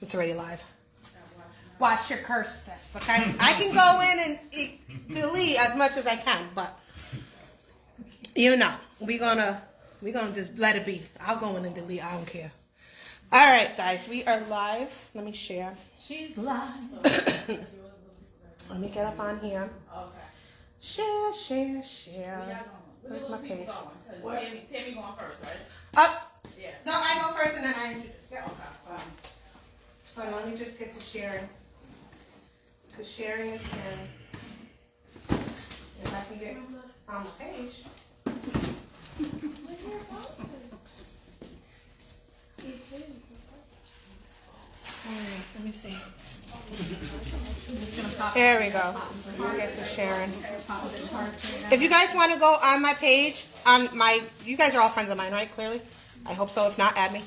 It's already live. Watch your curses, okay? I can go in and delete as much as I can, but you know, we're gonna just let it be. I'll go in and delete. I don't care. All right, guys, we are live. Let me share. She's live. Let me get up on here. Okay. Share. Where's my page? Tammy going first, right? Up. Yeah. No, I go first and then I introduce. Yeah. Okay. Hold on, let me just get to sharing. Because sharing is sharing. If I can get on the page. Alright, let me see. There we go. We'll get to sharing. If you guys want to go on my page, you guys are all friends of mine, right? Clearly? I hope so. If not, add me.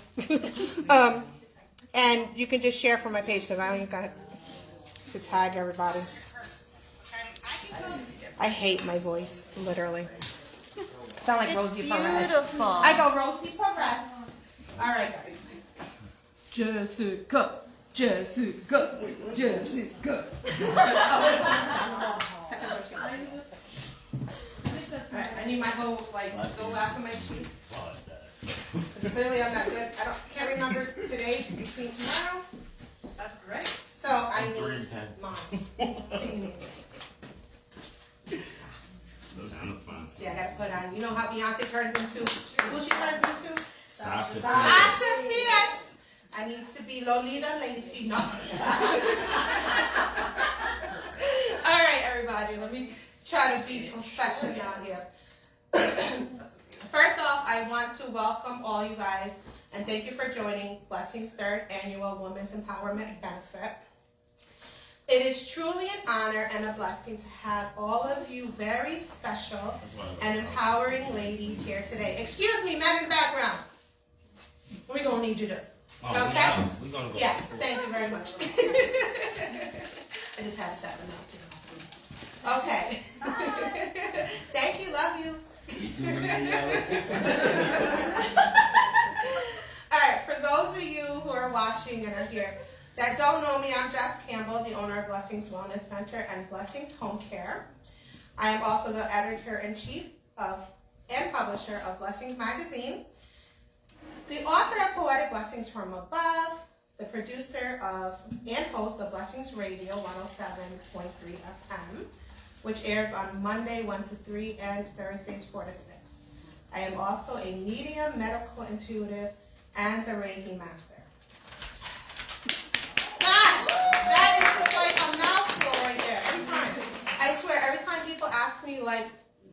And you can just share from my page because I don't even got to tag everybody. I hate my voice, literally. I sound like Rosie Perez. Beautiful. I go Rosie Perez. All right, guys. Jessica. Alright, I need my whole, go back on my sheets. Because clearly I'm not good. Can't remember today between tomorrow. That's great. So I need mine. See, I gotta put on, you know how Beyonce turns into, who she turns into? Sasha Fierce. I need to be Lolita Lacey. No. Alright, everybody, let me try to be professional here. First off, I want to welcome all you guys and thank you for joining Blessings' 3rd Annual Women's Empowerment Benefit. It is truly an honor and a blessing to have all of you very special and empowering ladies here today. Excuse me, men in the background. We're going to need you to. Okay? We're gonna go. Yeah, thank you very much. I just had to shout them out. Okay. Thank you, love you. Alright, for those of you who are watching and are here that don't know me, I'm Jess Campbell, the owner of Blessings Wellness Center and Blessings Home Care. I am also the editor-in-chief and publisher of Blessings Magazine, the author of Poetic Blessings from Above, the producer of and host of Blessings Radio 107.3 FM, which airs on Monday 1 to 3 and Thursdays 4 to 6. I am also a medium, medical intuitive, and a Reiki master. Gosh, that is just like a mouthful right there. Every time. I swear, every time people ask me,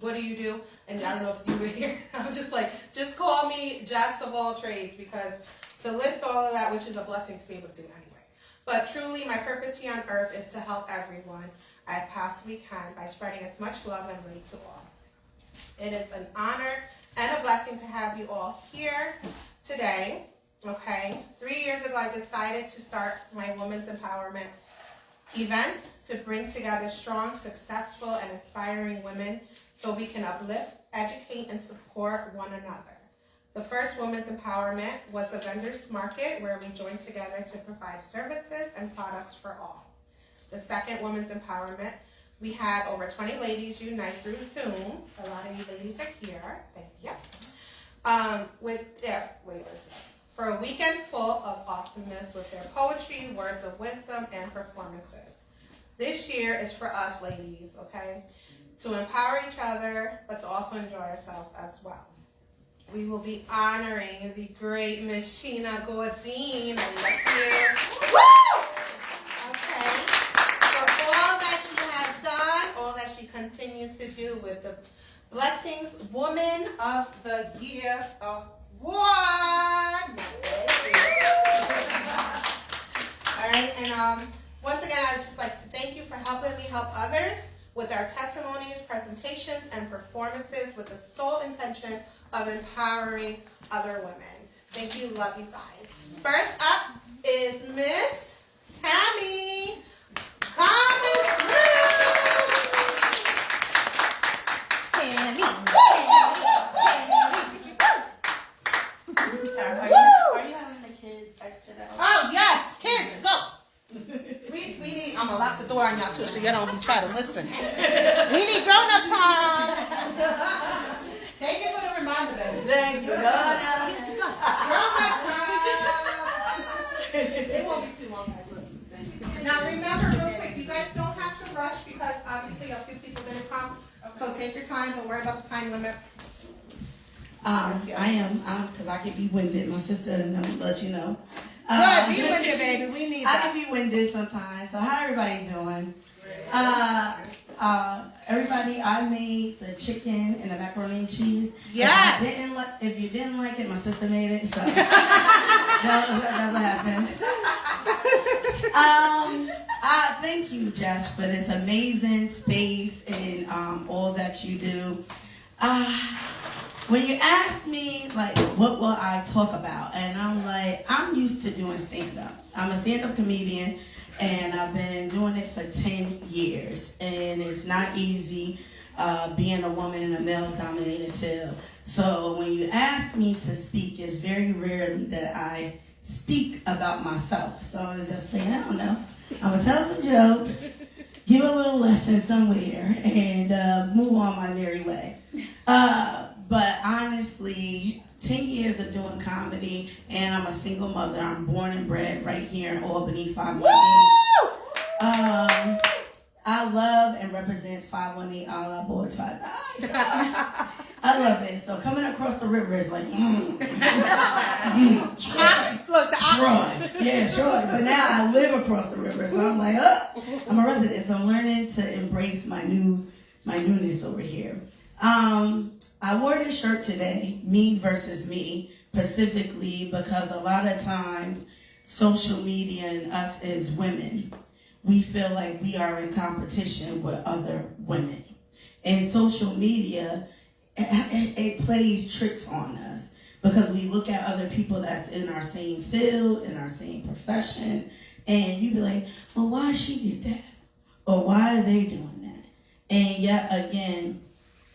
what do you do? And I don't know if you were here. I'm just like, just call me Jess of all trades, because to list all of that, which is a blessing to be able to do anyway. But truly, my purpose here on earth is to help everyone I possibly can by spreading as much love and light to all. It is an honor and a blessing to have you all here today. Okay, 3 years ago, I decided to start my women's empowerment events to bring together strong, successful, and inspiring women so we can uplift, educate, and support one another. The first women's empowerment was a vendor's market where we joined together to provide services and products for all. The second women's empowerment, we had over 20 ladies unite through Zoom. A lot of you ladies are here. Thank you. For a weekend full of awesomeness with their poetry, words of wisdom, and performances. This year is for us ladies, okay? To empower each other, but to also enjoy ourselves as well. We will be honoring the great Miss Shana Gourdine. I love you. Woo! Okay. For all that she has done, all that she continues to do with the Blessings Woman of the Year Award. All right, and once again, I'd just like to thank you for helping me help others with our testimonies, presentations, and performances with the sole intention of empowering other women. Thank you, love you guys. First up is Miss Tammy. Coming through. Tammy. Are you having the kids exit out? Oh, yes, kids. door on y'all too, so y'all don't try to listen. We need grown-up time. Thank you for the reminder, baby. Thank you, God. Grown-up time. It won't be too long, guys. Now remember, real quick, you guys don't have to rush because obviously a few people didn't come. So take your time. Don't worry about the time limit. I am, because I can be winded. My sister and them let you know. Good, be winded, baby. We need I that. can be winded sometimes. So how everybody doing? Everybody, I made the chicken and the macaroni and cheese. Yes. If you didn't like it, my sister made it. So that's what happened. Thank you, Jess, for this amazing space and all that you do. When you ask me, like, what will I talk about? And I'm like, I'm used to doing stand-up. I'm a stand-up comedian, and I've been doing it for 10 years. And it's not easy being a woman in a male-dominated field. So when you ask me to speak, it's very rarely that I speak about myself. So I was just saying, I don't know. I'm going to tell some jokes, give a little lesson somewhere, and move on my merry way. But honestly, 10 years of doing comedy, and I'm a single mother. I'm born and bred right here in Albany, 518. I love and represent 518 a la board tribe. I love it. So coming across the river is like, Look, the Troy. Yeah, Troy. But now I live across the river, so I'm like, I'm a resident. So I'm learning to embrace my newness over here. I wore this shirt today, me versus me, specifically because a lot of times social media and us as women, we feel like we are in competition with other women. And social media, it plays tricks on us because we look at other people that's in our same field, in our same profession, and you be like, well, why she get that? Or why are they doing that? And yet again,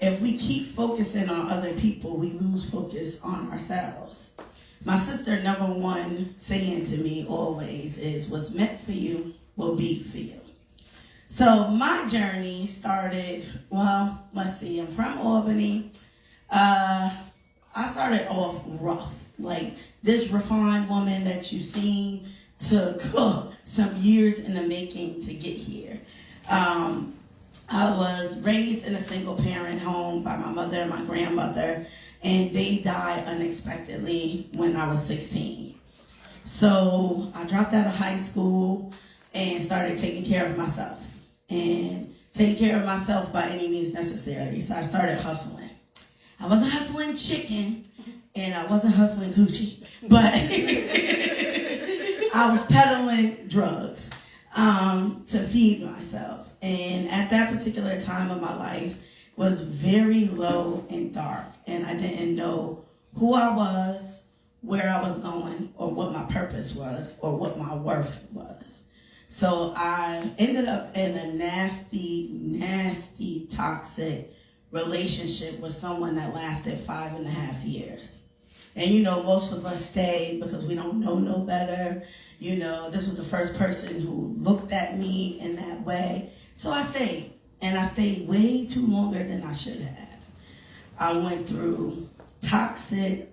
if we keep focusing on other people, we lose focus on ourselves. My sister, number one saying to me always is, what's meant for you will be for you. So my journey started, well, let's see, I'm from Albany. I started off rough. Like this refined woman that you've seen took some years in the making to get here. I was raised in a single parent home by my mother and my grandmother, and they died unexpectedly when I was 16. So I dropped out of high school and started taking care of myself. And taking care of myself by any means necessary. So I started hustling. I wasn't hustling chicken, and I wasn't hustling Gucci, but I was peddling drugs to feed myself. And at that particular time of my life was very low and dark, and I didn't know who I was, where I was going, or what my purpose was, or what my worth was. So I ended up in a nasty, toxic relationship with someone that lasted 5.5 years. And you know, most of us stay because we don't know no better. You know, this was the first person who looked at me in that way. So I stayed, and I stayed way too longer than I should have. I went through toxic,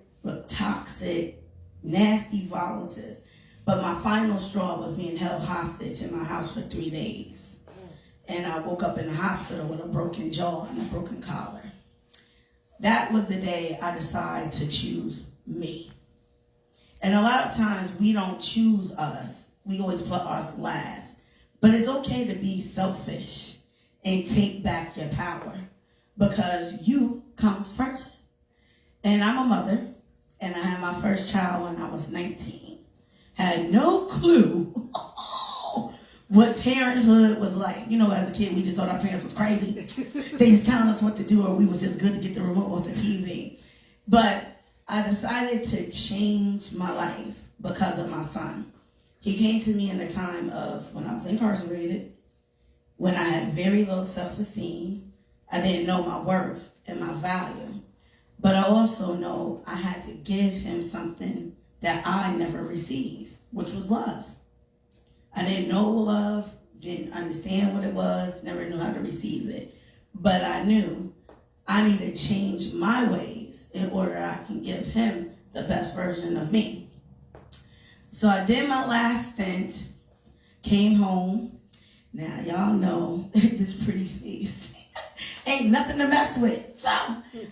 nasty violences. But my final straw was being held hostage in my house for 3 days. And I woke up in the hospital with a broken jaw and a broken collar. That was the day I decided to choose me. And a lot of times we don't choose us. We always put us last. But it's okay to be selfish and take back your power because you comes first. And I'm a mother, and I had my first child when I was 19. Had no clue what parenthood was like. You know, as a kid, we just thought our parents was crazy. They just telling us what to do, or we was just good to get the remote off the TV. But I decided to change my life because of my son. He came to me in a time of when I was incarcerated, when I had very low self-esteem. I didn't know my worth and my value. But I also know I had to give him something that I never received, which was love. I didn't know love didn't understand what it was, never knew how to receive it. But I knew I need to change my ways in order I can give him the best version of me. So I did my last stint, came home. Now y'all know this pretty face ain't nothing to mess with. So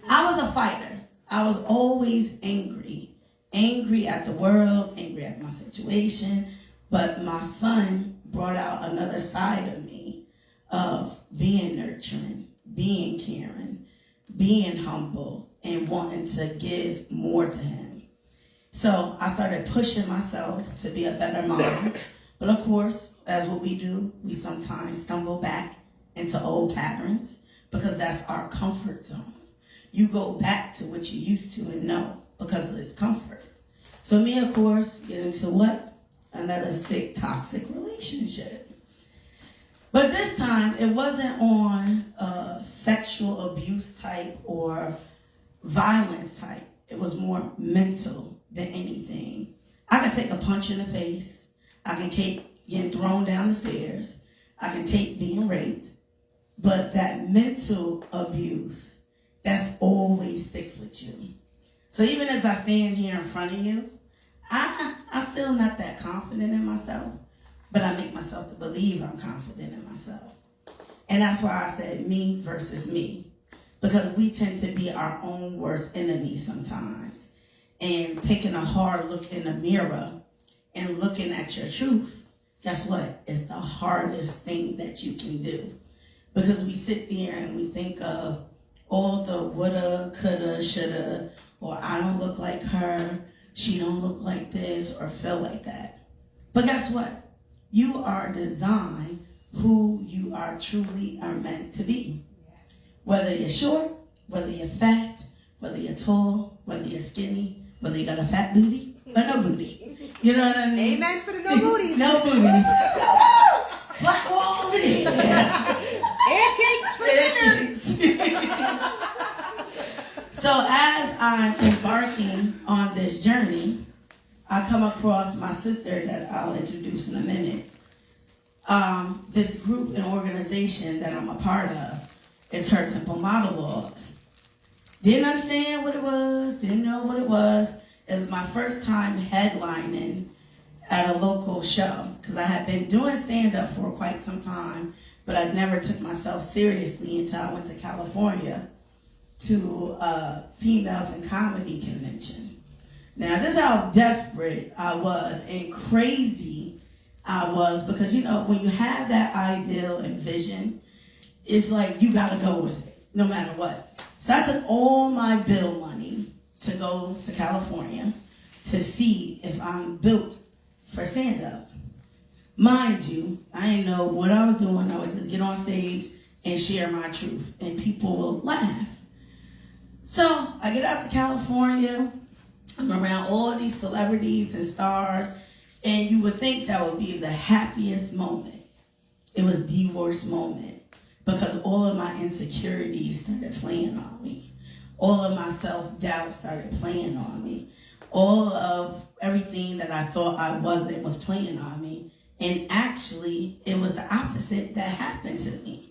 I was a fighter. I was always angry. Angry at the world, angry at my situation. But my son brought out another side of me of being nurturing, being caring, being humble, and wanting to give more to him. So I started pushing myself to be a better mom. But of course, as what we do, we sometimes stumble back into old patterns because that's our comfort zone. You go back to what you used to and know because it's comfort. So me, of course, get into what? Another sick, toxic relationship. But this time, it wasn't on a sexual abuse type or violence type. It was more mental than anything. I can take a punch in the face. I can take getting thrown down the stairs. I can take being raped. But that mental abuse, that's always sticks with you. So even as I stand here in front of you, I'm still not that confident in myself, but I make myself to believe I'm confident in myself. And that's why I said me versus me, because we tend to be our own worst enemy sometimes. And taking a hard look in the mirror and looking at your truth, guess what? It's the hardest thing that you can do. Because we sit there and we think of all the woulda, coulda, shoulda, or I don't look like her, she don't look like this, or feel like that. But guess what? You are designed who you are truly are meant to be. Whether you're short, whether you're fat, whether you're tall, whether you're skinny, whether you got a fat booty or no booty. You know what I mean? Amen for the no booties. No booties. Black wall over there. Pancakes for dinner. So as I'm embarking on this journey, I come across my sister that I'll introduce in a minute. This group and organization that I'm a part of is Her Temple Monologues. Didn't understand what it was, didn't know what it was. It was my first time headlining at a local show because I had been doing stand-up for quite some time, but I never took myself seriously until I went to California to a Females in Comedy convention. Now, this is how desperate I was and crazy I was because, you know, when you have that ideal and vision, it's like you got to go with it no matter what. So I took all my bill money to go to California to see if I'm built for stand-up. Mind you, I didn't know what I was doing. I would just get on stage and share my truth, and people will laugh. So I get out to California. I'm around all these celebrities and stars, and you would think that would be the happiest moment. It was the worst moment because all of my insecurities started playing on me. All of my self-doubt started playing on me. All of everything that I thought I wasn't was playing on me. And actually, it was the opposite that happened to me.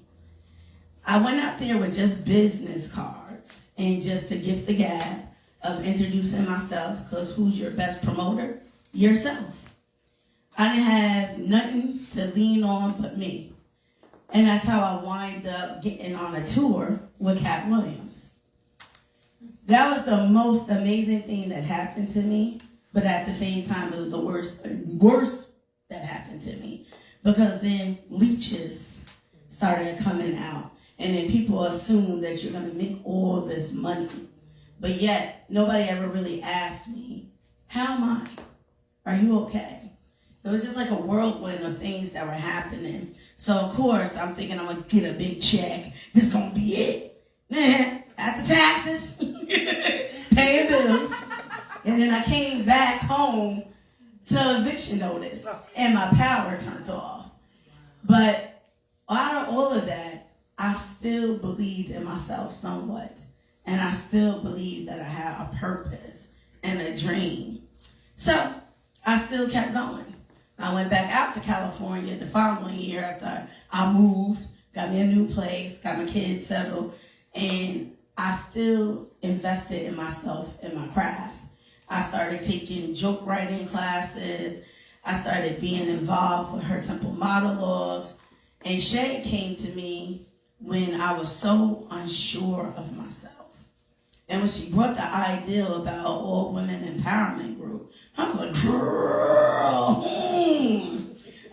I went out there with just business cards and just to gift the gab of introducing myself, because who's your best promoter? Yourself. I didn't have nothing to lean on but me. And that's how I wind up getting on a tour with Cat Williams. That was the most amazing thing that happened to me, but at the same time, it was the worst that happened to me, because then leeches started coming out, and then people assume that you're going to make all this money, but yet nobody ever really asked me, how am I? Are you okay? It was just like a whirlwind of things that were happening. So of course I'm thinking I'm going to get a big check. This is going to be it. After taxes, paying bills, and then I came back home to eviction notice, and my power turned off. But out of all of that, I still believed in myself somewhat, and I still believed that I had a purpose and a dream. So I still kept going. I went back out to California the following year after I moved, got me a new place, got my kids settled, and I still invested in myself and my craft. I started taking joke writing classes. I started being involved with her temple monologues. And Shay came to me when I was so unsure of myself. And when she brought the idea about all women empowerment group, I was like, girl,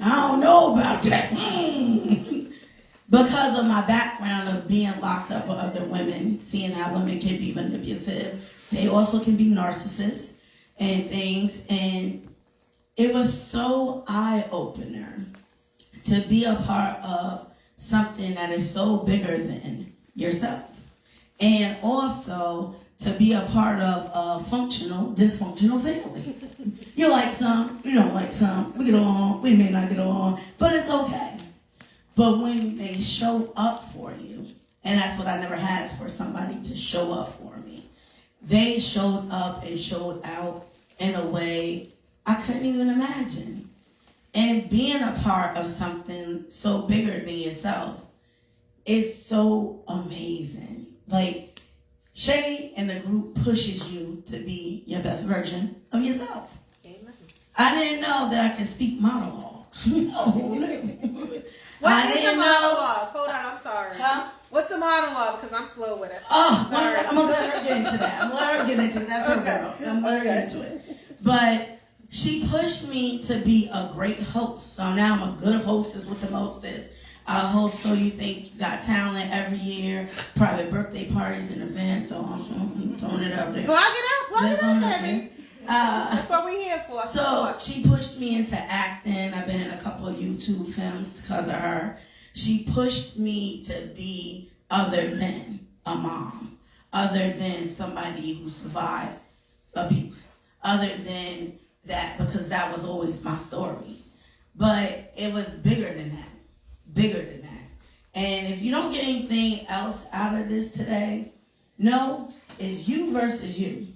I don't know about that. Because of my background of being locked up with other women, seeing how women can be manipulative, they also can be narcissists and things. And it was so eye-opener to be a part of something that is so bigger than yourself. And also to be a part of a dysfunctional family. You like some, you don't like some, we get along, we may not get along, but it's okay. But when they show up for you, and that's what I never had for somebody to show up for me, they showed up and showed out in a way I couldn't even imagine. And being a part of something so bigger than yourself is so amazing. Like, Shay and the group pushes you to be your best version of yourself. Amen. I didn't know that I could speak monologues. What is a monologue? Hold on, I'm sorry. Huh? What's a monologue? Because I'm slow with it. Oh, Sorry. I'm going to let her get into that. I'm going to let her get into it. That's her girl. I'm going to let her get into it. But she pushed me to be a great host. So now I'm a good hostess with the mostest. I host So You Think Got Talent every year, private birthday parties and events. So I'm throwing it up there. Plug it up, baby. That's what we're here for. So she pushed me into acting. I've been in a couple of YouTube films because of her. She pushed me to be other than a mom, other than somebody who survived abuse, other than that, because that was always my story. But it was bigger than that. And if you don't get anything else out of this today, no, it's you versus you.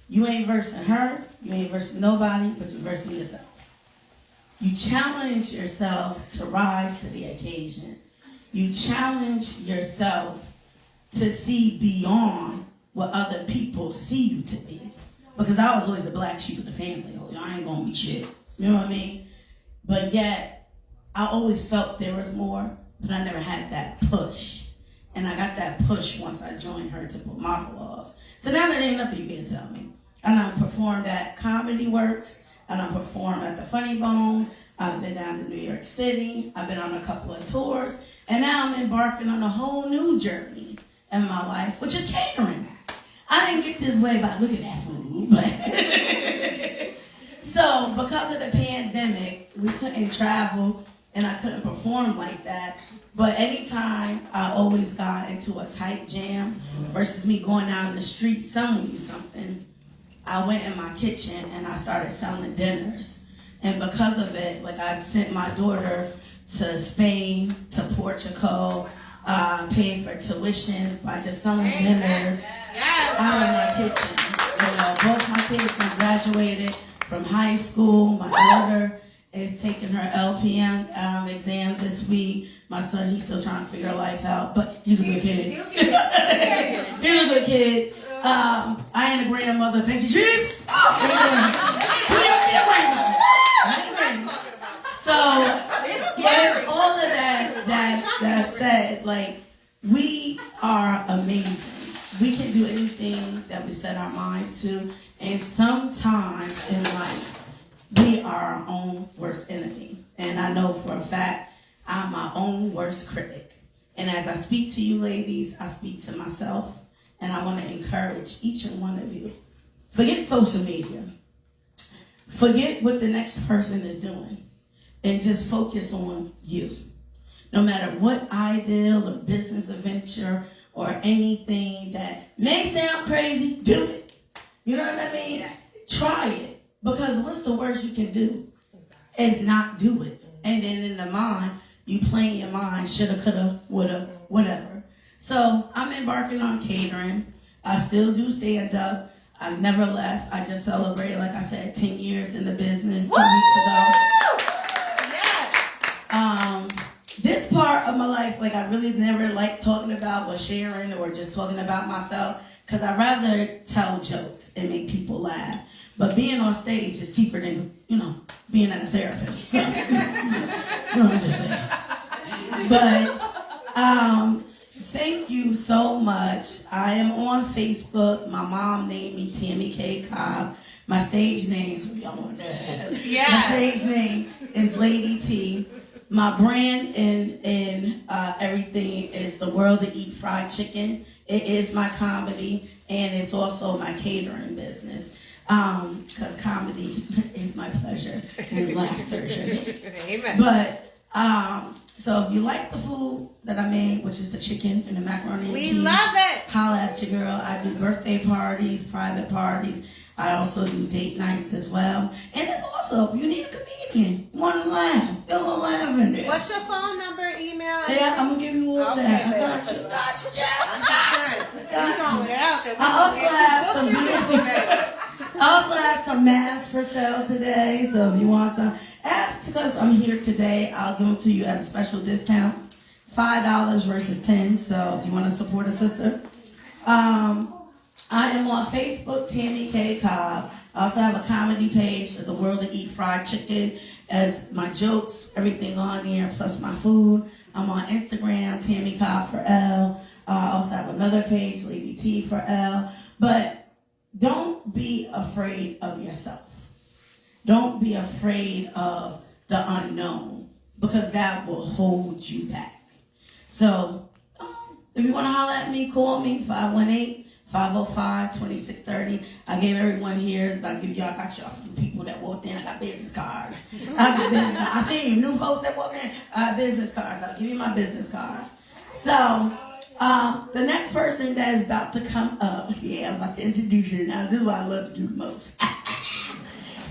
You ain't versing her, you ain't versing nobody, but you're versing yourself. You challenge yourself to rise to the occasion. You challenge yourself to see beyond what other people see you to be. Because I was always the black sheep of the family. Oh, I ain't gonna be shit. You know what I mean? But yet, I always felt there was more, but I never had that push. And I got that push once I joined her to put monologues. So now there ain't nothing you can tell me. And I performed at Comedy Works, and I performed at the Funny Bone. I've been down to New York City. I've been on a couple of tours. And now I'm embarking on a whole new journey in my life, which is catering. I didn't get this way by looking at food. But so because of the pandemic, we couldn't travel, and I couldn't perform like that. But anytime I always got into a tight jam versus me going out in the street selling you something, I went in my kitchen and I started selling dinners. And because of it, like I sent my daughter to Spain, to Portugal, paid for tuitions by just selling dinners out of my kitchen. You know, both my kids have graduated from high school. My daughter is taking her LPM exam this week. My son, he's still trying to figure life out, but he's a good kid. He's a good kid. I ain't a grandmother. Thank you, Jesus. So, all of that said, like, we are amazing. We can do anything that we set our minds to, and sometimes in life, we are our own worst enemy. And I know for a fact, I'm my own worst critic. And as I speak to you ladies, I speak to myself. And I want to encourage each and one of you. Forget social media. Forget what the next person is doing. And just focus on you. No matter what ideal or business adventure or anything that may sound crazy, do it. You know what I mean? Yes. Try it. Because what's the worst you can do is not do it. And then in the mind, you play in your mind, shoulda, coulda, woulda, whatever. So I'm embarking on catering. I still do stand up. I've never left. I just celebrated, like I said, 10 years in the business 2 weeks ago. Like, I really never like talking about or sharing or just talking about myself, because I'd rather tell jokes and make people laugh. But being on stage is cheaper than, being at a therapist. So, I'm just saying. But, thank you so much. I am on Facebook. My mom named me Tammy K. Cobb. My stage name, so y'all want to know. Yes. My stage name is Lady T. My brand and everything is The World to Eat Fried Chicken. It is my comedy, and it's also my catering business. Because comedy is my pleasure and laughter. Amen. But so if you like the food that I made, which is the chicken and the macaroni and cheese, We love it. holla at your girl. I do birthday parties, private parties. I also do date nights as well. And it's also, if you need a comedian, want to laugh, get a little laugh in there. What's your phone number, email? Yeah, I'm going to give you all Okay, that. I baby. got you, Jess. I got you. I also have some masks for sale today, so if you want some, ask because I'm here today. I'll give them to you at a special discount, $5 versus $10. So if you want to support a sister, I am on Facebook, Tammy K. Cobb. I also have a comedy page, The World to Eat Fried Chicken, as my jokes, everything on there, plus my food. I'm on Instagram, Tammy Cobb for L. I also have another page, Lady T for L. But don't be afraid of yourself. Don't be afraid of the unknown, because that will hold you back. So, if you want to holler at me, call me, 518-505-2630. I gave everyone here, I got y'all people that walked in, I got business cards. I see new folks that walked in, I have business cards. I'll give you my business cards. So, the next person that is about to come up, I'm about to introduce you now. This is what I love to do the most.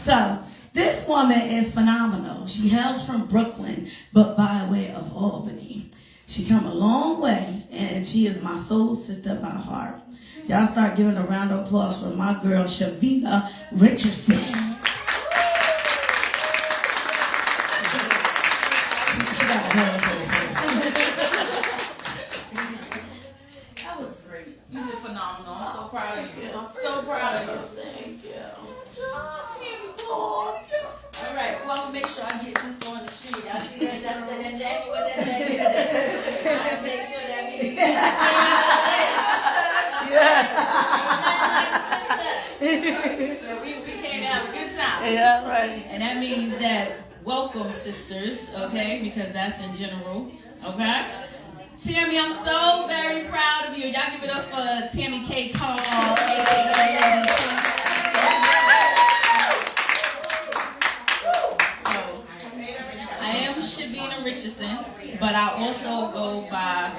So, this woman is phenomenal. She hails from Brooklyn, but by way of Albany. She come a long way, and she is my soul sister by heart. Y'all start giving a round of applause for my girl, Shavina Richardson. She got a hand for That was great. You did phenomenal. I'm so proud of you. I'm so proud of you. Thank you. All right. Well, I'm gonna make sure I get this on the street. I see that Jackie with that Jackie. I'll make sure that we came to have a good time. Yeah, right. And that means that welcome, sisters, okay? Because that's in general, okay? Tammy, I'm so very proud of you. Y'all give it up for Tammy K. Cobb. So, I am Shavina Richardson, but I also go by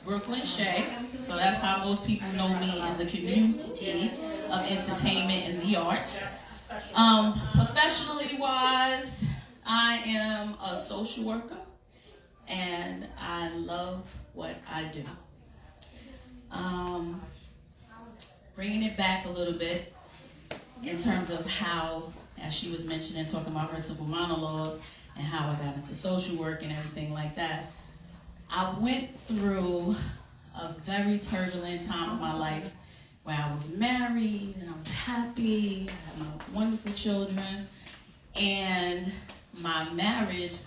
Brooklyn Shay. So that's how most people know me in the community of entertainment and the arts. Professionally wise, I am a social worker, and I love what I do. Bringing it back a little bit in terms of how, as she was mentioning, talking about her simple monologues and how I got into social work and everything like that. I went through a very turbulent time of my life where I was married and I was happy, I had my wonderful children, and my marriage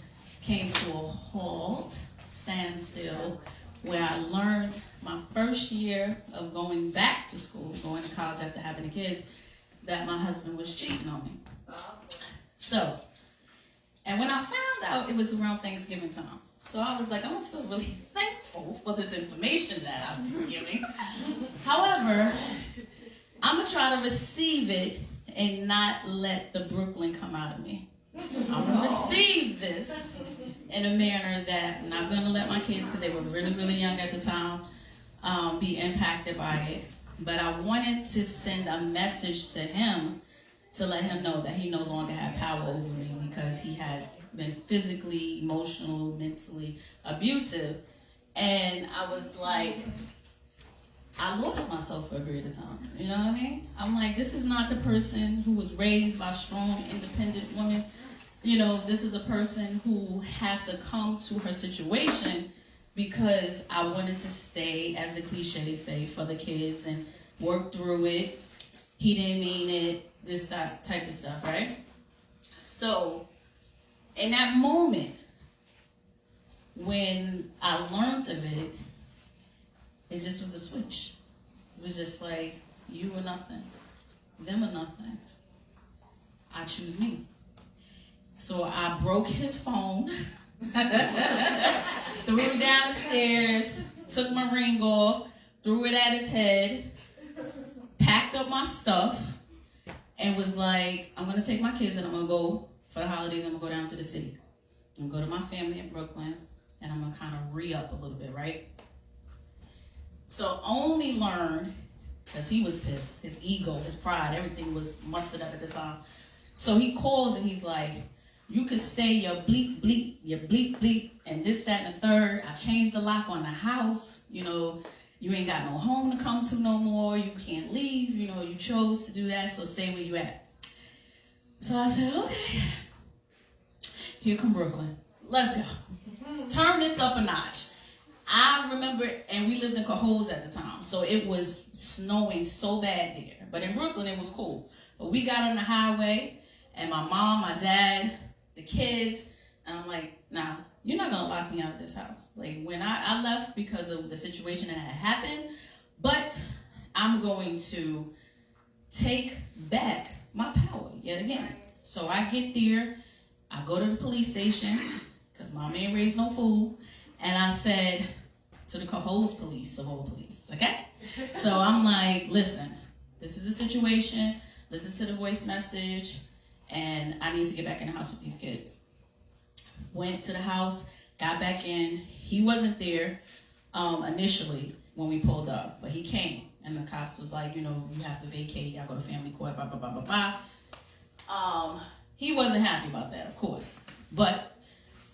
came to a halt, standstill, where I learned my first year of going back to school, going to college after having the kids, that my husband was cheating on me. So, and when I found out, it was around Thanksgiving time. So I was like, I don't feel really thankful for this information that I'm getting. However, I'm going to try to receive it and not let the Brooklyn come out of me. I'm going to receive this in a manner that I'm not going to let my kids, because they were really, really young at the time, be impacted by it. But I wanted to send a message to him to let him know that he no longer had power over me, because he had been physically, emotional, mentally abusive. And I was like, I lost myself for a period of time. You know what I mean? I'm like, this is not the person who was raised by strong, independent women. You know, this is a person who has succumbed to her situation because I wanted to stay, as the cliche say, for the kids and work through it. He didn't mean it, that type of stuff, right? So, in that moment, when I learned of it, it just was a switch. It was just like, you or nothing, them or nothing. I choose me. So I broke his phone, threw it down the stairs, took my ring off, threw it at his head, packed up my stuff, and was like, I'm going to take my kids and I'm going to go, for the holidays, I'm going to go down to the city. I'm going to go to my family in Brooklyn, and I'm going to kind of re-up a little bit, right? So only learned, because he was pissed, his ego, his pride, everything was mustered up at the time. So he calls and he's like, you could stay your bleep, bleep, your bleep, bleep, and this, that, and the third. I changed the lock on the house. You know, you ain't got no home to come to no more. You can't leave. You know, you chose to do that, so stay where you at. So I said, okay. Here come Brooklyn. Let's go. Turn this up a notch. I remember, and we lived in Cohoes at the time, so it was snowing so bad there. But in Brooklyn, it was cool. But we got on the highway, and my mom, my dad, the kids, and I'm like, nah, you're not gonna lock me out of this house. Like, when I left because of the situation that had happened, but I'm going to take back my power yet again. So I get there, I go to the police station, because mom ain't raised no fool, and I said to the Cohoes police, of all police, okay? So I'm like, listen, this is a situation, listen to the voice message, and I need to get back in the house with these kids. Went to the house, got back in. He wasn't there initially when we pulled up, but he came, and the cops was like, you know, you have to vacate, y'all go to family court, blah, blah, blah, blah, blah. He wasn't happy about that, of course, but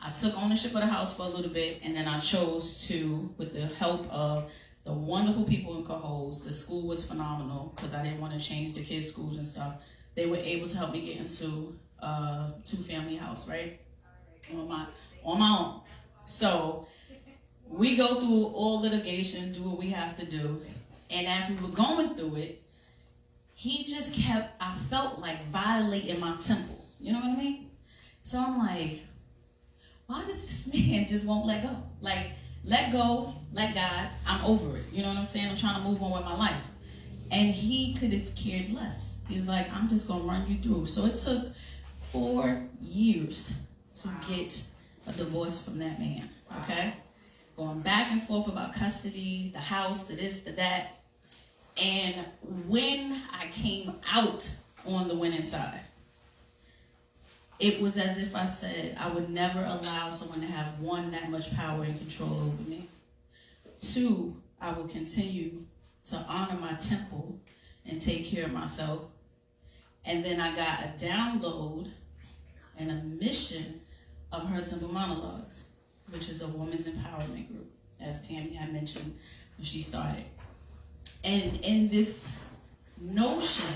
I took ownership of the house for a little bit, and then I chose to, with the help of the wonderful people in Cohoes, the school was phenomenal, because I didn't want to change the kids' schools and stuff. They were able to help me get into a two-family house, right? On my own. So we go through all litigations, do what we have to do. And as we were going through it, he just kept, I felt like violating my temple. You know what I mean? So I'm like, why does this man just won't let go? Like, let go, let God, I'm over it. You know what I'm saying? I'm trying to move on with my life. And he could have cared less. He's like, I'm just going to run you through. So it took 4 years to get a divorce from that man, okay? Going back and forth about custody, the house, the this, the that. And when I came out on the winning side, it was as if I said, I would never allow someone to have, 1, that much power and control over me. 2, I will continue to honor my temple and take care of myself. And then I got a download and a mission of Her Temple Monologues, which is a women's empowerment group, as Tammy had mentioned when she started. And in this notion,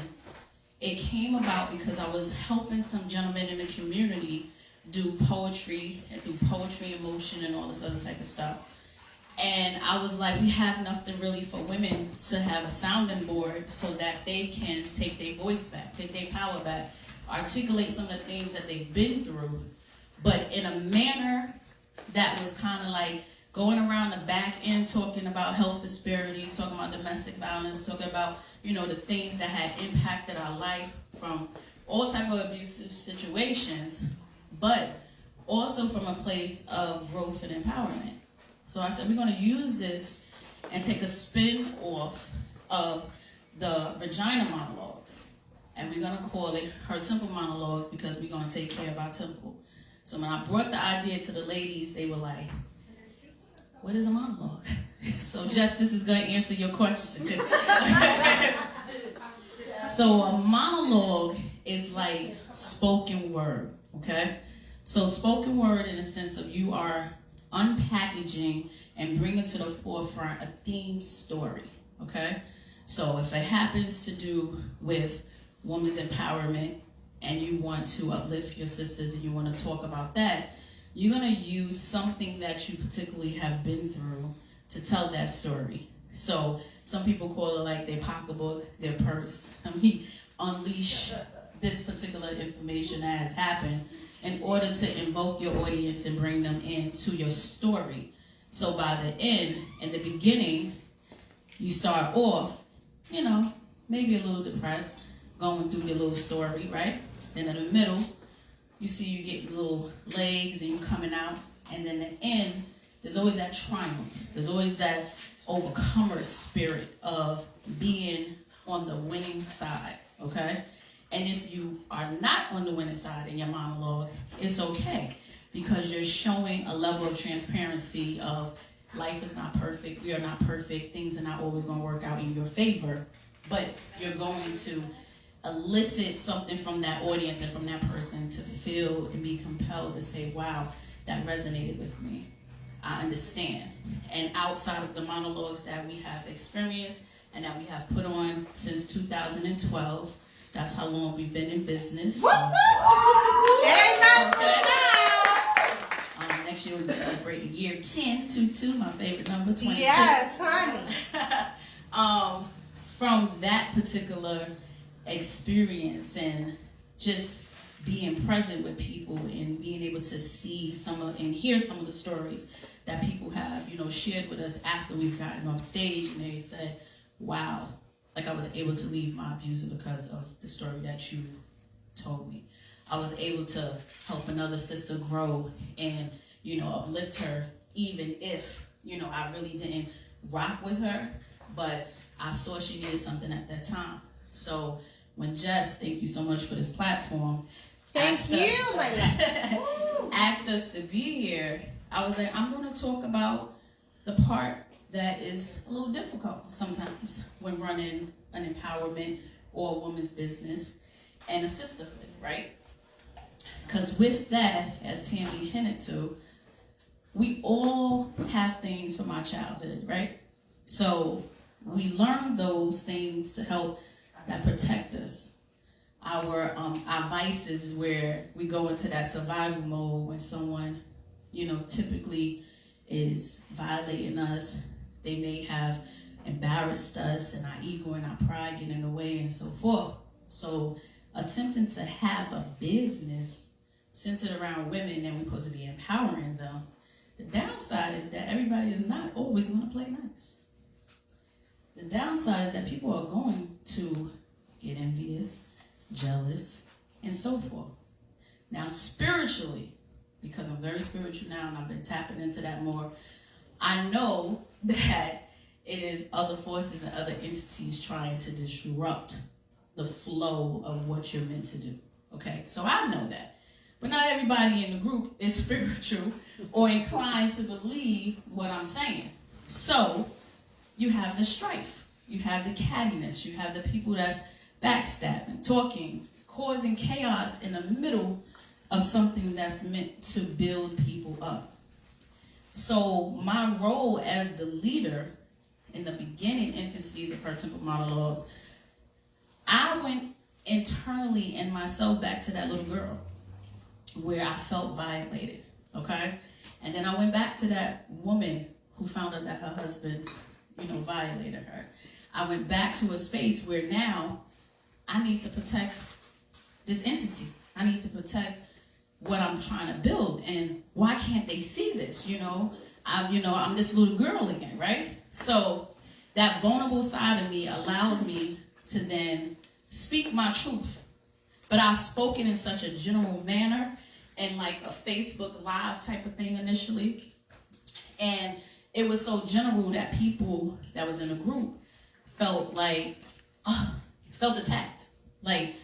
it came about because I was helping some gentlemen in the community do poetry and do poetry in motion and all this other type of stuff. And I was like, we have nothing really for women to have a sounding board so that they can take their voice back, take their power back, articulate some of the things that they've been through, but in a manner that was kind of like going around the back end talking about health disparities, talking about domestic violence, talking about, you know, the things that had impacted our life from all type of abusive situations, but also from a place of growth and empowerment. So I said, we're going to use this and take a spin off of the vagina monologues. And we're going to call it Her Temple Monologues because we're going to take care of our temple. So when I brought the idea to the ladies, they were like, what is a monologue? So Justice is going to answer your question. So a monologue is like spoken word, okay? So spoken word in the sense of you are unpackaging and bringing to the forefront a theme story, okay? So if it happens to do with women's empowerment and you want to uplift your sisters and you want to talk about that, you're going to use something that you particularly have been through to tell that story. So some people call it like their pocketbook, their purse. Unleash this particular information that has happened in order to invoke your audience and bring them into your story. So by the end, in the beginning, you start off, maybe a little depressed, going through your little story, right? Then in the middle, you see you get little legs and you coming out. And then the end, there's always that triumph. There's always that overcomer spirit of being on the winning side, okay? And if you are not on the winning side in your monologue, it's okay, because you're showing a level of transparency of life is not perfect, we are not perfect, things are not always going to work out in your favor, but you're going to elicit something from that audience and from that person to feel and be compelled to say, wow, that resonated with me. I understand. And outside of the monologues that we have experienced and that we have put on since 2012, that's how long we've been in business. So, next year we'll be celebrating year 10, 22, my favorite number, 22. Yes, honey. From that particular experience and just being present with people and being able to see and hear some of the stories that people have, shared with us after we've gotten off stage, and they said, wow, like I was able to leave my abuser because of the story that you told me. I was able to help another sister grow and, uplift her, even if, I really didn't rock with her, but I saw she needed something at that time. So when Jess, thank you so much for this platform, Thank you, my love. asked us to be here, I was like, I'm going to talk about the part that is a little difficult sometimes when running an empowerment or a woman's business and a sisterhood, right? Because with that, as Tammy hinted to, we all have things from our childhood, right? So we learn those things to help that protect us. Our vices, where we go into that survival mode when someone, typically is violating us. They may have embarrassed us and our ego and our pride getting in the way and so forth. So attempting to have a business centered around women and we're supposed to be empowering them, the downside is that everybody is not always going to play nice. The downside is that people are going to get envious, jealous, and so forth. Now, spiritually, because I'm very spiritual now and I've been tapping into that more, I know that it is other forces and other entities trying to disrupt the flow of what you're meant to do. Okay, so I know that. But not everybody in the group is spiritual or inclined to believe what I'm saying. So you have the strife, you have the cattiness, you have the people that's backstabbing, talking, causing chaos in the middle of something that's meant to build people up. So my role as the leader in the beginning infancies of Her Temple Monologues, I went internally in myself back to that little girl where I felt violated, okay? And then I went back to that woman who found out that her husband, violated her. I went back to a space where now I need to protect this entity. I need to protect what I'm trying to build. And why can't they see this? I'm this little girl again, right? So that vulnerable side of me allowed me to then speak my truth. But I spoke it in such a general manner and like a Facebook Live type of thing initially. And it was so general that people that was in the group felt felt attacked. Like,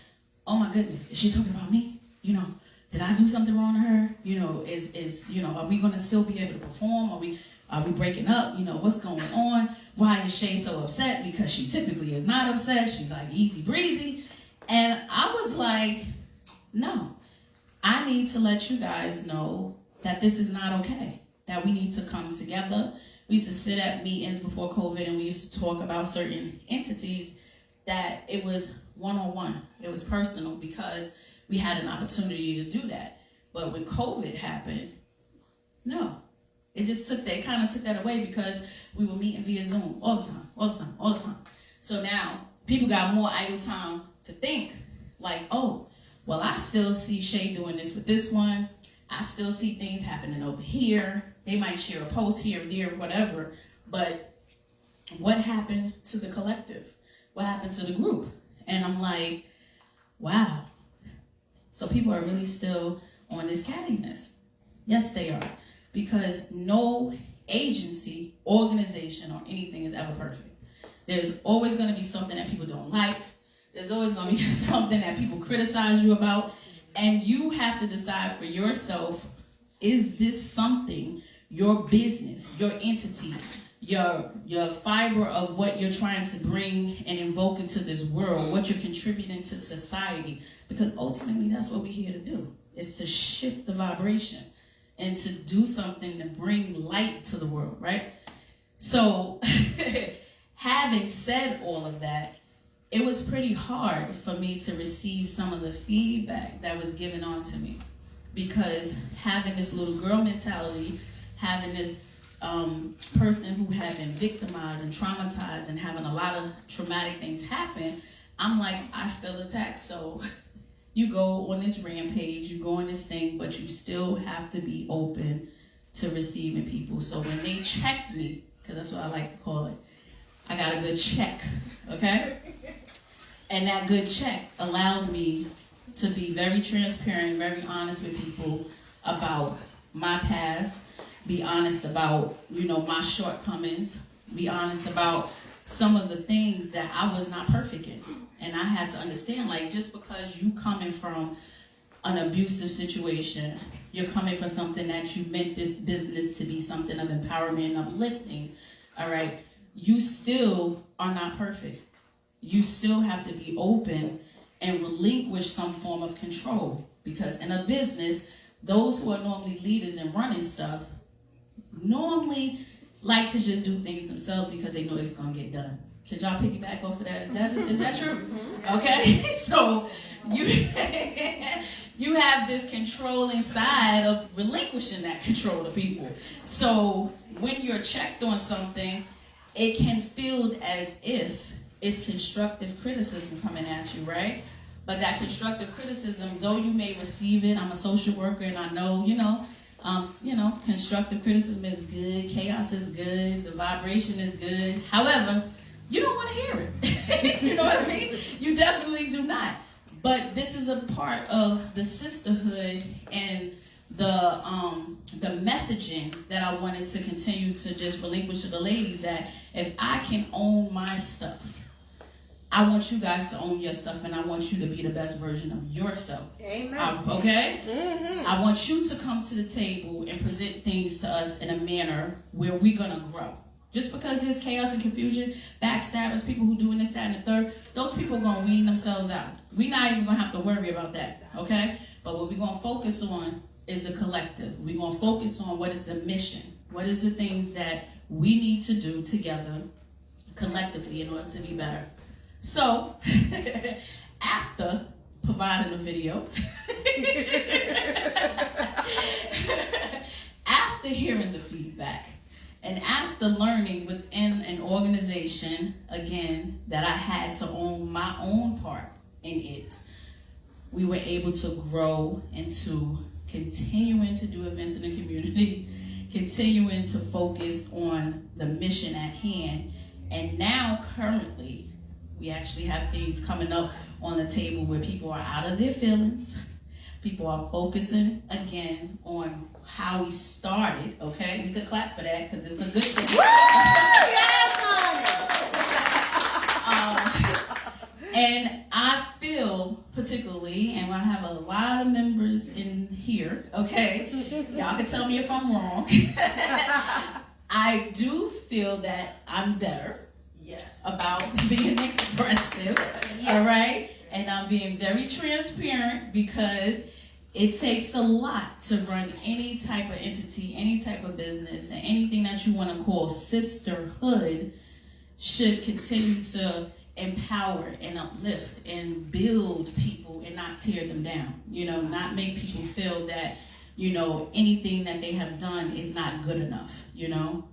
oh my goodness, is she talking about me? Did I do something wrong to her? Are we gonna still be able to perform? Are we breaking up? What's going on? Why is Shay so upset? Because she typically is not upset. She's like easy breezy. And I was like, no, I need to let you guys know that this is not okay, that we need to come together. We used to sit at meetings before COVID and we used to talk about certain entities that it was one-on-one. It was personal because we had an opportunity to do that. But when COVID happened, No. It just took that, kind of took that away because we were meeting via Zoom all the time. So now people got more idle time to think like, oh, well, I still see Shay doing this with this one. I still see things happening over here. They might share a post here, there, whatever. But what happened to the collective? What happened to the group? And I'm like, wow. So people are really still on this cattiness. Yes, they are. Because no agency, organization, or anything is ever perfect. There's always going to be something that people don't like. There's always going to be something that people criticize you about. And you have to decide for yourself, is this something, your business, your entity, your fiber of what you're trying to bring and invoke into this world, what you're contributing to society? Because ultimately that's what we're here to do, is to shift the vibration and to do something to bring light to the world, right? So having said all of that, it was pretty hard for me to receive some of the feedback that was given on to me, because having this little girl mentality, having this person who had been victimized and traumatized and having a lot of traumatic things happen, I'm like, I feel attacked. So you go on this rampage, you go on this thing, but you still have to be open to receiving people. So when they checked me, because that's what I like to call it, I got a good check, okay? And that good check allowed me to be very transparent, very honest with people about my past, be honest about, my shortcomings, be honest about some of the things that I was not perfect in. And I had to understand, like, just because you coming from an abusive situation, you're coming from something that you meant this business to be something of empowerment and uplifting, all right, you still are not perfect. You still have to be open and relinquish some form of control. Because in a business, those who are normally leaders and running stuff normally like to just do things themselves because they know it's going to get done. Could y'all piggyback off of that? Is that true? Okay, so you have this controlling side of relinquishing that control to people. So when you're checked on something, it can feel as if it's constructive criticism coming at you, right? But that constructive criticism, though you may receive it, I'm a social worker and I know, constructive criticism is good, chaos is good, the vibration is good. However, you don't want to hear it. You know what I mean? You definitely do not. But this is a part of the sisterhood and the messaging that I wanted to continue to just relinquish to the ladies, that if I can own my stuff, I want you guys to own your stuff, and I want you to be the best version of yourself. Amen. Okay? Mm-hmm. I want you to come to the table and present things to us in a manner where we're going to grow. Just because there's chaos and confusion, backstabbers, people who doing this, that, and the third, those people are going to wean themselves out. We're not even going to have to worry about that, okay? But what we're going to focus on is the collective. We're going to focus on what is the mission. What is the things that we need to do together, collectively, in order to be better. So, after providing a video, after hearing the feedback, and after learning within an organization, again, that I had to own my own part in it, we were able to grow into continuing to do events in the community, continuing to focus on the mission at hand. And now, currently, we actually have things coming up on the table where people are out of their feelings. People are focusing, again, on how we started, okay? We could clap for that because it's a good thing. Woo! Yes, honey! And I feel particularly, and I have a lot of members in here, okay? Y'all can tell me if I'm wrong. I do feel that I'm better about being expressive, all right? And I'm being very transparent because it takes a lot to run any type of entity, any type of business, and anything that you want to call sisterhood should continue to empower and uplift and build people and not tear them down. Not make people feel that anything that they have done is not good enough.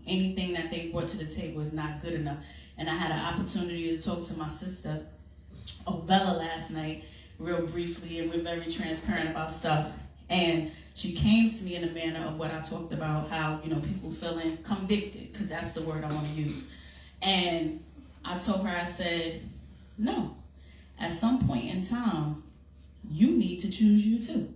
Anything that they brought to the table is not good enough. And I had an opportunity to talk to my sister, Bella, last night, real briefly, and we're very transparent about stuff. And she came to me in a manner of what I talked about, how, people feeling convicted, because that's the word I want to use. And I told her, I said, no. At some point in time, you need to choose you too.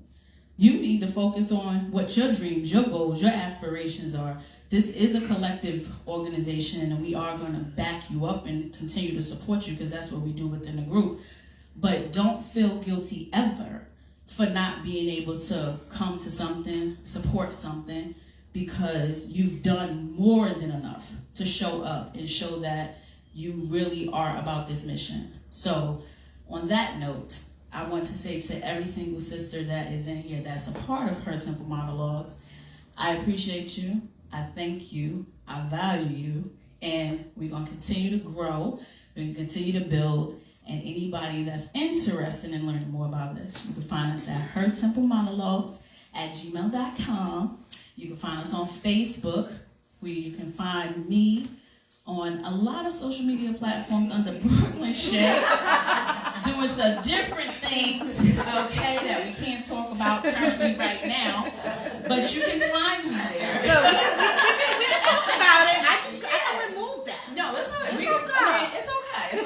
You need to focus on what your dreams, your goals, your aspirations are. This is a collective organization, and we are going to back you up and continue to support you, because that's what we do within the group. But don't feel guilty ever for not being able to come to something, support something, because you've done more than enough to show up and show that you really are about this mission. So on that note, I want to say to every single sister that is in here that's a part of Her Temple Monologues, I appreciate you, I thank you, I value you, and we're going to continue to grow, we're going to continue to build, and anybody that's interested in learning more about this, you can find us at hertemplemonologues@gmail.com. You can find us on Facebook, where you can find me on a lot of social media platforms under Brooklyn Shay, doing some different things, okay, that we can't talk about currently right now, but you can find me there. We can talk about it. I can remove that. No, it's okay. It's okay.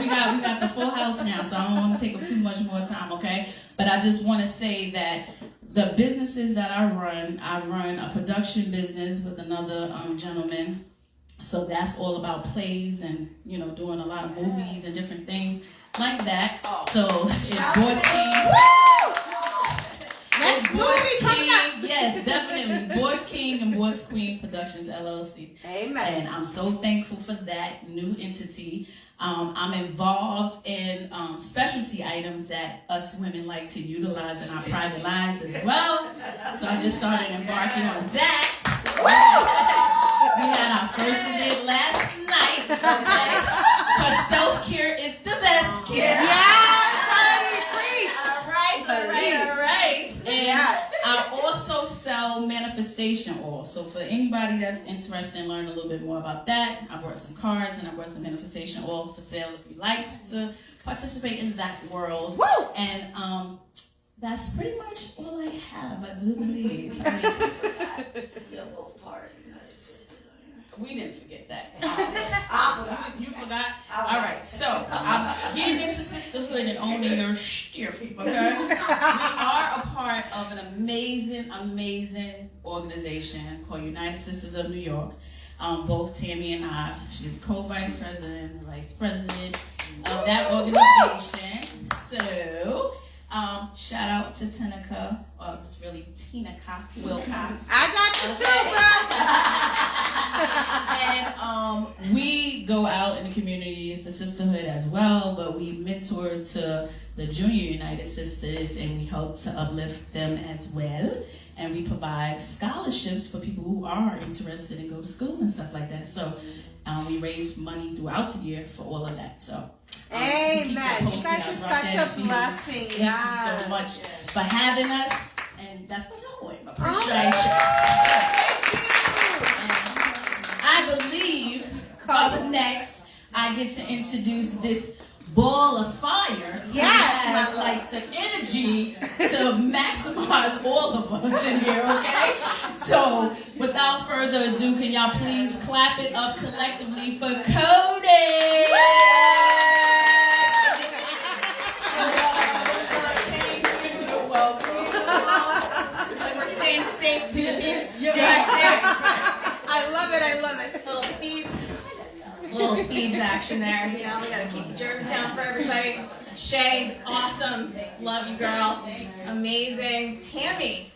We got the full house now, so I don't want to take up too much more time, okay? But I just want to say that the businesses that I run a production business with another gentleman. So that's all about plays and, doing a lot of movies and different things like that. So it's Boys King. Next movie coming up. Yes, definitely. Boys King and Boys Queen Productions, LLC. Amen. And I'm so thankful for that new entity. I'm involved in specialty items that us women like to utilize in our private lives as well. So I just started embarking on that. We had our first event last night, okay? Because self-care is the best care. Yes, honey, preach. All right. And I also sell manifestation oil. So for anybody that's interested in learning a little bit more about that, I brought some cards and I brought some manifestation oil for sale if you'd like to participate in that world. Woo! And that's pretty much all I have, I do believe. We didn't forget that. You forgot? All right, so I'm getting into sisterhood and owning your stuff, okay? We are a part of an amazing organization called United Sisters of New York. Both Tammy and I, she's co-vice president, vice president of that organization. So, shout out to Tenica, it's really Tina Cox, Wilcox. I got you too, bro. And we go out in the community, it's a sisterhood as well, but we mentor to the Junior United Sisters and we help to uplift them as well. And we provide scholarships for people who are interested and go to school and stuff like that. So we raise money throughout the year for all of that. So amen. You guys are such a blessing. Thank you so much for having us. And that's what y'all doing. Appreciate you. I believe up next, I get to introduce this ball of fire. Yes, has like the energy to maximize all of us in here, okay? So, without further ado, can y'all please clap it up collectively for Cody? You're welcome. We're staying safe to the beats. I love it. Little thieves action there. We gotta keep the germs down for everybody. Shay, awesome. Love you, girl. Amazing. Tammy.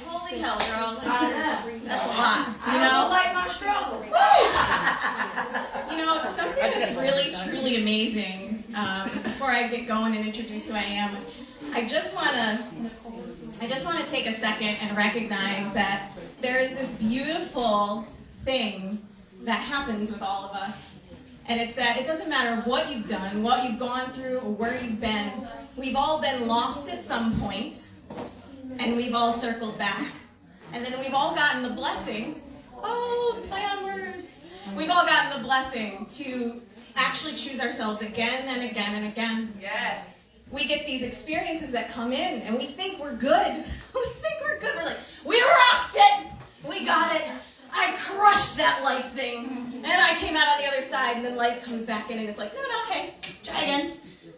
Holy hell, girl. That's a lot. like my struggle. Something that's really, truly amazing. Before I get going and introduce who I am, I just wanna take a second and recognize that there is this beautiful thing that happens with all of us. And it's that it doesn't matter what you've done, what you've gone through, or where you've been. We've all been lost at some point. and we've all circled back. And then we've all gotten the blessing, play on words. We've all gotten the blessing to actually choose ourselves again and again and again. Yes. We get these experiences that come in, and we think we're good. We think we're good. We're like, we rocked it. We got it. I crushed that life thing. And I came out on the other side, and then life comes back in, and it's like, no, hey, try again.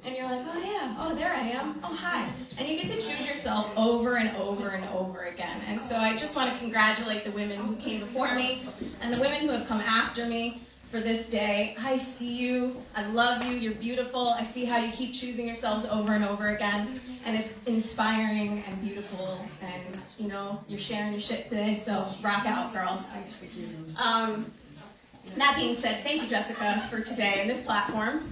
And you're like, oh yeah, oh there I am, oh hi. And you get to choose yourself over and over and over again. And so I just want to congratulate the women who came before me and the women who have come after me for this day. I see you, I love you, you're beautiful. I see how you keep choosing yourselves over and over again. And it's inspiring and beautiful, and you know, you're sharing your shit today, so rock out, girls. That being said, thank you, Jessica, for today and this platform.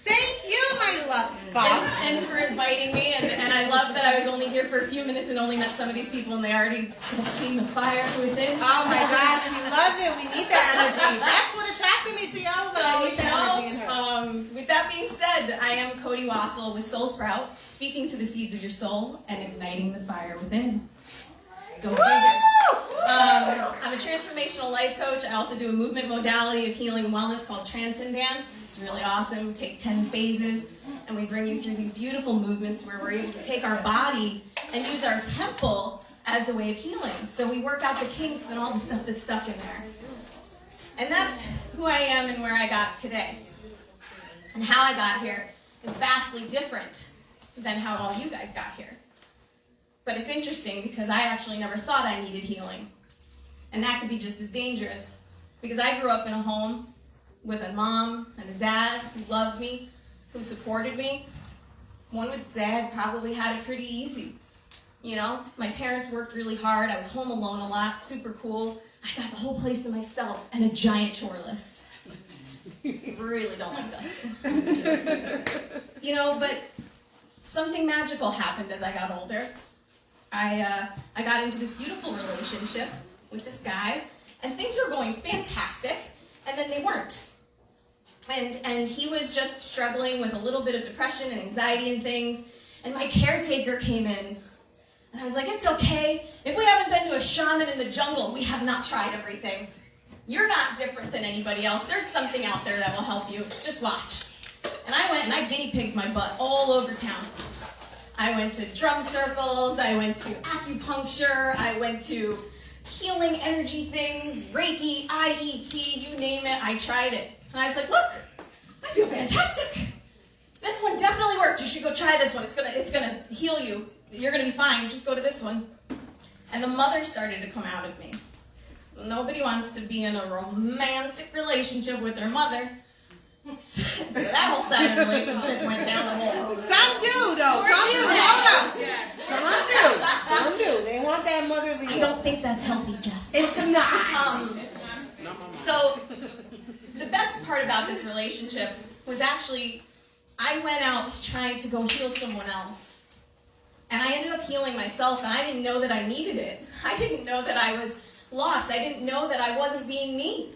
Thank you, my love, Bob. And for inviting me, and I love that I was only here for a few minutes and only met some of these people, and they already have seen the fire within. Oh my gosh, we love it. We need that energy. That's what attracted me to y'all. So I need that energy in her. With that being said, I am Cody Wassel with Soul Sprout, speaking to the seeds of your soul and igniting the fire within. Go figure. I'm a transformational life coach. I also do a movement modality of healing and wellness called Transcendence. It's really awesome. We take 10 phases, and we bring you through these beautiful movements where we're able to take our body and use our temple as a way of healing. So we work out the kinks and all the stuff that's stuck in there. And that's who I am and where I got today. And how I got here is vastly different than how all you guys got here. But it's interesting because I actually never thought I needed healing. And that could be just as dangerous. Because I grew up in a home with a mom and a dad who loved me, who supported me. One would say I probably had it pretty easy. You know, my parents worked really hard. I was home alone a lot, super cool. I got the whole place to myself and a giant chore list. Really don't like dusting. You know, but something magical happened as I got older. I got into this beautiful relationship with this guy, and things were going fantastic, and then they weren't. And he was just struggling with a little bit of depression and anxiety and things, and my caretaker came in, and I was like, it's okay. If we haven't been to a shaman in the jungle, we have not tried everything. You're not different than anybody else. There's something out there that will help you. Just watch. And I went and I guinea pigged my butt all over town. I went to drum circles, I went to acupuncture, I went to healing energy things, Reiki, IET, you name it, I tried it. And I was like, look, I feel fantastic. This one definitely worked. You should go try this one. It's gonna heal you. You're gonna be fine. Just go to this one. And the mother started to come out of me. Nobody wants to be in a romantic relationship with their mother. So that whole side of the relationship went down the hole. Some do, though. Some do. Hold up. Some do. They want that motherly. I don't think that's healthy, Jess. It's not. So the best part about this relationship was actually I went out trying to go heal someone else. And I ended up healing myself, and I didn't know that I needed it. I didn't know that I was lost. I didn't know that I wasn't being me.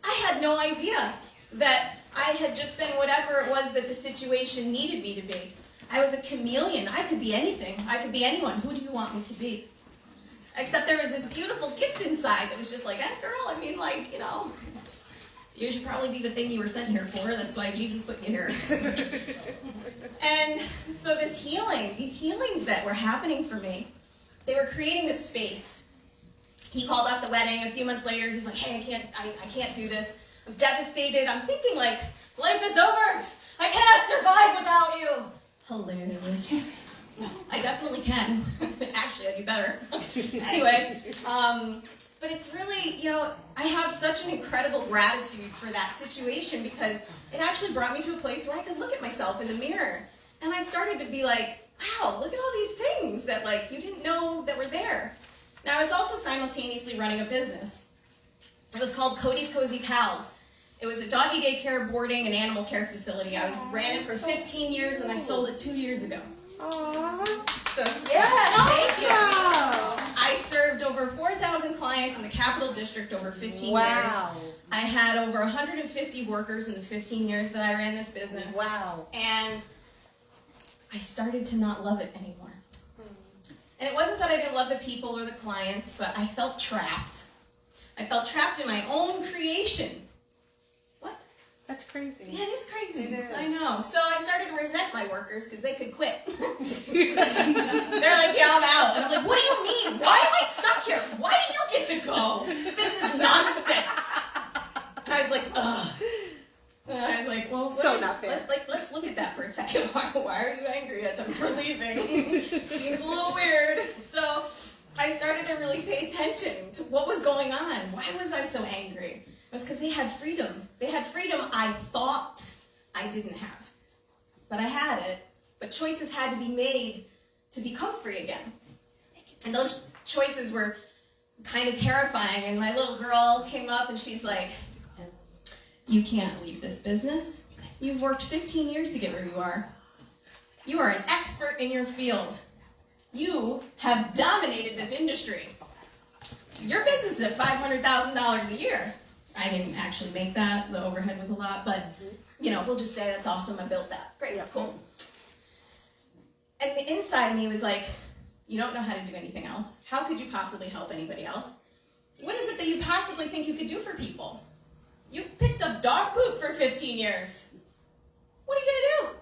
I had no idea that I had just been whatever it was that the situation needed me to be. I was a chameleon. I could be anything. I could be anyone. Who do you want me to be? Except there was this beautiful gift inside that was just like, girl, I mean, like, you know, you should probably be the thing you were sent here for. That's why Jesus put you here. And so these healings that were happening for me, they were creating this space. He called off the wedding. A few months later, he's like, hey, I can't do this. I'm devastated. I'm thinking, like, life is over. I cannot survive without you. Hilarious. I definitely can. Actually, I'd be better. Anyway, but it's really, you know, I have such an incredible gratitude for that situation because it actually brought me to a place where I could look at myself in the mirror. And I started to be like, wow, look at all these things that, like, you didn't know that were there. Now, I was also simultaneously running a business. It was called Cody's Cozy Pals. It was a doggy daycare, boarding, and animal care facility. I ran it for 15 years, and I sold it 2 years ago. Aww. So, yeah, thank you. I served over 4,000 clients in the Capital District over 15 years. I had over 150 workers in the 15 years that I ran this business. Wow. And I started to not love it anymore. And it wasn't that I didn't love the people or the clients, but I felt trapped. I felt trapped in my own creation. What? That's crazy. Yeah, it is crazy. It is. I know. So I started to resent my workers because they could quit. They're like, yeah, I'm out. And I'm like, what do you mean? Why am I stuck here? Why do you get to go? This is nonsense. And I was like, ugh. And I was like, well, not fair. let's look at that for a second. Why are you angry at them for leaving? Seems a little weird. So I started to really pay attention to what was going on. Why was I so angry? It was because they had freedom. They had freedom I thought I didn't have. But I had it. But choices had to be made to become free again. And those choices were kind of terrifying. And my little girl came up and she's like, you can't leave this business. You've worked 15 years to get where you are. You are an expert in your field. You have dominated this industry. Your business is at $500,000 a year. I didn't actually make that. The overhead was a lot, but we'll just say that's awesome. I built that. Great, cool. And the inside of me was like, you don't know how to do anything else. How could you possibly help anybody else? What is it that you possibly think you could do for people? You picked up dog poop for 15 years. What are you gonna do?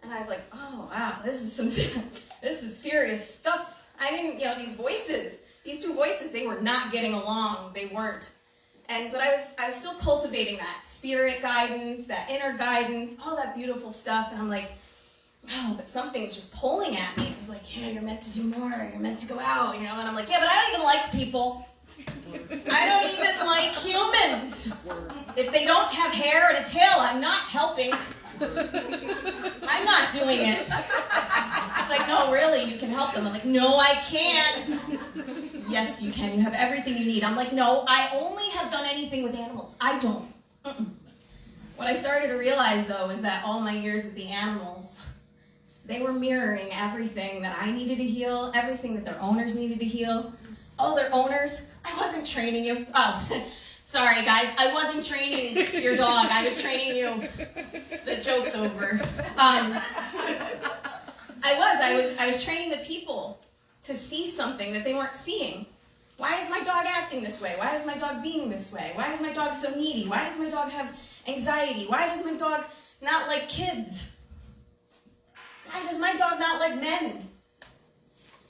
And I was like, oh wow, this is serious stuff. I didn't, these two voices, they were not getting along. They weren't. But I was still cultivating that spirit guidance, that inner guidance, all that beautiful stuff. And I'm like, wow, but something's just pulling at me. It was like, you're meant to do more. You're meant to go out, And I'm like, yeah, but I don't even like people. I don't even like humans. If they don't have hair and a tail, I'm not helping. I'm not doing it. It's like, no, really, you can help them. I'm like, no, I can't. Yes, you can. You have everything you need. I'm like, no, I only have done anything with animals. I don't. What I started to realize, though, is that all my years with the animals, they were mirroring everything that I needed to heal, everything that their owners needed to heal. Oh, their owners, I wasn't training you. Oh, sorry, guys. I wasn't training your dog. I was training you. The joke's over. I was training the people to see something that they weren't seeing. Why is my dog acting this way? Why is my dog being this way? Why is my dog so needy? Why does my dog have anxiety? Why does my dog not like kids? Why does my dog not like men?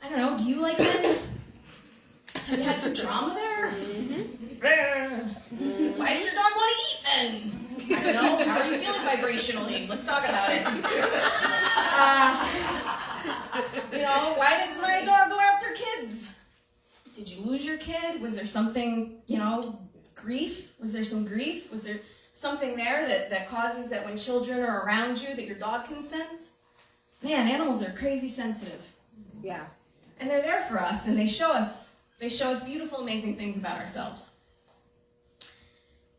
I don't know. Do you like men? Have you had some drama there? Why does your dog want to eat then? I don't know. How are you feeling vibrationally? Let's talk about it. Why does my dog go after kids? Did you lose your kid? Was there something, grief? Was there some grief? Was there something there that causes that when children are around you that your dog can sense? Man, animals are crazy sensitive. Yeah. And they're there for us, and they show us beautiful, amazing things about ourselves.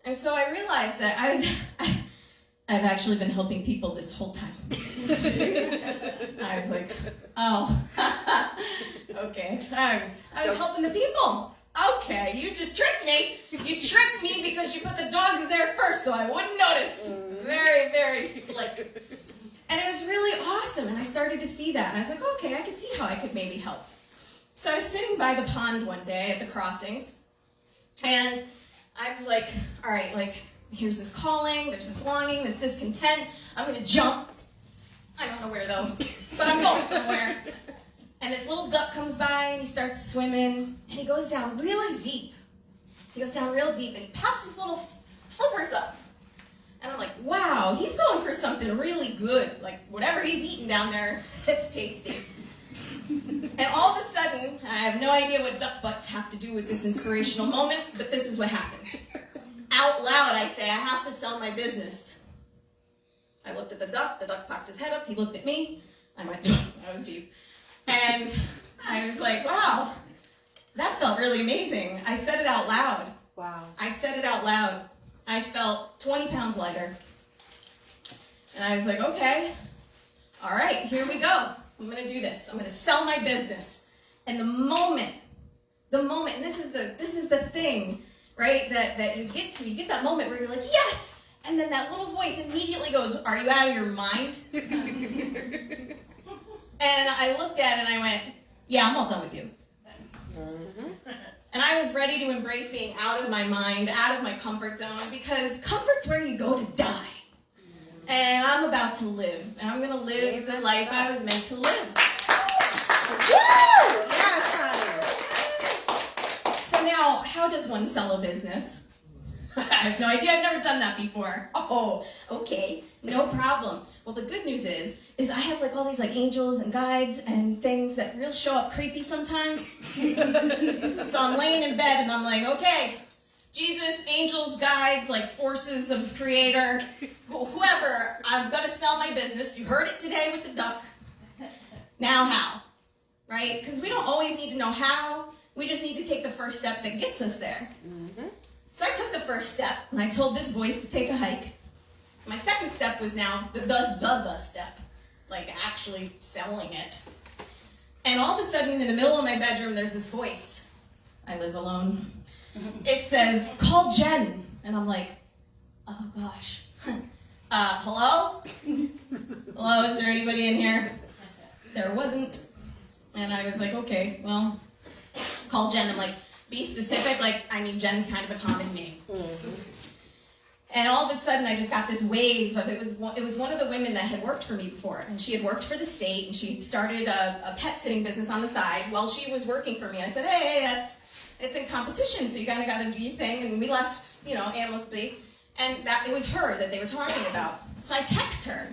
And so I realized that I've actually been helping people this whole time. I was like, oh, okay. I was helping the people. Okay, you just tricked me. You tricked me because you put the dogs there first so I wouldn't notice. Very, very slick. And it was really awesome, and I started to see that, and I was like, okay, I could see how I could maybe help. So I was sitting by the pond one day at the crossings, and I was like, all right, here's this calling, there's this longing, this discontent. I'm going to jump. I don't know where, though, but I'm going somewhere. And this little duck comes by, and he starts swimming, and he goes down really deep. He goes down real deep, and he pops his little flippers up. And I'm like, wow, he's going for something really good. Like, whatever he's eating down there, it's tasty. And all of a sudden, I have no idea what duck butts have to do with this inspirational moment, but this is what happened. Out loud, I say, I have to sell my business. I looked at the duck popped his head up, he looked at me, I went, that was deep. And I was like, wow, that felt really amazing. I said it out loud. Wow. I said it out loud. I felt 20 pounds lighter. And I was like, okay, all right, here we go. I'm going to do this. I'm going to sell my business. And the moment, and this is the thing, right, that you get that moment where you're like, yes! And then that little voice immediately goes, are you out of your mind? And I looked at it and I went, yeah, I'm all done with you. And I was ready to embrace being out of my mind, out of my comfort zone, because comfort's where you go to die. And I'm about to live, and I'm going to live the life I was meant to live. Woo! Yes, honey. So now, how does one sell a business? I have no idea. I've never done that before. Oh, okay. No problem. Well, the good news is I have like all these like angels and guides and things that real show up creepy sometimes. So I'm laying in bed and I'm like, okay, Jesus, angels, guides, like forces of creator, whoever, I'm going to sell my business. You heard it today with the duck. Now how? Right? Because we don't always need to know how. We just need to take the first step that gets us there. So I took the first step, and I told this voice to take a hike. My second step was now the step, like actually selling it. And all of a sudden, in the middle of my bedroom, there's this voice. I live alone. It says, call Jen. And I'm like, oh gosh. Hello? Hello, is there anybody in here? There wasn't. And I was like, okay, well, call Jen. I'm like, be specific, like, I mean, Jen's kind of a common name. And all of a sudden, I just got this wave of, it was one of the women that had worked for me before, and she had worked for the state, and she had started a pet sitting business on the side while she was working for me. I said, hey, it's in competition, so you kind of got to do your thing, and we left, amicably, and it was her that they were talking about. So I text her.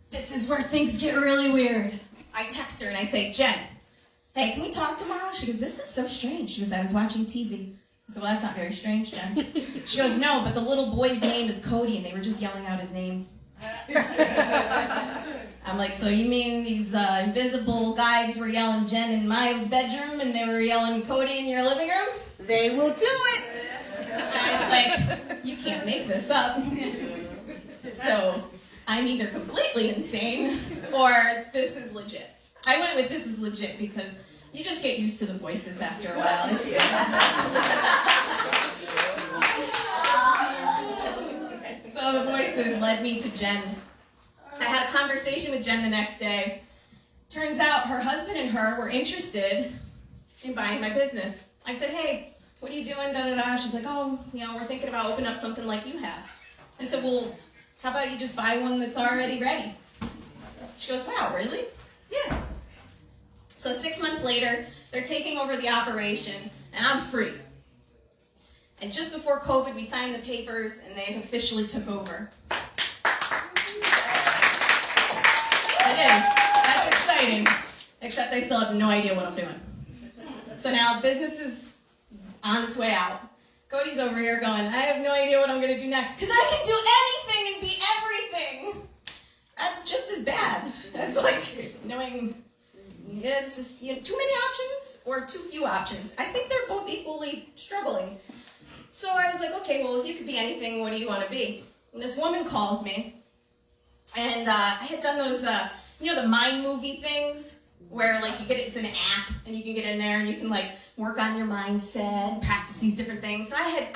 This is where things get really weird. I text her, and I say, Jen, hey, can we talk tomorrow? She goes, this is so strange. She goes, I was watching TV. I said, well, that's not very strange, Jen. She goes, no, but the little boy's name is Cody, and they were just yelling out his name. I'm like, so you mean these invisible guides were yelling Jen in my bedroom, and they were yelling Cody in your living room? They will do it. I was like, you can't make this up. So I'm either completely insane, or this is legit. I went with this is legit because you just get used to the voices after a while. It's So the voices led me to Jen. I had a conversation with Jen the next day. Turns out her husband and her were interested in buying my business. I said, hey, what are you doing? Da, da, da. She's like, oh, we're thinking about opening up something like you have. I said, well, how about you just buy one that's already ready? She goes, wow, really? Yeah. So 6 months later, they're taking over the operation, and I'm free. And just before COVID, we signed the papers, and they officially took over. It is. That's exciting. Except they still have no idea what I'm doing. So now business is on its way out. Cody's over here going, I have no idea what I'm going to do next, because I can do anything and be everything. That's just as bad. That's like knowing... It's just too many options or too few options. I think they're both equally struggling. So I was like, okay, well, if you could be anything, what do you want to be? And this woman calls me, and I had done those, the mind movie things where like it's an app, and you can get in there and you can like work on your mindset, practice these different things. So I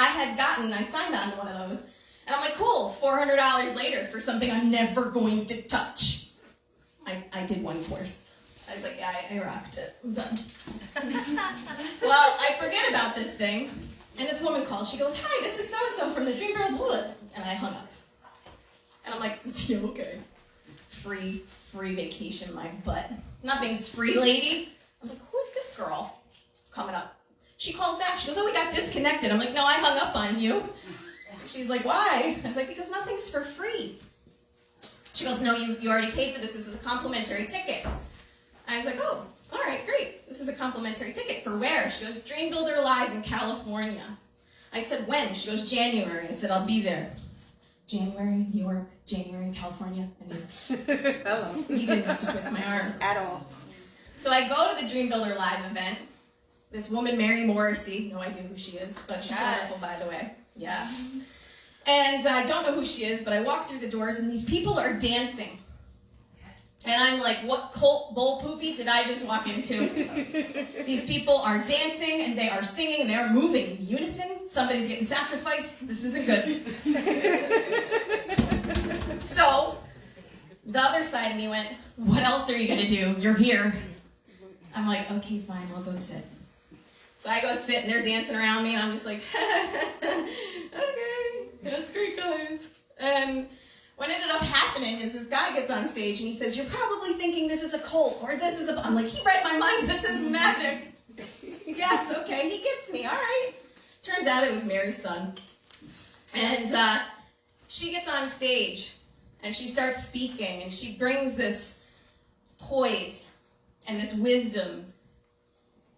signed on to one of those, and I'm like, cool, $400 later for something I'm never going to touch. I did one course. I was like, yeah, I rocked it. I'm done. Well, I forget about this thing, and this woman calls. She goes, hi, this is so-and-so from the Dreamgirl Bullet. And I hung up. And I'm like, yeah, okay. Free vacation, my butt. Nothing's free, lady. I'm like, who's this girl coming up? She calls back. She goes, oh, we got disconnected. I'm like, no, I hung up on you. She's like, why? I was like, because nothing's for free. She goes, no, you already paid for this. This is a complimentary ticket. I was like, oh, all right, great. This is a complimentary ticket. For where? She goes, Dream Builder Live in California. I said, when? She goes, January. I said, I'll be there. January, New York, January, California. I mean, Hello. you didn't have to twist my arm. At all. So I go to the Dream Builder Live event. This woman, Mary Morrissey, no idea who she is, but she's wonderful, by the way. Yeah. And I don't know who she is, but I walk through the doors, and these people are dancing. And I'm like, what cult bull poopy did I just walk into? These people are dancing, and they are singing, and they are moving in unison. Somebody's getting sacrificed. This isn't good. So, the other side of me went, what else are you going to do? You're here. I'm like, okay, fine, I'll go sit. So I go sit, and they're dancing around me, and I'm just like, okay, that's great, guys. And what ended up happening is this guy gets on stage, and he says, you're probably thinking this is a cult, or this is a... I'm like, he read my mind, this is magic. Yes, okay, he gets me, all right. Turns out it was Mary's son. And she gets on stage, and she starts speaking, and she brings this poise and this wisdom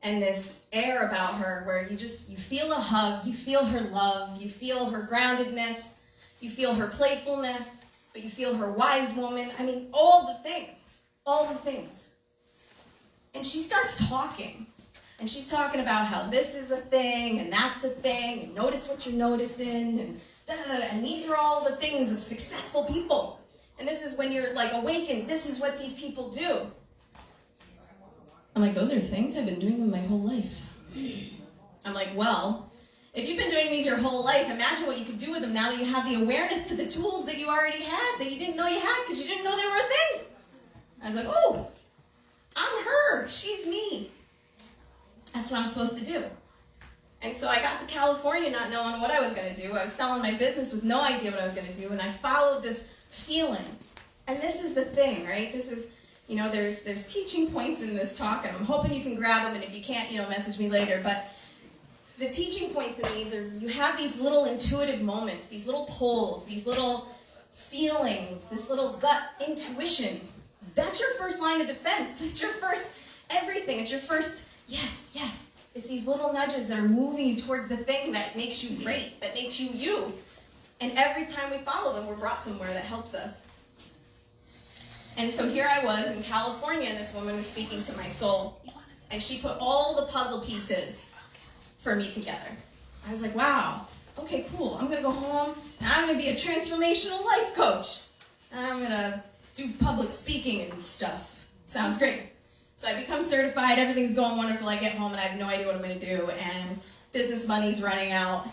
and this air about her where you feel a hug, you feel her love, you feel her groundedness, you feel her playfulness, but you feel her wise woman. I mean, all the things. And she starts talking, and she's talking about how this is a thing, and that's a thing, and notice what you're noticing, and da-da-da-da, and these are all the things of successful people. And this is when you're like awakened, this is what these people do. I'm like, those are things I've been doing them my whole life. I'm like, well, if you've been doing these your whole life, imagine what you could do with them now that you have the awareness to the tools that you already had, that you didn't know you had because you didn't know they were a thing. I was like, oh, I'm her, she's me. That's what I'm supposed to do. And so I got to California not knowing what I was going to do. I was selling my business with no idea what I was going to do, and I followed this feeling. And this is the thing, right? This is, there's teaching points in this talk, and I'm hoping you can grab them, and if you can't, message me later. But the teaching points in these are, you have these little intuitive moments, these little pulls, these little feelings, this little gut intuition. That's your first line of defense. It's your first everything. It's your first yes, yes. It's these little nudges that are moving you towards the thing that makes you great, that makes you you. And every time we follow them, we're brought somewhere that helps us. And so here I was in California, and this woman was speaking to my soul. And she put all the puzzle pieces for me together. I was like, wow, okay, cool. I'm going to go home, and I'm going to be a transformational life coach. And I'm going to do public speaking and stuff. Sounds great. So I become certified, everything's going wonderful, I get home and I have no idea what I'm going to do, and business money's running out,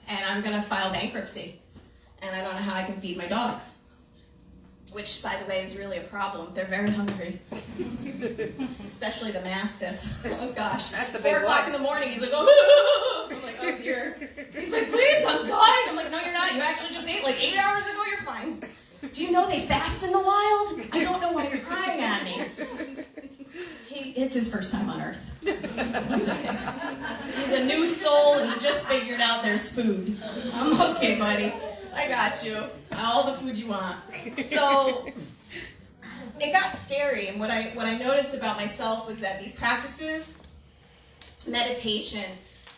and I'm going to file bankruptcy, and I don't know how I can feed my dogs, which, by the way, is really a problem. They're very hungry, especially the Mastiff. Oh gosh, That's the 4 big o'clock in the morning, he's like, oh, I'm like, oh dear. He's like, please, I'm dying. I'm like, no, you're not, you actually just ate like 8 hours ago, you're fine. Do you know they fast in the wild? I don't know why you're crying at me. It's his first time on Earth. It's okay. He's a new soul, and he just figured out there's food. I'm okay, buddy. I got you. All the food you want. So it got scary, and what I noticed about myself was that these practices, meditation,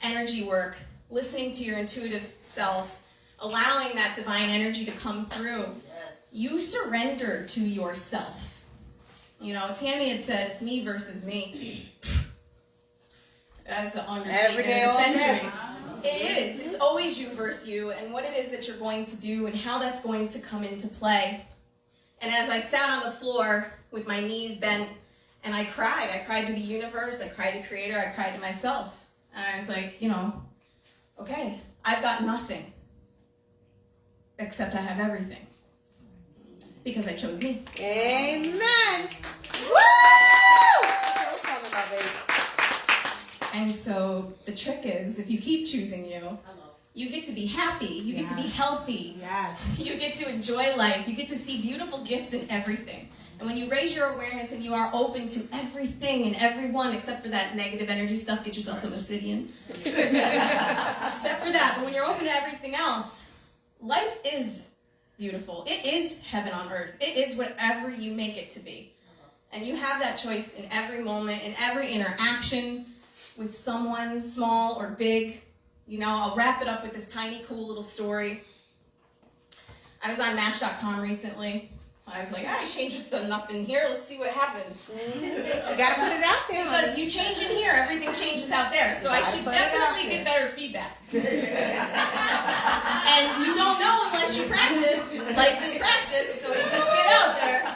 energy work, listening to your intuitive self, allowing that divine energy to come through, you surrender to yourself. Tammy had said, it's me versus me. That's the understatement Every day, of the all century. day. It is. It's always you versus you, and what it is that you're going to do and how that's going to come into play. And as I sat on the floor with my knees bent, and I cried to the universe, I cried to Creator, I cried to myself. And I was like, okay, I've got nothing, except I have everything. Because I chose me. Amen. Woo! And so the trick is, if you keep choosing you get to be happy, you get to be healthy, Yes. you get to enjoy life, you get to see beautiful gifts in everything. And when you raise your awareness and you are open to everything and everyone, except for that negative energy stuff, get yourself some obsidian. Except for that, but when you're open to everything else, life is beautiful. It is heaven on earth. It is whatever you make it to be. And you have that choice in every moment, in every interaction with someone, small or big. I'll wrap it up with this tiny, cool little story. I was on Match.com recently. I was like, I changed it to enough in here. Let's see what happens. You gotta put it out there. Because you change in here, everything changes out there. So I should definitely get better feedback. And you don't know unless you practice. Life is practice, so you just get out there.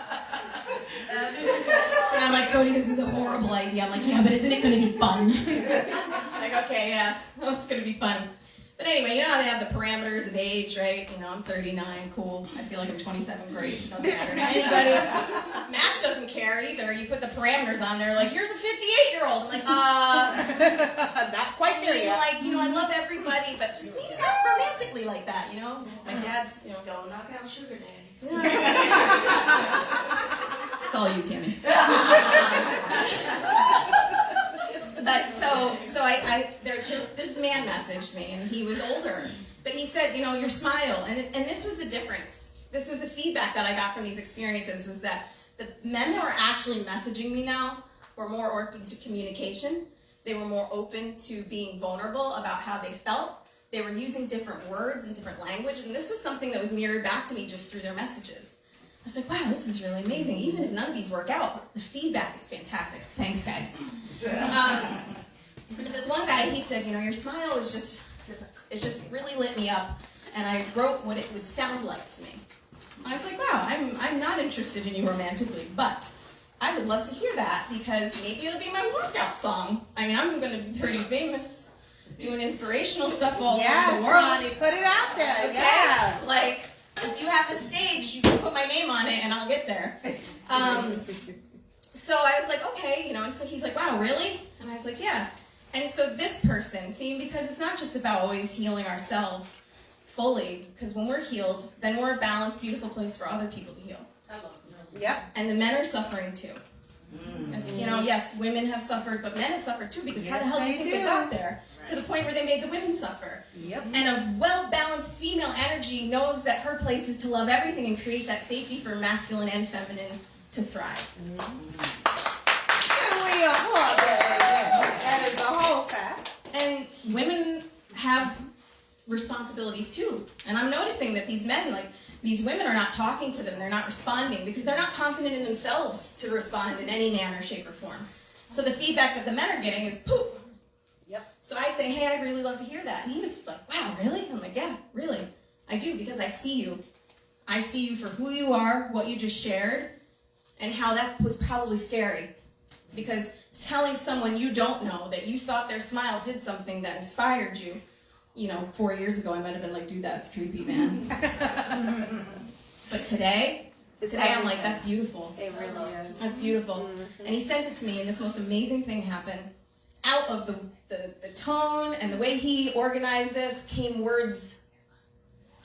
And I'm like, Cody, this is a horrible idea. I'm like, yeah, but isn't it going to be fun? Like, okay, yeah, it's going to be fun. But anyway, you know how they have the parameters of age, right? You know, I'm 39, cool. I feel like I'm 27, great. It doesn't matter to anybody. Match doesn't care either. You put the parameters on there, like, here's a 58-year-old. I'm like, Not quite there yet. like, you know, I love everybody, but just maybe not romantically like that, you know? My dad's, you know, Don't knock out sugar daddies. it's all you, Tammy. But this man messaged me, and he was older, but he said, you know, your smile, and this was the difference. This was the feedback that I got from these experiences, was that the men that were actually messaging me now were more open to communication. They were more open to being vulnerable about how they felt. They were using different words and different language, and this was something that was mirrored back to me just through their messages. I was like, wow, this is really amazing. Even if none of these work out, the feedback is fantastic. Thanks, guys. But this one guy, he said, you know, your smile is it just really lit me up, and I wrote what it would sound like to me. I was like, wow, I'm not interested in you romantically, but I would love to hear that, because maybe it'll be my workout song. I mean, I'm going to be pretty famous doing inspirational stuff all over the world. Honey, put it out there. Okay? Yes. Like, if you have a stage, you can put my name on it, and I'll get there. So I was like, okay, you know, and so he's like, wow, really? And I was like, yeah. And so this person, see, because it's not just about always healing ourselves fully, because when we're healed, then we're a balanced, beautiful place for other people to heal. Yep. And the men are suffering too. As, you know, yes, women have suffered, but men have suffered too, because how the hell do you think they got there? To the point where they made the women suffer. Yep. And a well-balanced female energy knows that her place is to love everything and create that safety for masculine and feminine to thrive. We applaud that. That is the whole fact. And women have responsibilities too. And I'm noticing that these men, like, these women are not talking to them, they're not responding, because they're not confident in themselves to respond in any manner, shape, or form. So the feedback that the men are getting is poop. Yep. So I say, hey, I'd really love to hear that. And he was like, wow, really? I'm like, yeah, really. I do, because I see you. I see you for who you are, what you just shared, and how that was probably scary. Because telling someone you don't know that you thought their smile did something that inspired you, you know, 4 years ago I might have been like, dude, that's creepy, man. But today I'm like, that's beautiful. It really is. That's beautiful. Mm-hmm. And he sent it to me, and this most amazing thing happened. Out of the tone and the way he organized this came words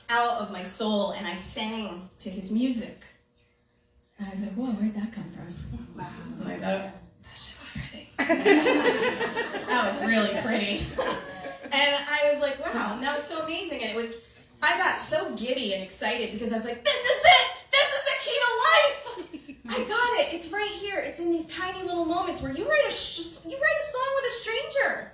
out of my soul, and I sang to his music. And I was like, whoa, where'd that come from? Wow. I'm like, that shit was pretty. That was really pretty. And I was like, wow, and that was so amazing. And I got so giddy and excited, because I was like, this is it! This is the key to life! I got it. It's right here. It's in these tiny little moments where you write a song with a stranger.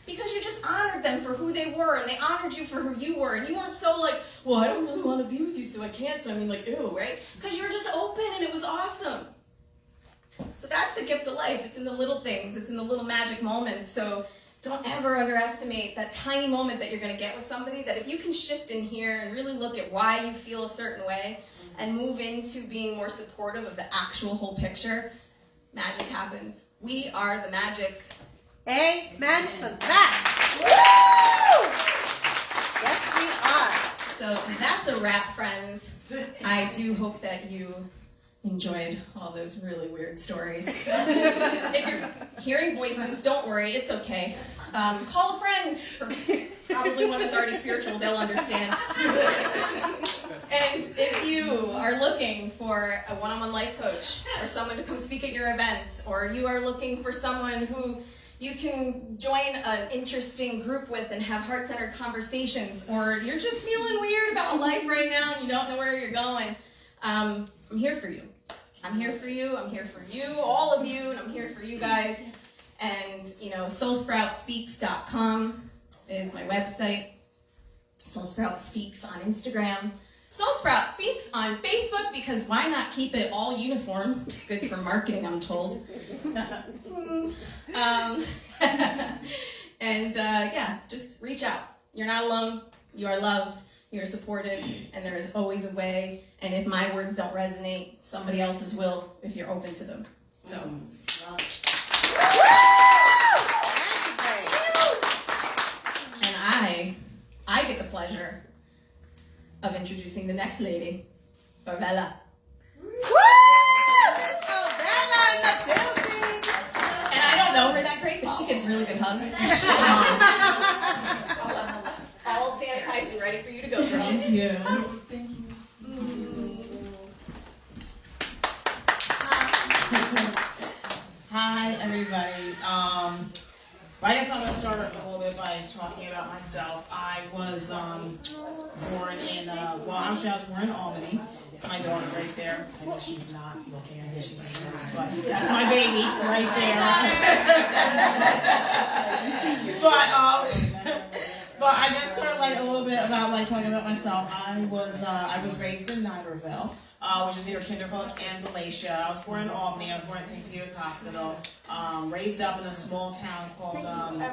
Because you just honored them for who they were, and they honored you for who you were, and you weren't so like, well, I don't really want to be with you, so I can't, so I mean, like, ew, right? Because you were just open, and it was awesome. So that's the gift of life. It's in the little things. It's in the little magic moments. So don't ever underestimate that tiny moment that you're going to get with somebody, that if you can shift in here and really look at why you feel a certain way and move into being more supportive of the actual whole picture, magic happens. We are the magic. Amen for that. Woo! Yes, we are. So that's a wrap, friends. I do hope that you enjoyed all those really weird stories. If you're hearing voices, don't worry, it's okay. Call a friend, or probably one that's already spiritual, they'll understand. And if you are looking for a one-on-one life coach, or someone to come speak at your events, or you are looking for someone who you can join an interesting group with and have heart-centered conversations, or you're just feeling weird about life right now and you don't know where you're going, I'm here for you. I'm here for you. I'm here for you, all of you, and I'm here for you guys. And, you know, soulsproutspeaks.com is my website. Soul Sprout Speaks on Instagram. Soul Sprout Speaks on Facebook, because why not keep it all uniform? It's good for marketing, I'm told. Yeah, just reach out. You're not alone. You are loved. You are supported, and there is always a way. And if my words don't resonate, somebody else's will, if you're open to them. So. And pleasure of introducing the next lady, Bella. And I don't know her that great, but she gives really good hugs. And she's a mom. All sanitized and ready for you to go, girl. Thank you. Hi, everybody. I guess I'm going to start a little bit by talking about myself. I was born in, actually I was born in Albany. It's my daughter right there. I know she's not looking, I guess she's nervous, but that's my baby right there. But I guess start like a little bit about like talking about myself. I was raised in Nigerville, which is near Kinderhook and Galatia. I was born in Albany. I was born at St. Peter's Hospital. Raised up in a small town called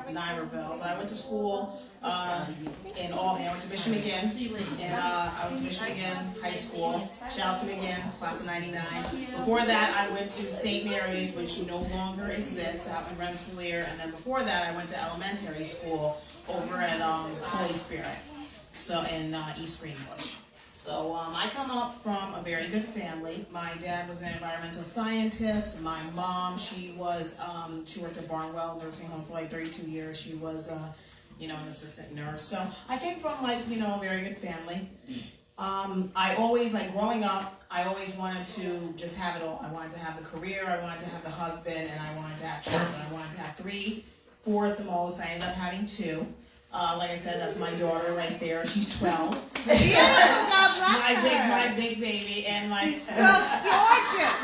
Nigerville. But I went to school in Albany. I went to Mission McGinn, and I went to Mission McGinn High School. Shout out to McGinn, class of '99. Before that, I went to St. Mary's, which no longer exists, out in Rensselaer. And then before that, I went to elementary school over at Holy Spirit, so in East Greenbush. So I come up from a very good family. My dad was an environmental scientist. My mom, she worked at Barnwell Nursing Home for like 32 years. She was, an assistant nurse. So I came from a very good family. I always, growing up, I always wanted to just have it all. I wanted to have the career, I wanted to have the husband, and I wanted to have children. I wanted to have 3, 4 at the most. I ended up having 2. Like I said, that's my daughter right there. She's 12. My big baby, and She's so gorgeous.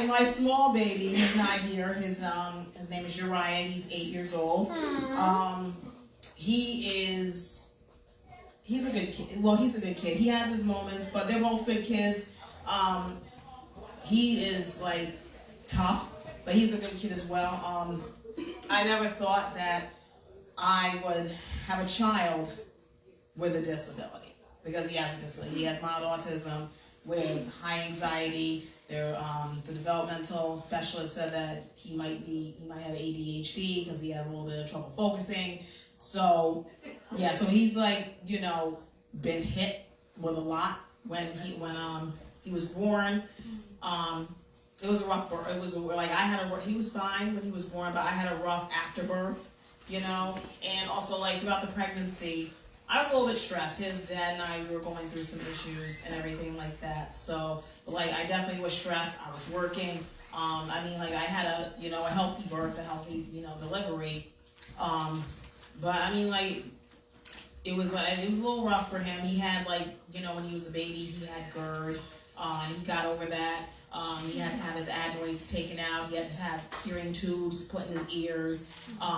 My small baby. He's not here. His name is Uriah. He's 8 years old. He's a good kid. Well, he's a good kid. He has his moments, but they're both good kids. He is tough, but he's a good kid as well. I never thought that I would have a child with a disability, because he has a disability. He has mild autism with high anxiety. The developmental specialist said that he might have ADHD because he has a little bit of trouble focusing. So he's been hit with a lot when he was born. It was a rough birth. He was fine when he was born, but I had a rough afterbirth, and also throughout the pregnancy, I was a little bit stressed. His dad and I, we were going through some issues and everything like that. So, I definitely was stressed. I was working. I had a healthy birth, a healthy, delivery. But it was a little rough for him. He had when he was a baby, he had GERD. He got over that. He had to have his adenoids taken out. He had to have hearing tubes put in his ears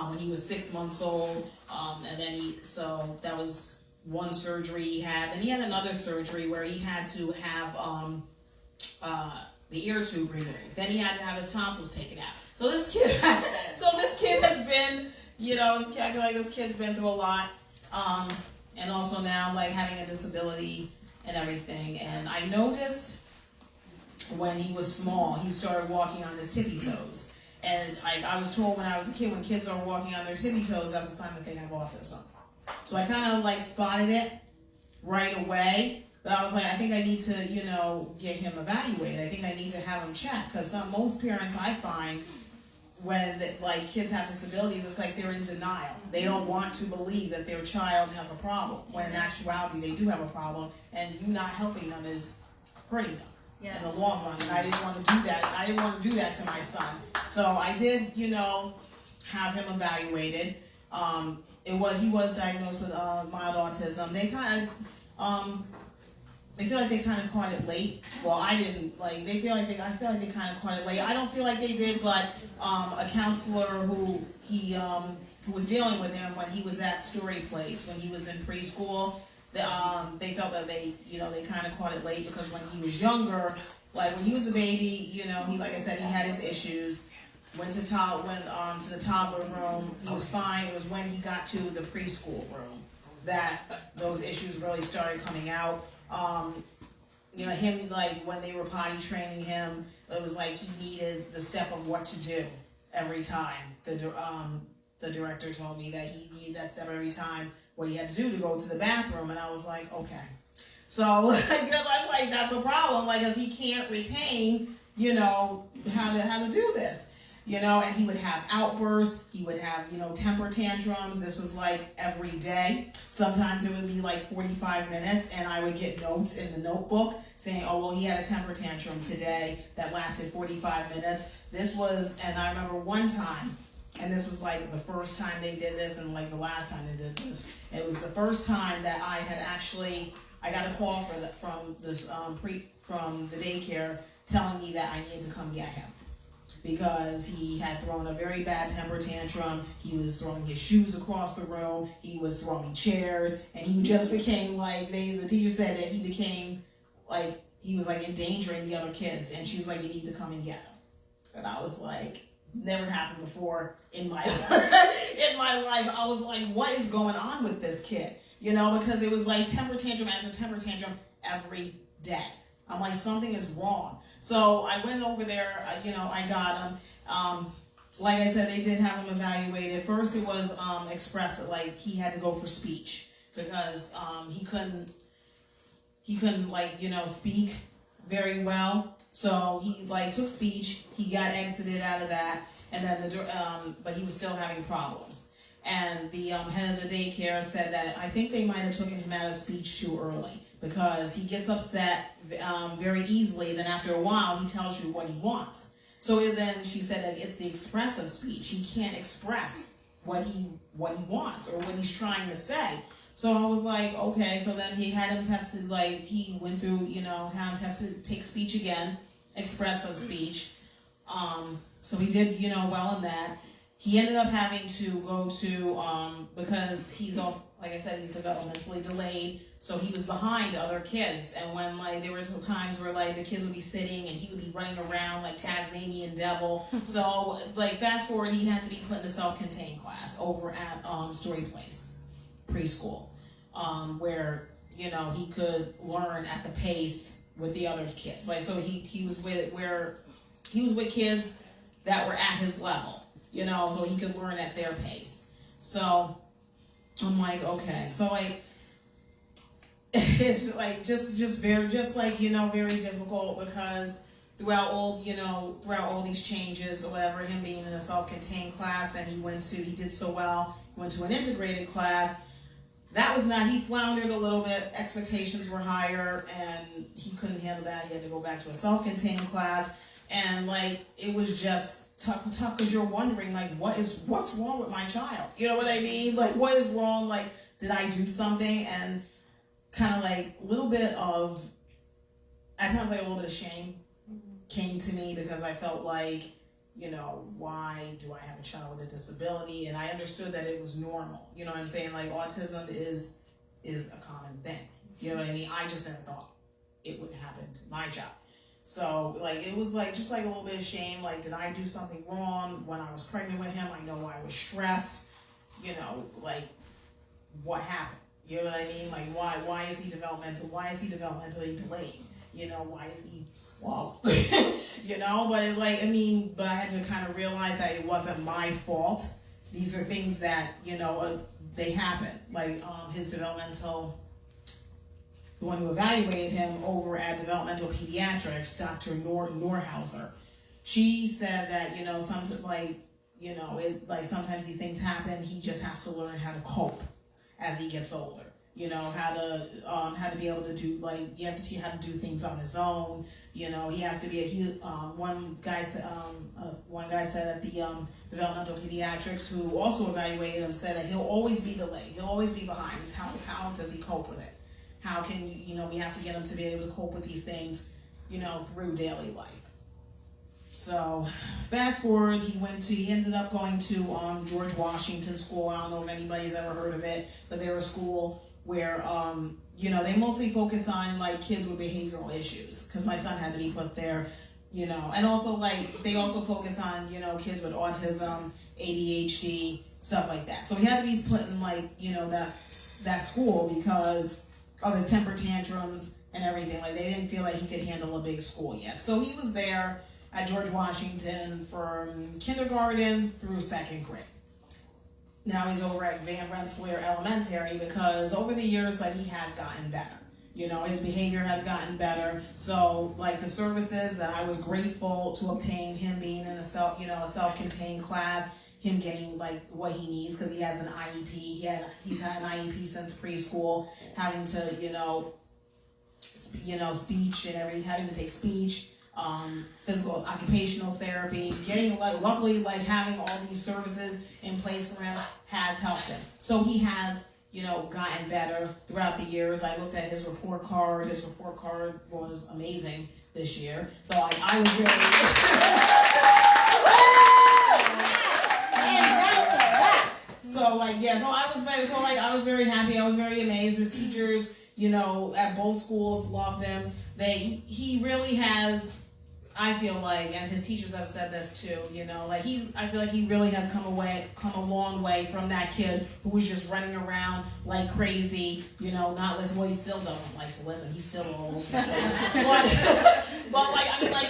when he was 6 months old. And then that was one surgery he had. Then he had another surgery where he had to have the ear tube removed. Then he had to have his tonsils taken out. So this kid has been, I feel like this kid's been through a lot. And also now having a disability and everything. And I noticed when he was small, he started walking on his tippy toes. And I was told when I was a kid, when kids are walking on their tippy toes, that's a sign that they have autism. So I kind of spotted it right away. But I was I think I need to, get him evaluated. I think I need to have him checked. Because most parents, I find, when kids have disabilities, it's they're in denial. They don't want to believe that their child has a problem, when in actuality they do have a problem, and you not helping them is hurting them in the long run. And I didn't want to do that. I didn't want to do that to my son. So I did, have him evaluated. He was diagnosed with mild autism. They kind of they feel like they kind of caught it late. Well, I didn't. I feel like they kind of caught it late. I don't feel like they did, but a counselor who was dealing with him when he was at Story Place, when he was in preschool, they felt that they kind of caught it late, because when he was younger, when he was a baby, he, like I said, he had his issues. Went to the toddler room. He was fine. It was when he got to the preschool room that those issues really started coming out. Him, when they were potty training him, it was he needed the step of what to do every time. The the director told me that he needed that step every time, what he had to do to go to the bathroom, and I was like, okay. So I'm like, that's a problem, like, cause he can't retain, how to do this. And he would have outbursts, he would have, temper tantrums. This was like every day. Sometimes it would be like 45 minutes, and I would get notes in the notebook saying, oh, well, he had a temper tantrum today that lasted 45 minutes. And I remember one time, and this was like the first time they did this, and like the last time they did this. It was the first time that I got a call from the daycare telling me that I needed to come get him, because he had thrown a very bad temper tantrum. He was throwing his shoes across the room. He was throwing chairs, and he just became like, the teacher said that he became like, he was like endangering the other kids, and she was like, you need to come and get him. And I was like, never happened before in my life. I was like, what is going on with this kid? Because it was like temper tantrum after temper tantrum every day. I'm like, something is wrong. So I went over there, I got him. Like I said, they did have him evaluated. First it was expressive, like he had to go for speech, because he couldn't speak very well. So he took speech, he got exited out of that, and then but he was still having problems. And the head of the daycare said that I think they might have taken him out of speech too early, because he gets upset very easily. Then after a while, he tells you what he wants. So then she said that it's the expressive speech. He can't express what he wants or what he's trying to say. So I was like, okay. So then he had him tested. He went through, had him tested, take speech again, expressive speech. So he did, well in that. He ended up having to go to, because he's also, like I said, he's developmentally delayed, so he was behind other kids. And when, there were some times where, the kids would be sitting and he would be running around like Tasmanian devil. So, fast forward, he had to be put in a self-contained class over at Story Place preschool, where, he could learn at the pace with the other kids. So he was with kids that were at his level. So he could learn at their pace. So I'm like, okay. So it's very difficult, because throughout all these changes or whatever, him being in a self-contained class that he did so well, went to an integrated class. That was not, he floundered a little bit, expectations were higher, and he couldn't handle that. He had to go back to a self-contained class. And it was just tough because you're wondering, what's wrong with my child? You know what I mean? What is wrong? Did I do something? And kind of a little bit of, at times a little bit of shame came to me, because I felt why do I have a child with a disability? And I understood that it was normal. You know what I'm saying? Autism is a common thing. You know what I mean? I just never thought it would happen to my child. So, it was, just a little bit of shame. Did I do something wrong when I was pregnant with him? I know I was stressed. What happened? You know what I mean? Why is he developmental? Why is he developmentally delayed? Why is he slow? But but I had to kind of realize that it wasn't my fault. These are things that, they happen. His developmental... The one who evaluated him over at Developmental Pediatrics, Dr. Norhauser, she said that, sometimes these things happen. He just has to learn how to cope as he gets older. How to be able to do, you have to teach how to do things on his own. He has to be one guy said at the Developmental Pediatrics, who also evaluated him, said that he'll always be delayed. He'll always be behind. It's how does he cope with it? How can we have to get him to be able to cope with these things, through daily life. So, fast forward, he ended up going to George Washington School. I don't know if anybody's ever heard of it, but they're a school where, they mostly focus on, kids with behavioral issues, because my son had to be put there, and also, they also focus on, kids with autism, ADHD, stuff like that. So he had to be put in, that school because of his temper tantrums and everything. They didn't feel like he could handle a big school yet. So he was there at George Washington from kindergarten through second grade. now he's over at Van Rensselaer Elementary, because over the years, like, he has gotten better. You know, his behavior has gotten better. So, like, the services that I was grateful to obtain, him being in a self-contained class, him getting, like, what he needs, because he has an IEP. He's had an IEP since preschool, having to, speech and everything, having to take speech, physical occupational therapy, getting, luckily, having all these services in place for him has helped him. So he has, gotten better throughout the years. I looked at his report card. His report card was amazing this year. So I was really I was very happy. I was very amazed. His teachers, at both schools loved him. He really has, I feel like, and his teachers have said this too, I feel like he really has come a long way from that kid who was just running around like crazy, not listening. Well, he still doesn't like to listen. He's still all over the place. But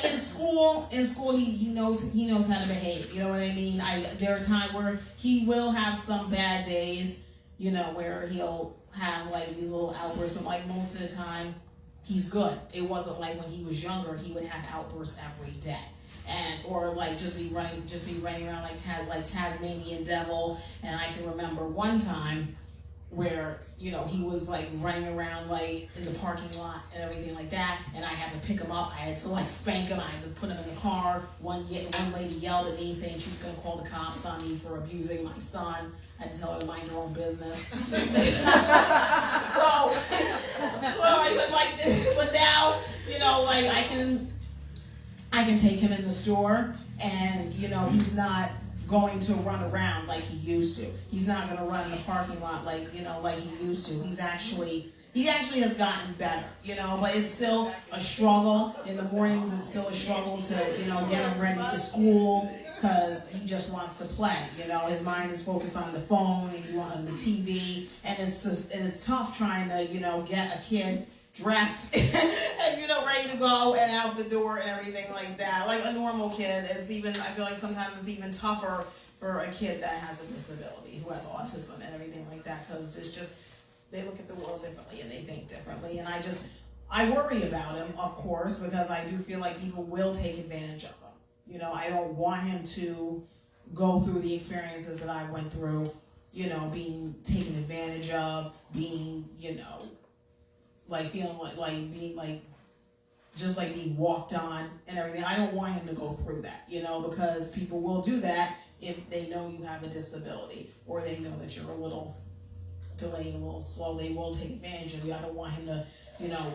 in school, he knows how to behave. You know what I mean? There are times where he will have some bad days, where he'll have these little outbursts, but most of the time, he's good. It wasn't like when he was younger, he would have outbursts every day. Or just be running around like Tasmanian devil. And I can remember one time where, he was running around in the parking lot and everything like that, and I had to pick him up. I had to spank him. I had to put him in the car. One lady yelled at me saying she was going to call the cops on me for abusing my son. I had to tell her to mind her own business. But now, I can take him in the store, and he's not going to run around like he used to. He's not going to run in the parking lot like he used to. He actually has gotten better, but it's still a struggle. In the mornings, it's still a struggle to, get him ready for school, because he just wants to play. His mind is focused on the phone and on the TV, and it's tough trying to, get a kid dressed and ready to go and out the door and everything like that. Like a normal kid, I feel like sometimes it's even tougher for a kid that has a disability, who has autism and everything like that, because it's just, they look at the world differently and they think differently. And I worry about him, of course, because I do feel like people will take advantage of him. I don't want him to go through the experiences that I went through, being taken advantage of, being, feeling being walked on and everything. I don't want him to go through that, because people will do that if they know you have a disability, or they know that you're a little delayed, a little slow. They will take advantage of you. I don't want him to,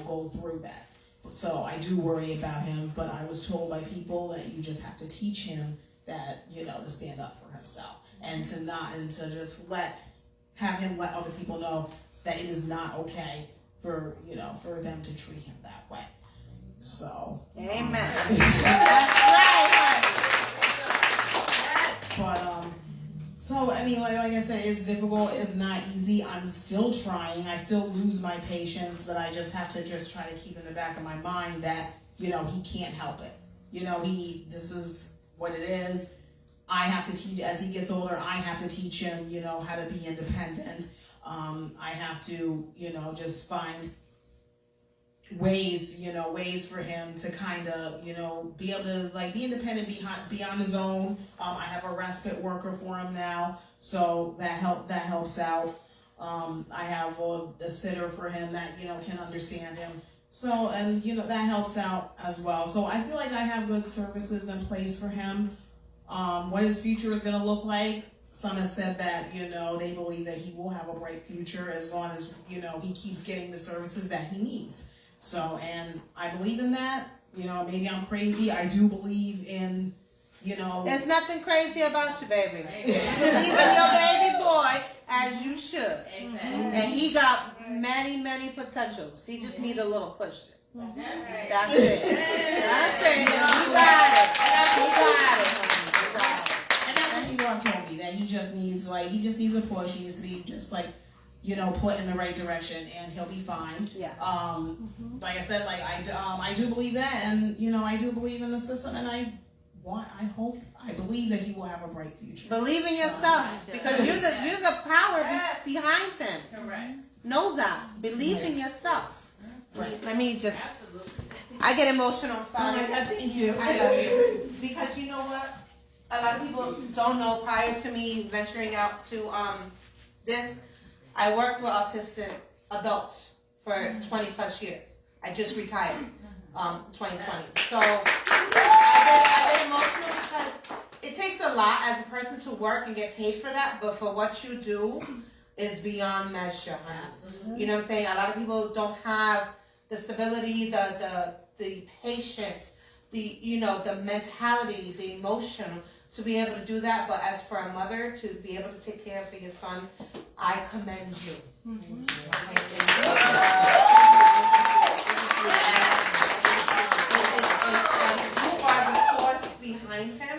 go through that. So I do worry about him, but I was told by people that you just have to teach him that, to stand up for himself, and to just have him let other people know that it is not okay for them to treat him that way. So. Amen. That's right, honey. But so like I said, it's difficult. It's not easy. I'm still trying. I still lose my patience, but I just have to try to keep in the back of my mind that he can't help it. This is what it is. I have to teach, as he gets older. I have to teach him, how to be independent. I have to, just find ways for him to kind of, be able to be independent, be on his own. I have a respite worker for him now, so that helps out. I have a sitter for him that, can understand him. So, and, that helps out as well. So I feel like I have good services in place for him. What his future is going to look like, some have said that, they believe that he will have a bright future as long as, he keeps getting the services that he needs. So, and I believe in that. Maybe I'm crazy. I do believe in, There's nothing crazy about you, baby. You believe in your baby boy as you should. Exactly. And he got many, many potentials. He just need a little push. That's it. That's it. You got it. You got it. And that's what people have told me, that he just needs a push. He needs to be just put in the right direction, and he'll be fine. Yes. Like I said, I do believe that, and I do believe in the system, and I I believe that he will have a bright future. Believe in yourself, because you're the power behind him. Correct. Know that. Believe in yourself. Let me just. I get emotional. I'm sorry. Thank you. I love you. Because you know what? A lot of people don't know. Prior to me venturing out to this, I worked with autistic adults for 20 plus years. I just retired 2020. So I get emotional because it takes a lot as a person to work and get paid for that. But for what you do is beyond measure, honey. You know what I'm saying? A lot of people don't have the stability, the patience, the mentality, the emotion to be able to do that. But as for a mother to be able to take care of your son, I commend you. You are the force behind him,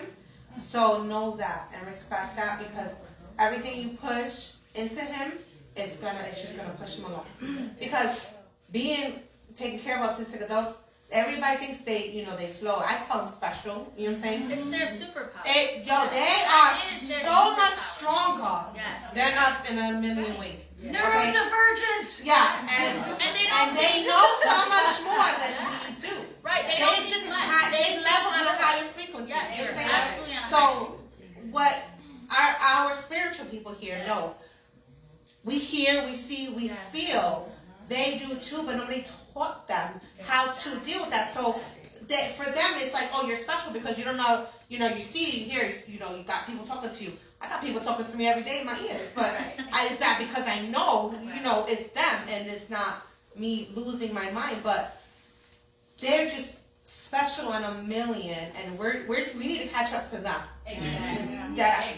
so know that and respect that, because everything you push into him, it's just gonna push him along. Because taking care of autistic adults, everybody thinks they slow. I call them special. You know what I'm saying? It's their superpower. They are so much stronger than us in a million ways. Neurodivergent. Yeah, and they know so much more than we do. Right. They level on a higher frequency. Yes, you know what I'm saying? absolutely on a higher So frequency. what our spiritual people here know. We hear, we see, we feel. They do too, but nobody taught them how to deal with that. So for them, it's like, oh, you're special because you don't know, you see, you hear, you got people talking to you. I got people talking to me every day in my ears, but it's that because I know, it's them and it's not me losing my mind, but they're just special on a million, and we need to catch up to them. Exactly. You know what I'm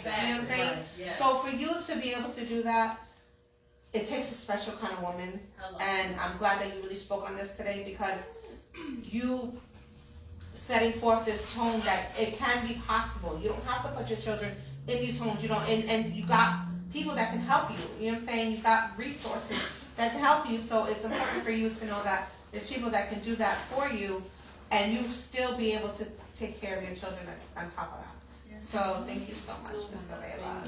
saying? Right. So for you to be able to do that, it takes a special kind of woman, and I'm glad that you really spoke on this today, because you setting forth this tone that it can be possible. You don't have to put your children in these homes. And you got people that can help you. You know what I'm saying? You've got resources that can help you. So it's important for you to know that there's people that can do that for you, and you still be able to take care of your children on top of that. So thank you so much, Ms. Layla.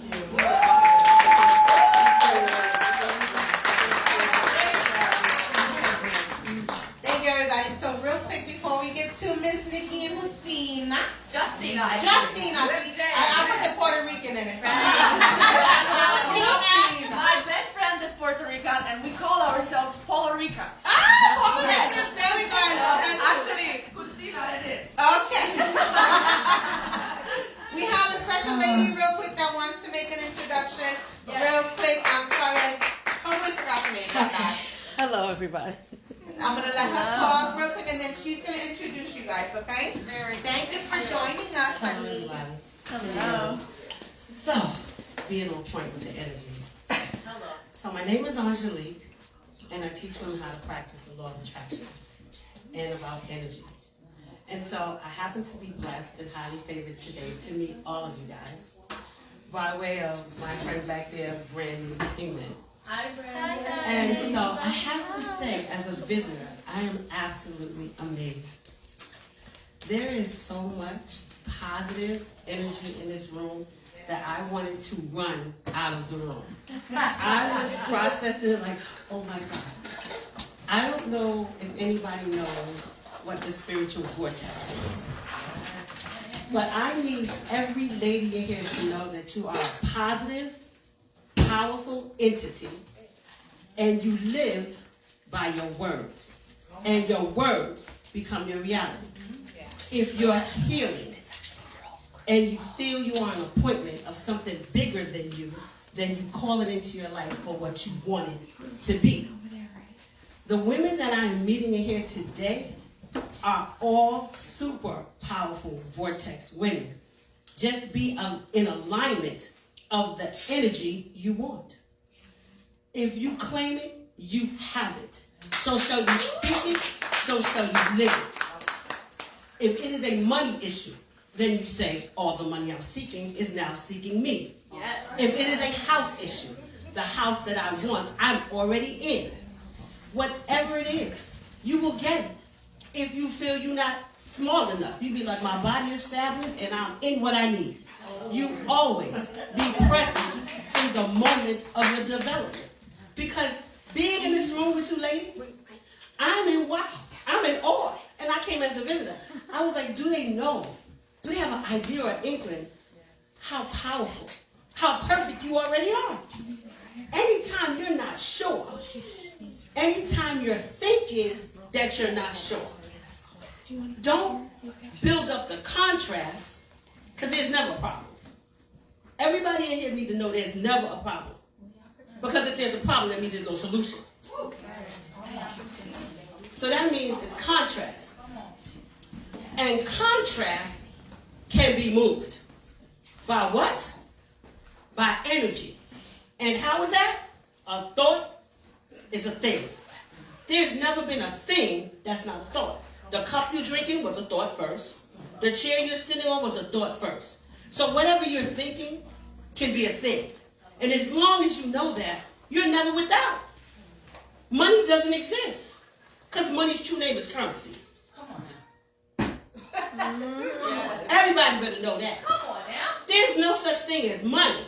Thank you, everybody. So real quick before we get to Miss Nikki and Justina. Justina. I put the Puerto Rican in it. So My best friend is Puerto Rican, and we call ourselves Puerto Ricans. Puerto Ricans. There we go. Actually, Justina it is. Okay. We have a special lady real quick that wants to make an introduction. Yes. Real quick. I'm sorry, I totally forgot your name. Hello, everybody. I'm going to let her talk real quick, and then she's going to introduce you guys, okay? Thank you for joining us, honey. Hello. So, being on point with your energy. Hello. So, my name is Angelique, and I teach women how to practice the law of attraction and about energy. And so, I happen to be blessed and highly favored today to meet all of you guys by way of my friend back there, Brandy England. Hi, Brandon. And so I have to say, as a visitor, I am absolutely amazed. There is so much positive energy in this room that I wanted to run out of the room. I was processing like, oh my God. I don't know if anybody knows what the spiritual vortex is. But I need every lady in here to know that you are a positive, powerful entity, and you live by your words, and your words become your reality. If you're healing and you feel you are an appointment of something bigger than you, then you call it into your life for what you want it to be. The women that I'm meeting in here today are all super powerful vortex women. Just be in alignment of the energy you want. If you claim it, you have it. So shall you speak it, so shall you live it. If it is a money issue, then you say, all the money I'm seeking is now seeking me. Yes. If it is a house issue, the house that I want, I'm already in. Whatever it is, you will get it. If you feel you're not small enough. You be like, my body is fabulous and I'm in what I need. You always be present in the moment of your development. Because being in this room with you ladies, I'm in wow. I'm in awe. And I came as a visitor. I was like, do they know? Do they have an idea or inkling how powerful, how perfect you already are? Anytime you're not sure, anytime you're thinking that you're not sure, don't build up the contrast, because there's never a problem. Everybody in here needs to know there's never a problem. Because if there's a problem, that means there's no solution. So that means it's contrast. And contrast can be moved. By what? By energy. And how is that? A thought is a thing. There's never been a thing that's not a thought. The cup you're drinking was a thought first. The chair you're sitting on was a thought first. So whatever you're thinking can be a thing. And as long as you know that, you're never without. Money doesn't exist. Because money's true name is currency. Come on now. Everybody better know that. Come on now. There's no such thing as money.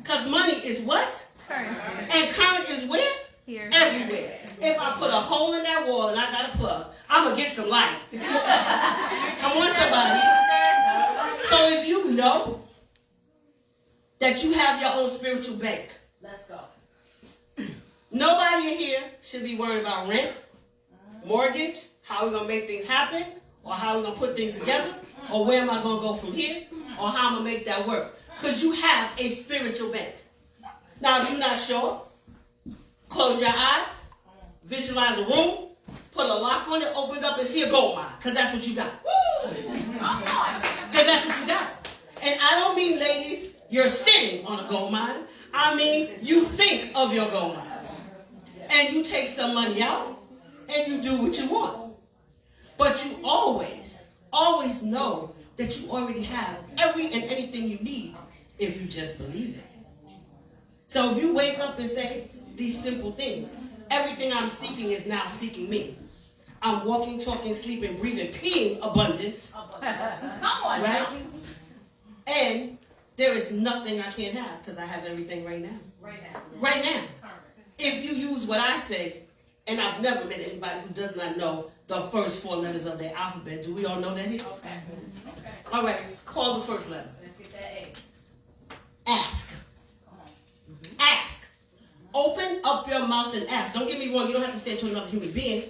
Because money is what? Current. And current is where? Here. Everywhere. If I put a hole in that wall and I got a plug, I'm going to get some light. Come on, somebody. So if you know that you have your own spiritual bank, Let's go. nobody in here should be worried about rent, mortgage, how we're going to make things happen, or how we're going to put things together, or where am I going to go from here, or how I'm going to make that work. Because you have a spiritual bank. Now, if you're not sure, close your eyes, visualize a room, put a lock on it, open it up and see a gold mine, because that's what you got. Because that's what you got. And I don't mean, ladies, you're sitting on a gold mine. I mean, you think of your gold mine. And you take some money out, and you do what you want. But you always know that you already have every and anything you need if you just believe it. So if you wake up and say these simple things, everything I'm seeking is now seeking me. I'm walking, talking, sleeping, breathing, peeing abundance. Come on Right? now. And there is nothing I can't have because I have everything right now. Right now. Right now. If you use what I say, and I've never met anybody who does not know the first 4 letters of their alphabet. Do we all know that here? Okay. Okay. All right, let's call the first letter. Let's get that A. Ask. Ask. Open up your mouth and ask. Don't get me wrong, you don't have to say it to another human being.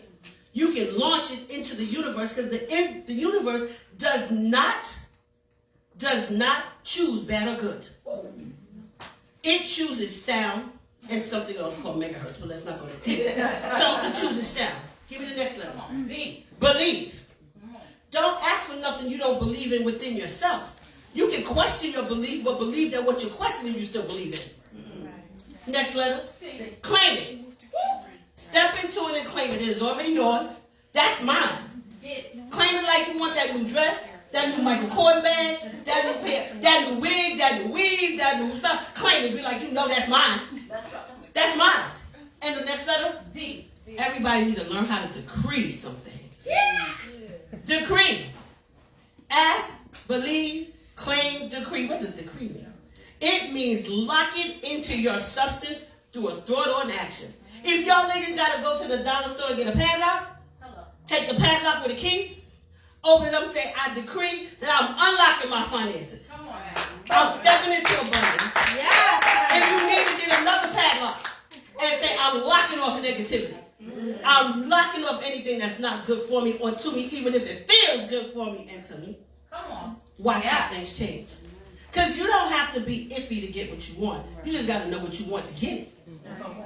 You can launch it into the universe because the universe does not choose bad or good. It chooses sound and something else called megahertz, but let's not go there. So it chooses sound. Give me the next letter. B. Believe. Don't ask for nothing you don't believe in within yourself. You can question your belief, but believe that what you're questioning you still believe in. Next letter. C. Claim it. Step into it and claim it. It is already yours. That's mine. Get. Claim it like you want that new dress, that new Michael Kors bag, that new pair, that new wig, that new weave, that new stuff. Claim it. Be like, you know that's mine. Let's go. That's mine. And the next letter? D. Everybody need to learn how to decree some things. Yeah. Decree. Ask, believe, claim, decree. What does decree mean? It means lock it into your substance through a thought or an action. If y'all ladies got to go to the dollar store and get a padlock, take the padlock with a key, open it up and say, I decree that I'm unlocking my finances. Come on. I'm stepping into abundance. Yeah. If you need to get another padlock and say, I'm locking off negativity. I'm locking off anything that's not good for me or to me, even if it feels good for me and to me. Come on. Watch how things change. Because you don't have to be iffy to get what you want. You just got to know what you want to get it.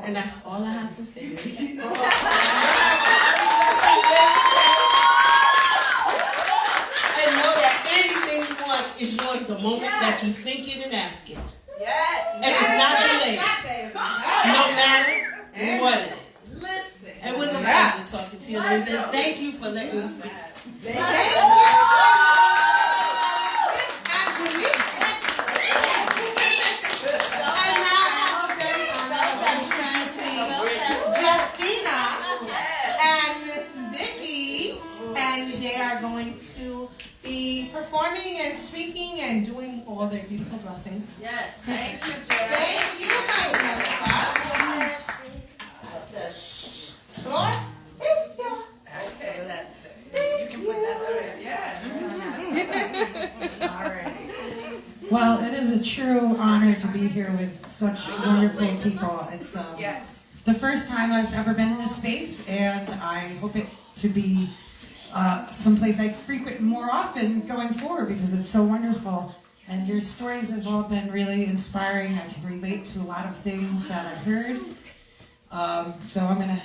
And that's all I have to say. And know that anything you want is yours the moment that you think it and ask it. Yes. And it's not delayed. No matter what it is. Listen. It was a pleasure talking to you, ladies, and thank you for letting me speak. Thank you. And now I have a very honorable Justina and Miss Vicky, and they are going to all their beautiful blessings. Yes. Thank you, Jen. Thank you, my blessings. The floor is yours. You can put that there. Yes. All right. Well, it is a true honor to be here with such wonderful people. It's Yes. the first time I've ever been in this space, and I hope it to be someplace I frequent more often going forward because it's so wonderful. And your stories have all been really inspiring. I can relate to a lot of things that I've heard. So I'm going to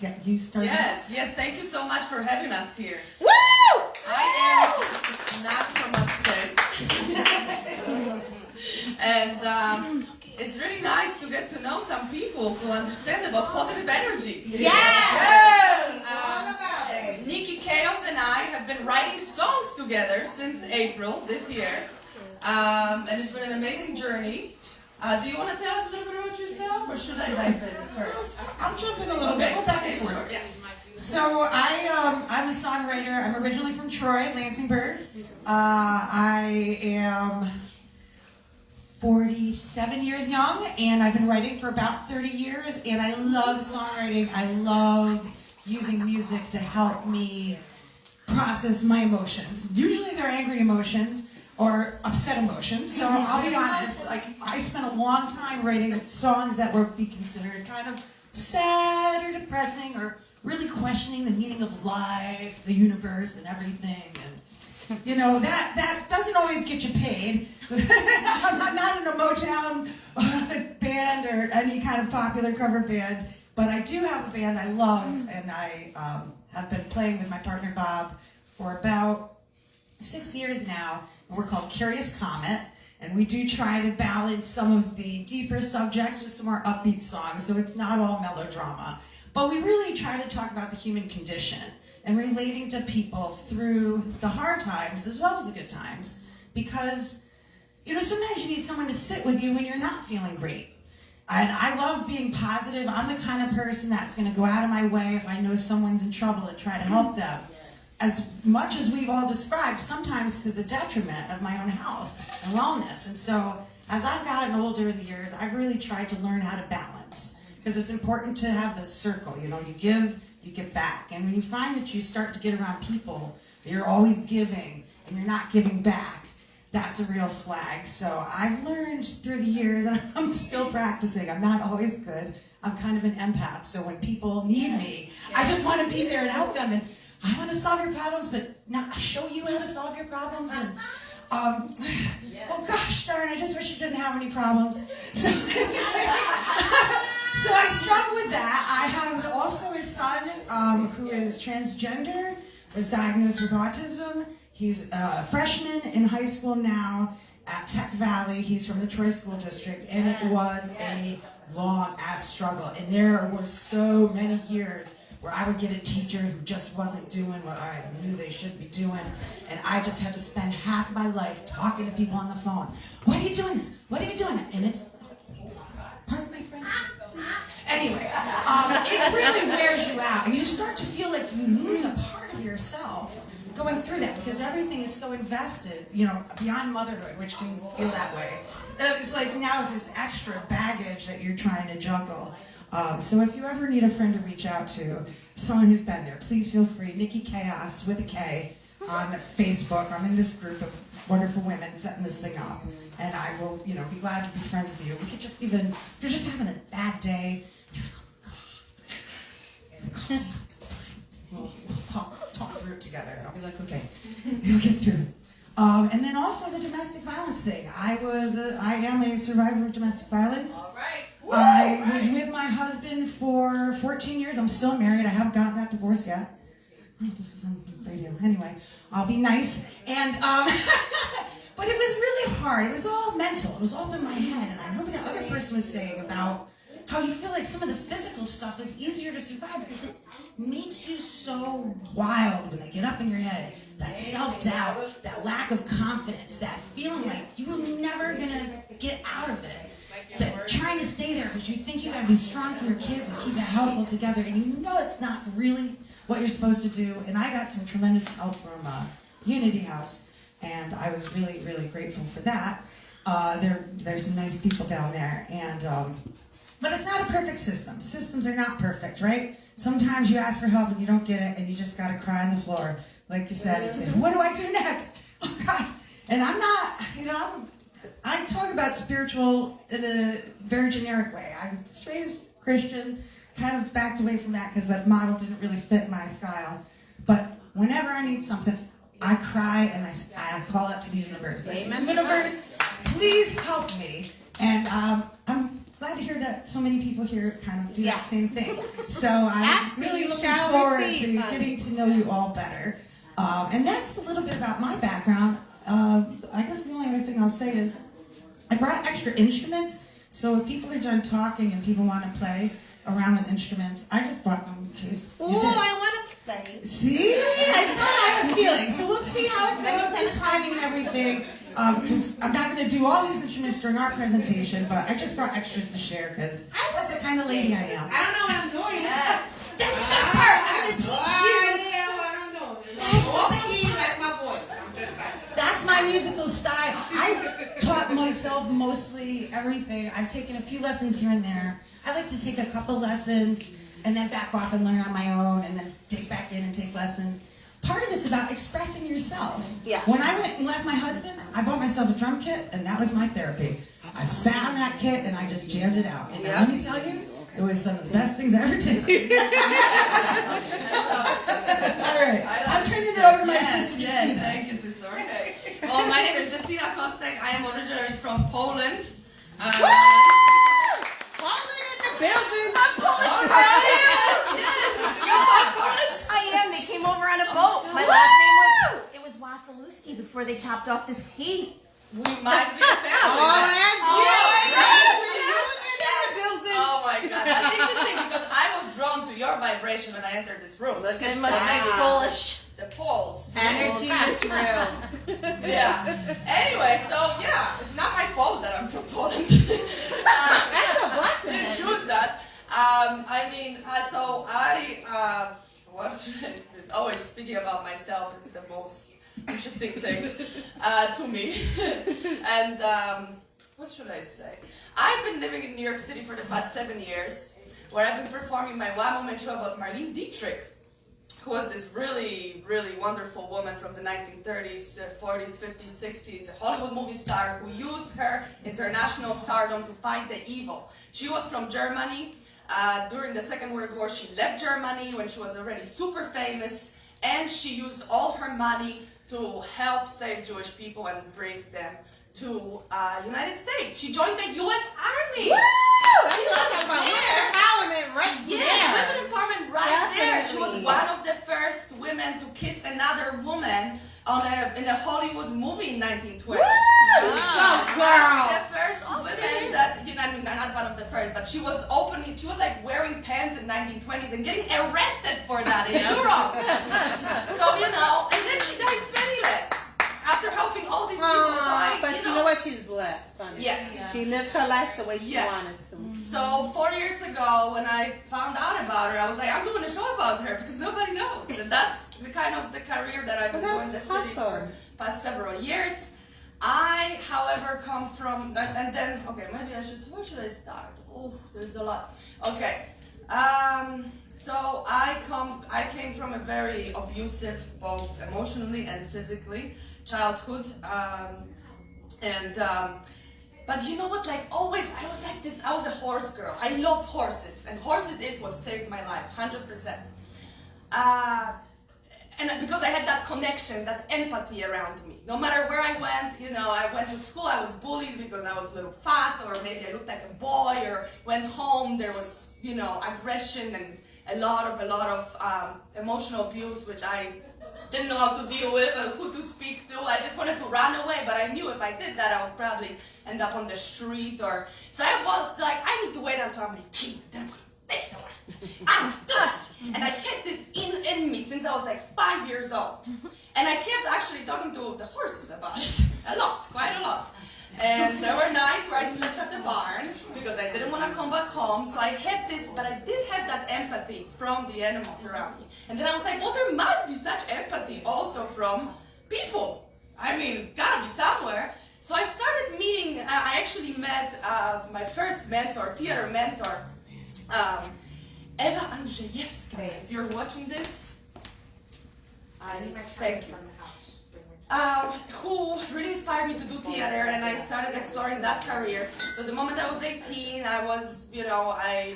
get you started. Yes. Yes. Thank you so much for having us here. Woo! I am not from upstate. And it's really nice to get to know some people who understand about positive energy. Yes! All about it. Nikki Chaos and I have been writing songs together since April this year. And it's been an amazing journey. Do you want to tell us a little bit about yourself, or should I dive in first? I'll jump in a little bit. Go back and forth. Sure, yeah. So I'm a songwriter. I'm originally from Troy, Lansingburg. I am 47 years young, and I've been writing for about 30 years, and I love songwriting. I love using music to help me process my emotions. Usually they're angry emotions or upset emotions. So I'll be honest, like I spent a long time writing songs that would be considered kind of sad or depressing or really questioning the meaning of life, the universe, and everything. And you know, that doesn't always get you paid. I'm not in a Motown band or any kind of popular cover band, but I do have a band I love, and I have been playing with my partner Bob for about 6 years now, and we're called Curious Comet, and we do try to balance some of the deeper subjects with some more upbeat songs, so it's not all melodrama. But we really try to talk about the human condition and relating to people through the hard times as well as the good times. Because, you know, sometimes you need someone to sit with you when you're not feeling great. And I love being positive. I'm the kind of person that's going to go out of my way if I know someone's in trouble to try to help them. As much as we've all described, sometimes to the detriment of my own health and wellness. And so, as I've gotten older in the years, I've really tried to learn how to balance. Because it's important to have this circle, you know, you give, you get back. And when you find that you start to get around people, that you're always giving, and you're not giving back, that's a real flag. So I've learned through the years, and I'm still practicing, I'm not always good, I'm kind of an empath. So when people need me, I just want to be there and help them, and I want to solve your problems, but not show you how to solve your problems. And well, gosh darn, I just wish you didn't have any problems. So I struggle with that. I have also a son who is transgender, was diagnosed with autism. He's a freshman in high school now at Tech Valley. He's from the Troy School District, and it was a long-ass struggle. And there were so many years where I would get a teacher who just wasn't doing what I knew they should be doing, and I just had to spend half my life talking to people on the phone. What are you doing this? What are you doing? And it's, pardon my friend. Anyway, it really wears you out, and you start to feel like you lose a part of yourself going through that, because everything is so invested, you know, beyond motherhood, which can feel that way. It's like now it's this extra baggage that you're trying to juggle. So if you ever need a friend to reach out to, someone who's been there, please feel free. Nikki Chaos with a K on Facebook. I'm in this group of wonderful women setting this thing up, and I will, you know, be glad to be friends with you. We could just even, if you're just having a bad day, just call me up. That's fine. We'll talk through it together. I'll be like, okay, we'll get through it. And then also the domestic violence thing. I am a survivor of domestic violence. All right. I was with my husband for 14 years. I'm still married. I haven't gotten that divorce yet. Oh, this is on radio. Anyway, I'll be nice. And but it was really hard. It was all mental. It was all in my head. And I remember that other person was saying about how you feel like some of the physical stuff is easier to survive because it makes you so wild when they get up in your head. That self-doubt, that lack of confidence, that feeling like you're never going to get out of it. That trying to stay there because you think you got to be strong for your kids and keep that household together, and you know it's not really what you're supposed to do. And I got some tremendous help from Unity House. and I was really, really grateful for that. There's some nice people down there, and but it's not a perfect system. Systems are not perfect, right? Sometimes you ask for help and you don't get it, and you just gotta cry on the floor, like you said, and say, "What do I do next?" Oh God! And I'm not, I talk about spiritual in a very generic way. I was raised Christian, kind of backed away from that because that model didn't really fit my style. But whenever I need something, I cry and I call out to the universe. I say, "Universe, please help me." And I'm glad to hear that so many people here kind of do that same thing. So I'm really looking forward to getting to know you all better. And that's a little bit about my background. I guess the only other thing I'll say is I brought extra instruments. So if people are done talking and people want to play around with instruments, I just brought them in case you did. I want to play. See? I thought I had a feeling. So we'll see how it goes, the timing and everything. Because I'm not going to do all these instruments during our presentation, but I just brought extras to share because that's the kind of lady I am. I don't know what I'm doing. That's the best part. I'm going to teach you. I don't know. Like my voice. I'm just like. That's my musical style. I taught myself mostly everything. I've taken a few lessons here and there. I like to take a couple lessons and then back off and learn on my own and then dig back in and take lessons. Part of it's about expressing yourself. Yes. When I went and left my husband, I bought myself a drum kit, and that was my therapy. I sat on that kit, and I just jammed it out. And let me tell you, it was some of the best things I ever did. All right. I'm turning it over to my sister. Yes, thank you, sister. Okay. Well, my name is Justina Kostek. I am originally from Poland. Poland in the building. I'm Polish. You're Polish? I am. They came over on a boat. My last name was Wasilewski before they chopped off the ski. We might be a family. Oh my God, that's interesting because I was drawn to your vibration when I entered this room. Look at must be Polish. The Poles. Energy is real. Yeah. Anyway, so yeah, it's not my fault that I'm from Poland. That's a blessing. Didn't choose that. Always speaking about myself is the most interesting thing to me. And what should I say? I've been living in New York City for the past 7 years, where I've been performing my one-woman show about Marlene Dietrich, who was this really, really wonderful woman from the 1930s, 40s, 50s, 60s, a Hollywood movie star who used her international stardom to fight the evil. She was from Germany. During the Second World War, she left Germany when she was already super famous, and she used all her money to help save Jewish people and bring them to United States. She joined the U.S. Army. Woo! That's what I'm talking about. Women's empowerment right there. Women empowerment right there. She was one of the first women to kiss another woman in a Hollywood movie in 1920. Woo! Girl. The first women that, not one of the first, but she was like wearing pants in 1920s and getting arrested for that in Europe. So, and then she died penniless after helping all these people. But you know what? She's blessed, honey. Yes. She lived her life the way she wanted to. So 4 years ago, when I found out about her, I was like, I'm doing a show about her because nobody knows. And that's the kind of the career that I've been doing in the city for the past several years. I, however, come from, and then, okay, maybe where should I start? Oh, there's a lot. Okay. So I came from a very abusive, both emotionally and physically, childhood. But you know what, like always, I was like this, I was a horse girl. I loved horses, and horses is what saved my life, 100%. And because I had that connection, that empathy around me. No matter where I went, I went to school, I was bullied because I was a little fat, or maybe I looked like a boy, or went home, there was, aggression and a lot of emotional abuse, which I didn't know how to deal with or who to speak to. I just wanted to run away, but I knew if I did that, I would probably end up on the street. So I was like, I need to wait until I'm 18, then I'm going to take the rest. I'm gonna do this. And I had this in me since I was like 5 years old. And I kept actually talking to the horses about it. Quite a lot. And there were nights where I slept at the barn because I didn't want to come back home. So I had this, but I did have that empathy from the animals around me. And then I was like, well, there must be such empathy also from people. I mean, gotta be somewhere. So I started meeting, I actually met my first mentor, theater mentor, Eva Andrzejewska. If you're watching this, I thank you. Who really inspired me to do theater, and I started exploring that career. So the moment I was 18, I was, you know, I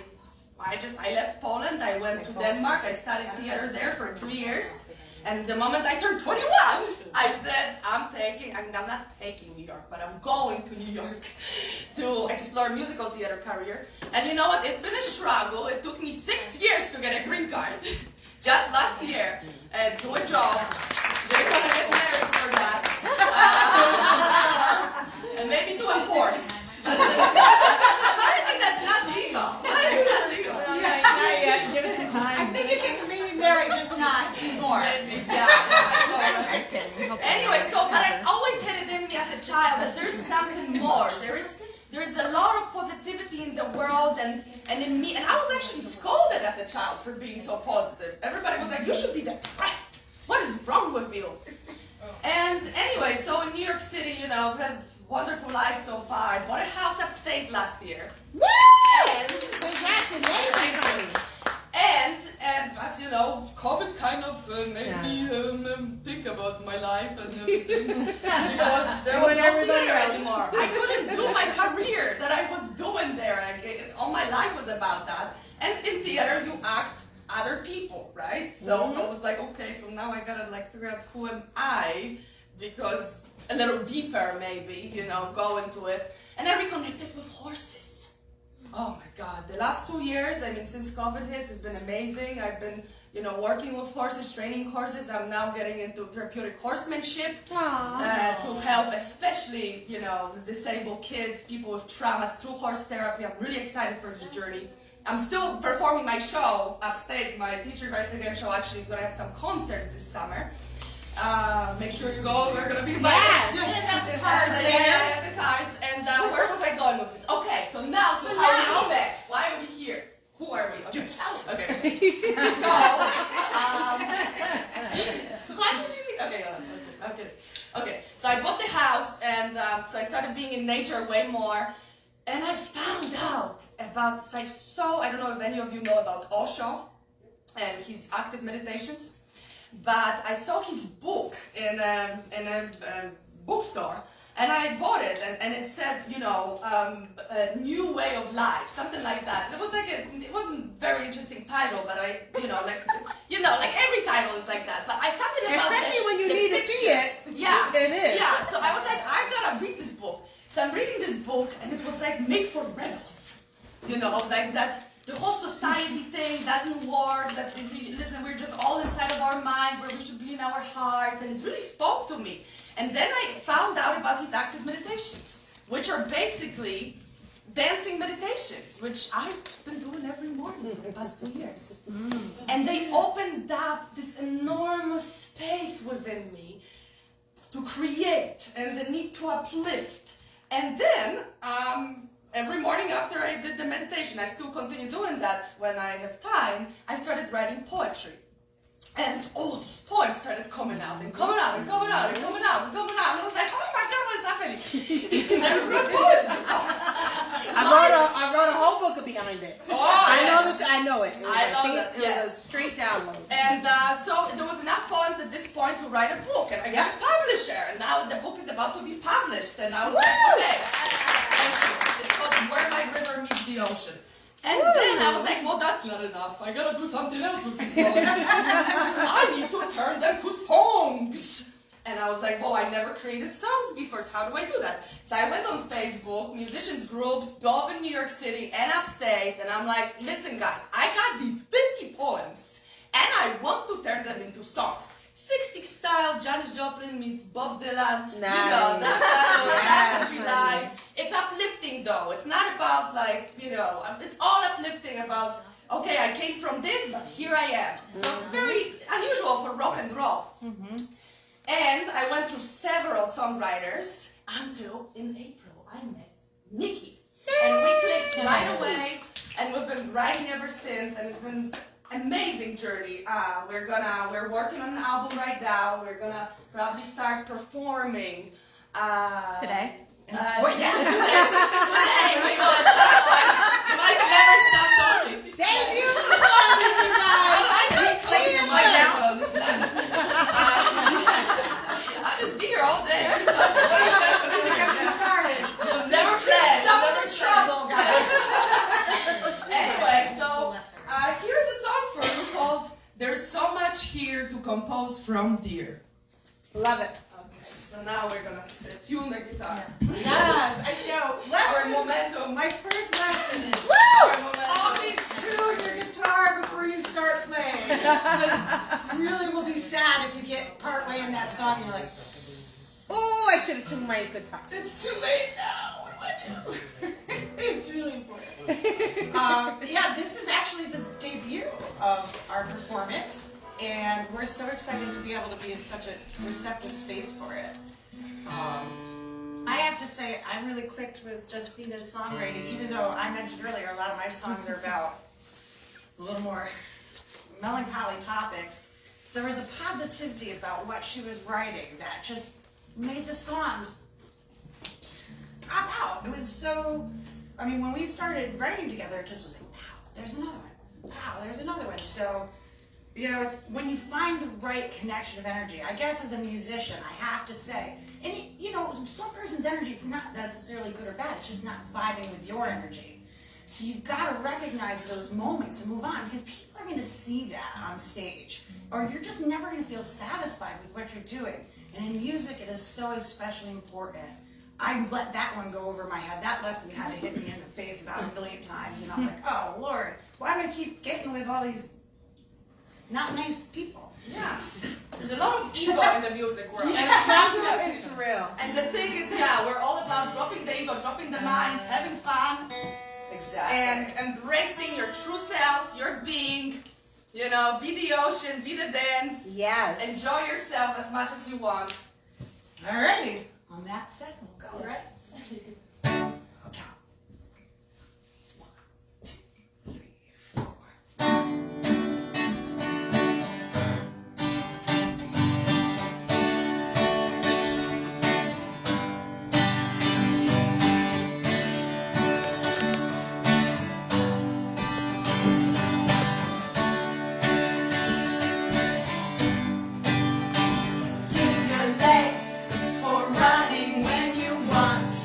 left Poland, I went to Denmark, I studied theater there for 3 years. And the moment I turned 21, I said, I'm not taking New York, but I'm going to New York to explore musical theater career. And you know what? It's been a struggle. It took me 6 years to get a green card, just last year, and to a job. They're gonna get married for that. And maybe to a horse. I think that's not legal. I think that's legal. Not yet. Give it some time. I think you can maybe marry, just not more. Anyway, but I always had it in me as a child that there's something more. There's a lot of positivity in the world and in me. And I was actually scolded as a child for being so positive. Everybody was like, you should be depressed. What is wrong with you? And anyway, so in New York City, you know, I've had a wonderful life so far. I bought a house upstate last year. Woo! And Congratulations, honey. And as you know, COVID kind of made me think about my life and everything. Because there was no theater anymore. I couldn't do my career that I was doing there. All my life was about that. And in theater, you act other people, right? So I was like, okay, so now I gotta like figure out who am I, because a little deeper maybe, you know, go into it. And I reconnected with horses. Oh my God, the last 2 years, I mean, since COVID hits, it's been amazing. I've been, you know, working with horses, training horses. I'm now getting into therapeutic horsemanship to help, especially, you know, disabled kids, people with traumas through horse therapy. I'm really excited for this journey. I'm still performing my show upstate. My Teacher Rights Again show actually is going to have some concerts this summer. Make sure you go. We're going to be invited. Yes. The cards. Yeah, the cards. And where was I going with this? Okay, so now, how we all met? Why are we here? Who are we? Okay. Okay. Okay. So I bought the house, and so I started being in nature way more. And I found out about, I don't know if any of you know about Osho and his active meditations, but I saw his book in a bookstore, and I bought it, and it said, you know, a new way of life, something like that. It was like it wasn't a very interesting title, but like every title is like that. But something about especially when you need to see it. Yeah, it is. Yeah. So I was like, I gotta read this book. So I'm reading this book, and it was like made for rebels, you know, like that the whole society thing doesn't work, that, listen, we're just all inside of our minds, where we should be in our hearts, and it really spoke to me. And then I found out about these active meditations, which are basically dancing meditations, which I've been doing every morning for the past 2 years. And they opened up this enormous space within me to create, and the need to uplift. And then, every morning after I did the meditation, I still continue doing that when I have time, I started writing poetry. And all these poems started coming out, and coming out, and coming out, and coming out, and coming out. And I was like, oh my God, what is happening? I never wrote poetry before. I wrote a whole book behind it. Oh, I know this. I know it. It was a straight download. And so there was enough poems at this point to write a book, and I got a publisher, and now the book is about to be published. And I was like, okay, thank you. It's called Where My River Meets the Ocean. And then I was like, well, that's not enough. I gotta do something else with these poems. I need to turn them to songs. And I was like, well, I never created songs before, so how do I do that? So I went on Facebook, musicians groups, both in New York City and upstate, and I'm like, listen guys, I got these 50 poems, and I want to turn them into songs. 60s style, Janis Joplin meets Bob Dylan. Nice. You know, that's how we like. It's uplifting though. It's not about like, you know, it's all uplifting about, okay, I came from this, but here I am. So very unusual for rock and roll. And I went through several songwriters until in April I met Nikki. And we clicked right away, and we've been writing ever since, and it's been amazing journey. We're working on an album right now. We're gonna probably start performing. Today? Well, yeah, today we go at some point. Mike never stop talking. Debut performance, you guys. I'll just be here all day. Never planned. Double the trouble, guys. Anyway, so here's a song for you called "There's So Much Here to Compose From Dear." Love it. Okay, so now we're gonna tune the guitar. Yes, I know. Our momentum. My first lesson is Our momentum. always tune your guitar before you start playing. Because you really will be sad if you get partway in that song and you're like, Oh, I should have tuned my guitar. it's too late now. What do I do? It's really important. Yeah, this is actually the debut of our performance, and we're so excited to be able to be in such a receptive space for it. I have to say, I really clicked with Justina's songwriting, even though I mentioned earlier a lot of my songs are about a little more melancholy topics. There was a positivity about what she was writing that just made the songs pop out. It was so, I mean, when we started writing together, it just was like, wow, there's another one. Wow, there's another one. So, you know, it's when you find the right connection of energy. I guess as a musician, I have to say, and you know, some person's energy is not necessarily good or bad. It's just not vibing with your energy. So you've got to recognize those moments and move on, because people are going to see that on stage, or you're just never going to feel satisfied with what you're doing. And in music, it is so especially important. I let that one go over my head. That lesson had to hit me in the face about 1 million times, and I'm like, oh Lord, why do I keep getting with all these not nice people? Yes. There's a lot of ego in the music world. And struggle is real. And the thing is, yeah, we're all about dropping the ego, dropping the mind, having fun, Exactly. and embracing your true self, your being. You know, be the ocean, be the dance. Yes. Enjoy yourself as much as you want. Alrighty. On that set, we'll go, right? Okay. 1, 2, 3, 4. Use your legs for running when you want.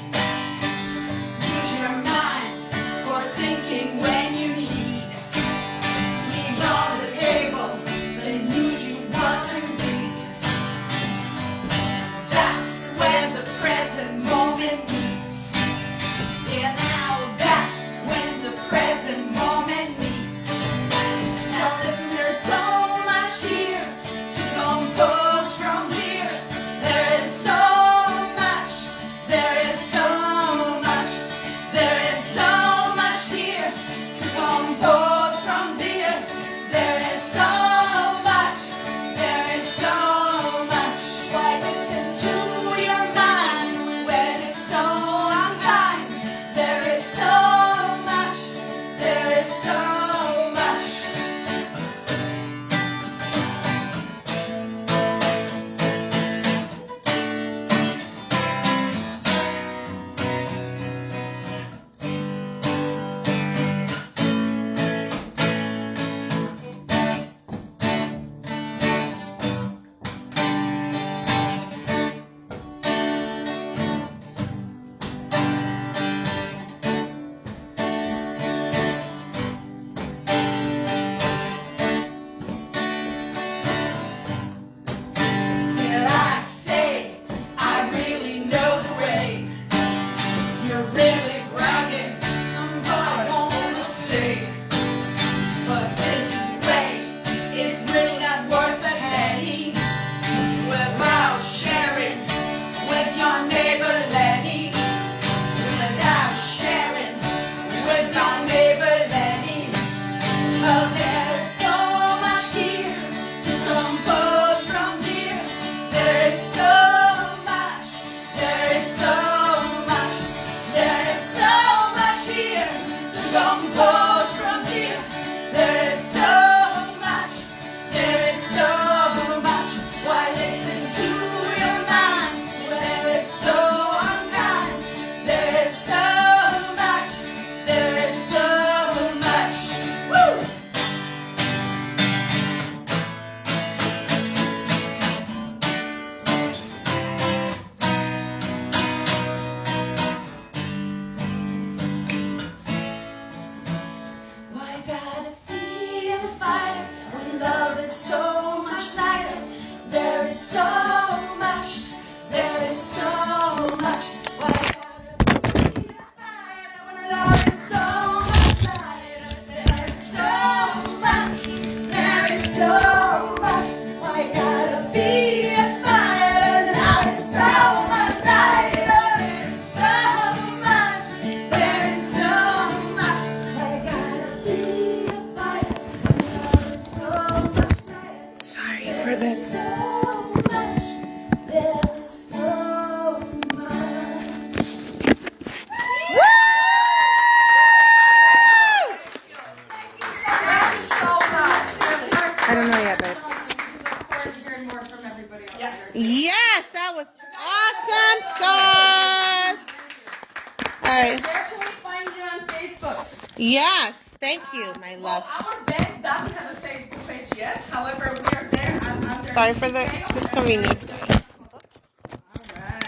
Yes, thank you, my love. Our band doesn't have a Facebook page yet. However, we are there. I'm under Sorry for the inconvenience.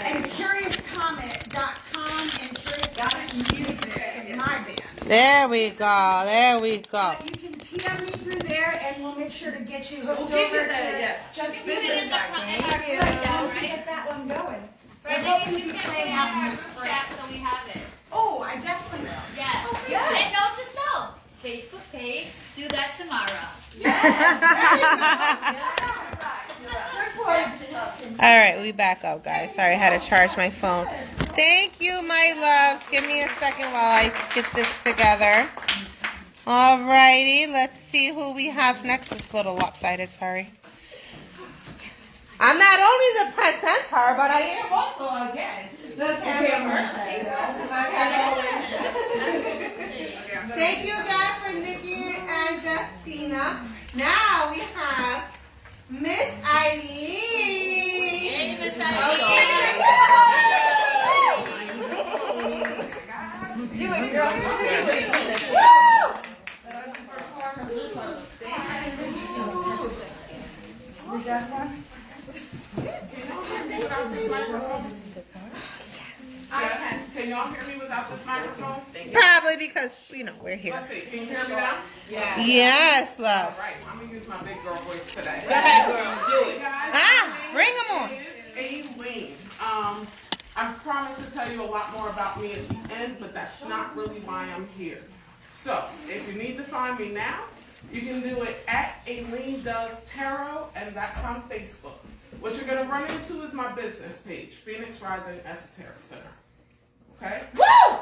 And CuriousComet.com and Curious Comet Music is my band. There we go. There we go. You can PM me through there, and we'll make sure to get you hooked We'll give over you to that, yes. just Business business. back. Thank you. Once we get that one going, we're hoping to be playing out in the spring. So we have it. Oh, I definitely will. Yes. Yes. And note to self. Facebook page. Do that tomorrow. All right, we back up, guys. Sorry, I had to charge my phone. Thank you, my loves. Give me a second while I get this together. All righty, let's see who we have next. It's a little lopsided, sorry. I'm not only the presenter, but I am also, again, the camera person. Thank you guys for Nikki and Justina. Now we have Miss Eileen. Hey, Miss Okay. Do it, girl. Can y'all hear me without this microphone? Probably because, we're here. Let's see. Can you hear me now? Yeah. Yes, love. All right. I'm going to use my big girl voice today. Go ahead, girl. Do it. Bring them on. Aileen. I promise to tell you a lot more about me at the end, but that's not really why I'm here. So, if you need to find me now, you can do it at Aileen Does Tarot, and that's on Facebook. What you're going to run into is my business page, Phoenix Rising Esoteric Center. Okay? Woo!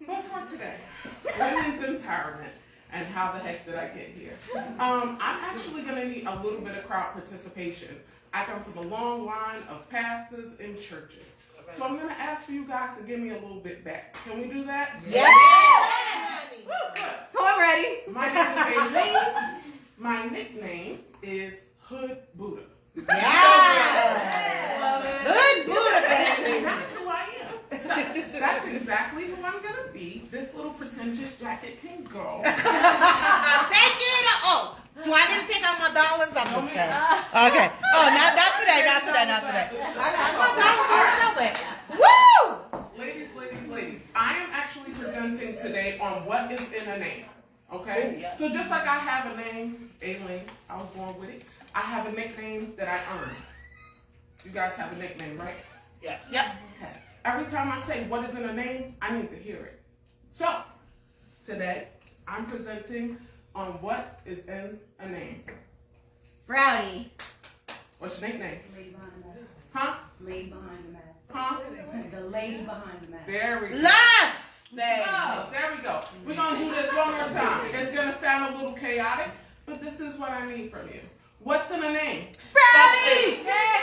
But for today, women's empowerment and how the heck did I get here? I'm actually going to need a little bit of crowd participation. I come from a long line of pastors and churches. So I'm going to ask for you guys to give me a little bit back. Can we do that? Yes! I'm ready. My name is Aileen. My nickname is Hood Buddha. Yes! Good Buddha, baby. That's who I am. So, that's exactly who I'm going to be. This little pretentious jacket can go. Take it. Oh, I didn't take out my dollars. I'm upset. Okay. Oh, not today. Not today. Not today. Woo! Ladies. I am actually presenting today on what is in a name. Okay? So just like I have a name, Aileen, I was born with it. I have a nickname that I earned. You guys have a nickname, right? Yes. Yep. Okay. Every time I say what is in a name, I need to hear it. So, today, I'm presenting on what is in a name. Rowdy. What's your nickname? Lady behind the mask. Huh? Lady behind the mask. Huh? The lady behind the mask. There we go. Love, baby. Oh, there we go. We're going to do this one more time. It's going to sound a little chaotic, but this is what I need from you. What's in a name?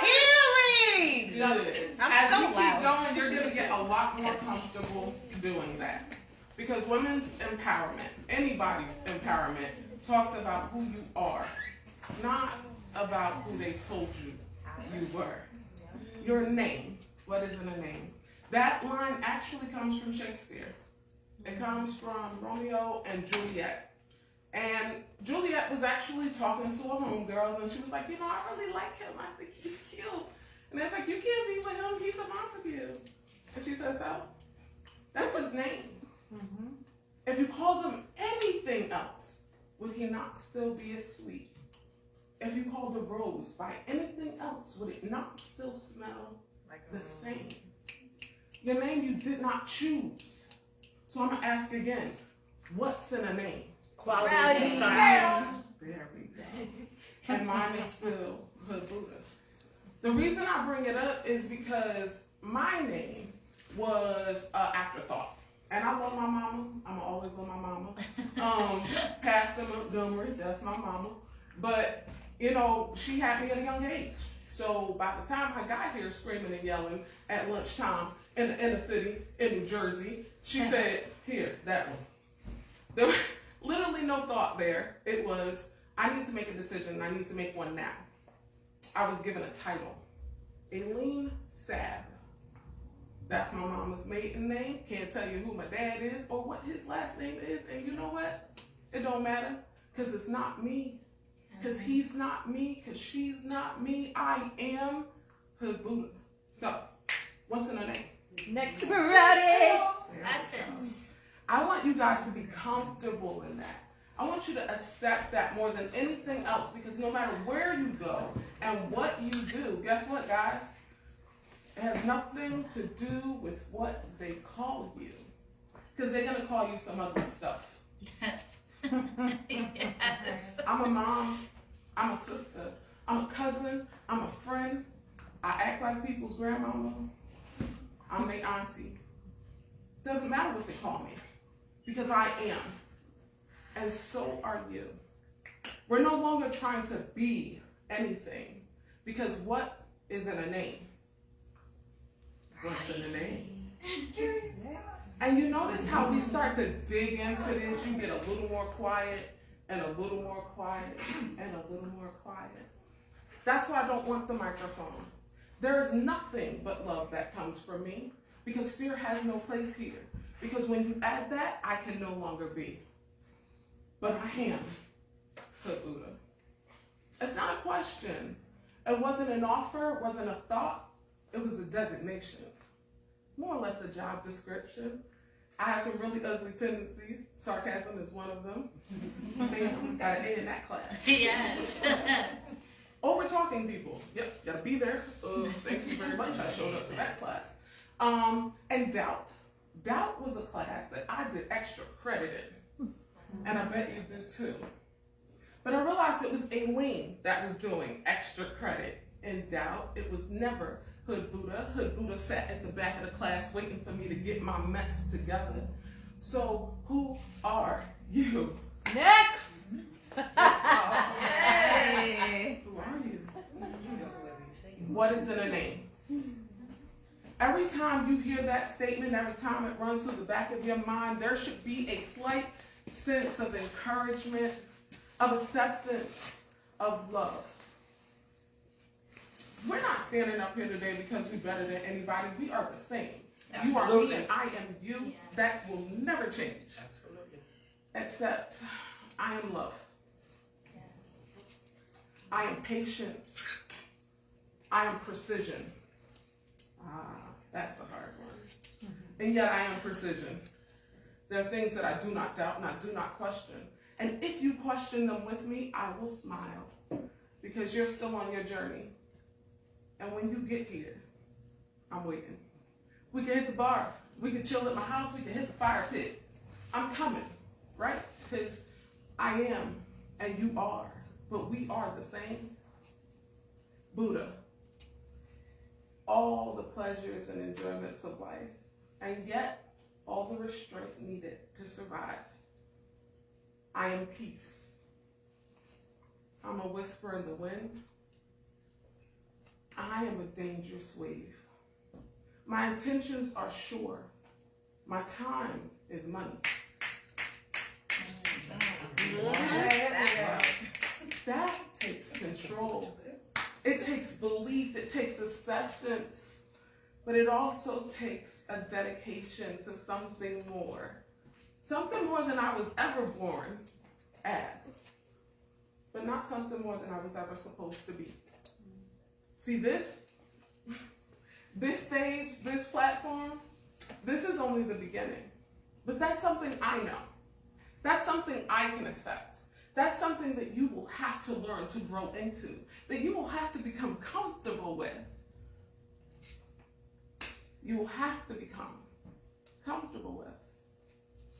Healing. Good. I'm As so you keep loud. going, you're going to get a lot more comfortable doing that. Because women's empowerment, anybody's empowerment, talks about who you are, not about who they told you you were. Your name. What is in a name? That line actually comes from Shakespeare. It comes from Romeo and Juliet. And Juliet was actually talking to a homegirl, and she was like, I really like him. I think he's cute. And it's like, you can't be with him. He's a Montague. And she said, so? That's his name. Mm-hmm. If you called him anything else, would he not still be as sweet? If you called a rose by anything else, would it not still smell the same? Your name you did not choose. So I'm going to ask again, what's in a name? Quality Rowdy. of science. There we go. And mine is still Hood Buddha. The reason I bring it up is because my name was an afterthought. And I love my mama. I'm always love my mama. Pastor Montgomery, that's my mama. But, she had me at a young age. So by the time I got here screaming and yelling at lunchtime in the inner city in New Jersey, she said, here, that one. There was literally no thought there. It was, I need to make a decision. I need to make one now. I was given a title. Aileen Sab. That's my mama's maiden name. Can't tell you who my dad is or what his last name is. And you know what? It don't matter, because it's not me. Because he's not me. Because she's not me. I am Hood Buddha. So, what's in her name? Next Friday. Essence. I want you guys to be comfortable in that. I want you to accept that more than anything else, because no matter where you go and what you do, guess what, guys? It has nothing to do with what they call you, because they're going to call you some ugly stuff. Yes. I'm a mom, I'm a sister, I'm a cousin, I'm a friend. I act like people's grandmama. I'm their auntie. Doesn't matter what they call me, because I am. And so are you. We're no longer trying to be anything, because what is in a name? What's in a name? And you notice how we start to dig into this, you get a little more quiet, and a little more quiet, and a little more quiet. That's why I don't want the microphone. There is nothing but love that comes from me, because fear has no place here. Because when you add that, I can no longer be. But I am Hood Buddha. It's not a question. It wasn't an offer, it wasn't a thought, it was a designation. More or less a job description. I have some really ugly tendencies. Sarcasm is one of them. Bam, got an A in that class. Yes. Over talking people. Yep, gotta be there. Thank you very much. I showed up to that class. And doubt. Doubt was a class that I did extra credit in. And I bet you did too. But I realized it was Aileen that was doing extra credit in doubt. It was never Hood Buddha. Hood Buddha sat at the back of the class waiting for me to get my mess together. So who are you? Next. Hey. Who are you? What is in a name? Every time you hear that statement, every time it runs through the back of your mind, there should be a slight sense of encouragement, of acceptance, of love. We're not standing up here today because we're better than anybody. We are the same. You are me and I am you. Yes. That will never change. Absolutely. Except I am love. Yes. I am patience. I am precision. That's a hard one. And yet I am precision. There are things that I do not doubt and I do not question. And if you question them with me, I will smile, because you're still on your journey. And when you get here, I'm waiting. We can hit the bar. We can chill at my house. We can hit the fire pit. I'm coming, right? Because I am and you are, but we are the same. Buddha. All the pleasures and enjoyments of life, and yet all the restraint needed to survive. I am peace. I'm a whisper in the wind. I am a dangerous wave. My intentions are sure. My time is money. That takes control. It takes belief. It takes acceptance. But it also takes a dedication to something more. Something more than I was ever born as. But not something more than I was ever supposed to be. See this stage, this platform, this is only the beginning. But that's something I know. That's something I can accept. That's something that you will have to learn to grow into, that you will have to become comfortable with. You will have to become comfortable with.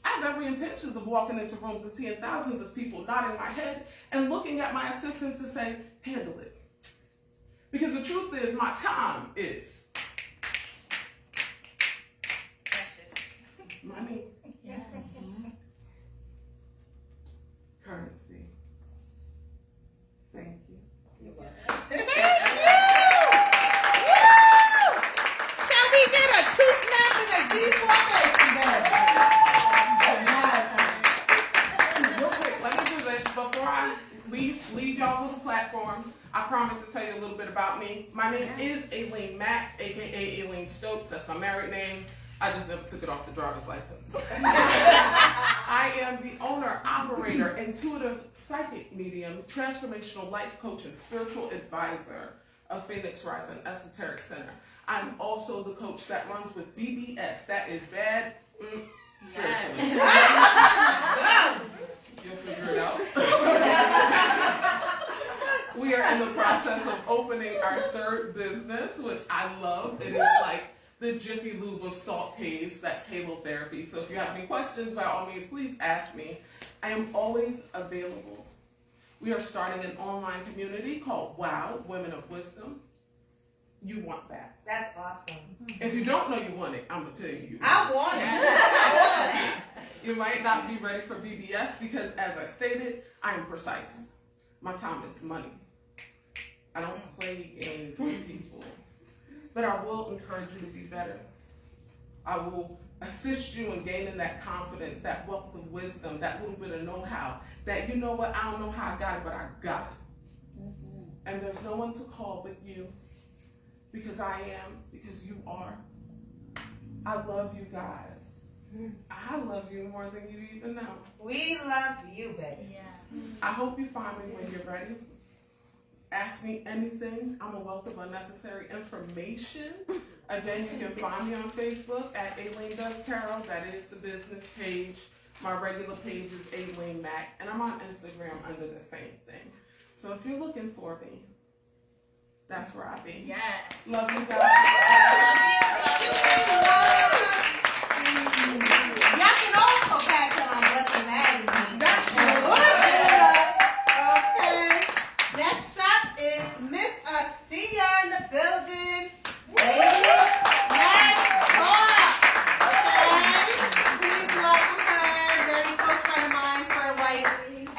I have every intention of walking into rooms and seeing thousands of people nodding my head and looking at my assistant to say, handle it. Because the truth is, my time is Precious. it's money, Yes. currency. Thank you. Can we get a two snap and a deformation there? Real quick, let me do this before I leave y'all little platform. I promise to tell you a little bit about me. My name is Aileen Mack, aka Aileen Stokes. That's my married name. I just never took it off the driver's license. I am the owner, operator, intuitive psychic medium, transformational life coach, and spiritual advisor of Phoenix Rising Esoteric Center. I'm also the coach that runs with BBS. That is bad spiritually. You'll figure it out. We are in the process of opening our third business, which I love. It is like the Jiffy Lube of salt caves. That's Halo Therapy. So if you have any questions, by all means, please ask me. I am always available. We are starting an online community called WOW, Women of Wisdom. You want that. That's awesome. If you don't know you want it, I'm going to tell you. I want it. You might not be ready for BBS because, as I stated, I am precise. My time is money. I don't play games with people. But I will encourage you to be better. I will assist you in gaining that confidence, that wealth of wisdom, that little bit of know-how, that you know what, I don't know how I got it, but I got it. And there's no one to call but you, because I am, because you are. I love you guys. I love you more than you even know. We love you, baby. Yes. I hope you find me when you're ready. Ask me anything. I'm a wealth of unnecessary information. Again, you can find me on Facebook at Aileen Does Tarot. That is the business page. My regular page is Aileen Mack. And I'm on Instagram under the same thing. So if you're looking for me, that's where I be. Yes. Love you guys. Love you. Y'all can also catch her on Blessing Magazine. That's true. Okay. Next up is Miss Asia in the building. Lady, let's talk. Okay. Please welcome her. Very close friend of mine for like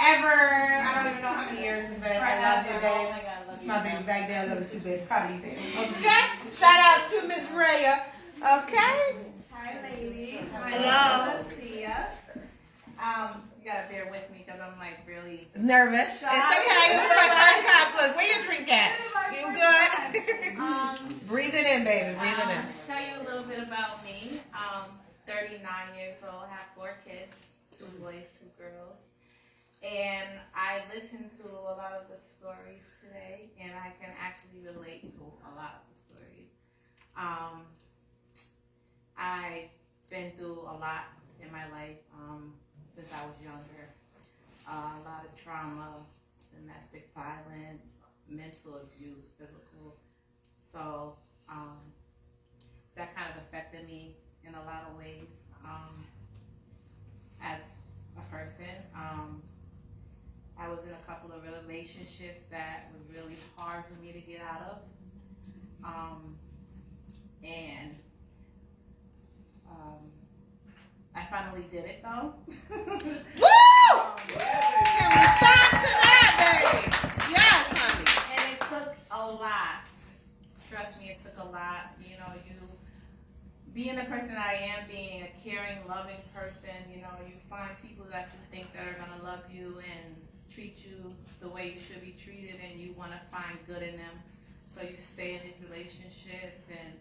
ever. I don't even know how many years it's been. I love you, babe. It's my baby back there. I love you too, baby. Proud of you, baby. Okay. Shout out to Miss Raya. Okay. Hi, ladies. My name is Asia. You gotta bear with me because I'm like really nervous. It's okay. This is my first time. Look, where your drink at? You good? Breathe it in, baby. Breathe it in. Tell you a little bit about me. 39 years old, have 4 kids, 2 boys, 2 girls. And I listened to a lot of the stories today, and I can actually relate to a lot of the stories. I've been through a lot in my life since I was younger. A lot of trauma, domestic violence, mental abuse, physical. So that kind of affected me in a lot of ways as a person. I was in a couple of relationships that was really hard for me to get out of. I finally did it though. Woo! Can we stop to that, baby? Yes, honey. And it took a lot. Trust me, it took a lot. You know, you being the person I am, being a caring, loving person, you know, you find people that you think that are gonna love you and treat you the way you should be treated, and you want to find good in them. So you stay in these relationships and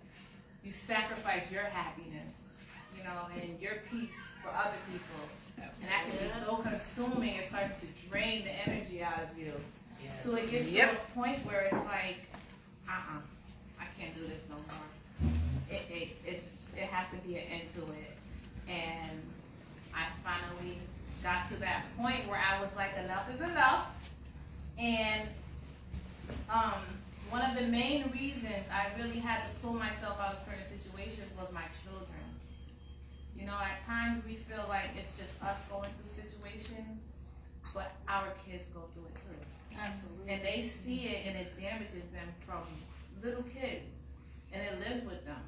you sacrifice your happiness, you know, and your peace for other people. And that can be so consuming, it starts to drain the energy out of you. So it gets to a point where it's like, I can't do this no more. It has to be an end to it. And I finally got to that point where I was like, enough is enough. And one of the main reasons I really had to pull myself out of certain situations was my children. You know, at times we feel like it's just us going through situations, but our kids go through it too. Absolutely. And they see it and it damages them from little kids, and it lives with them.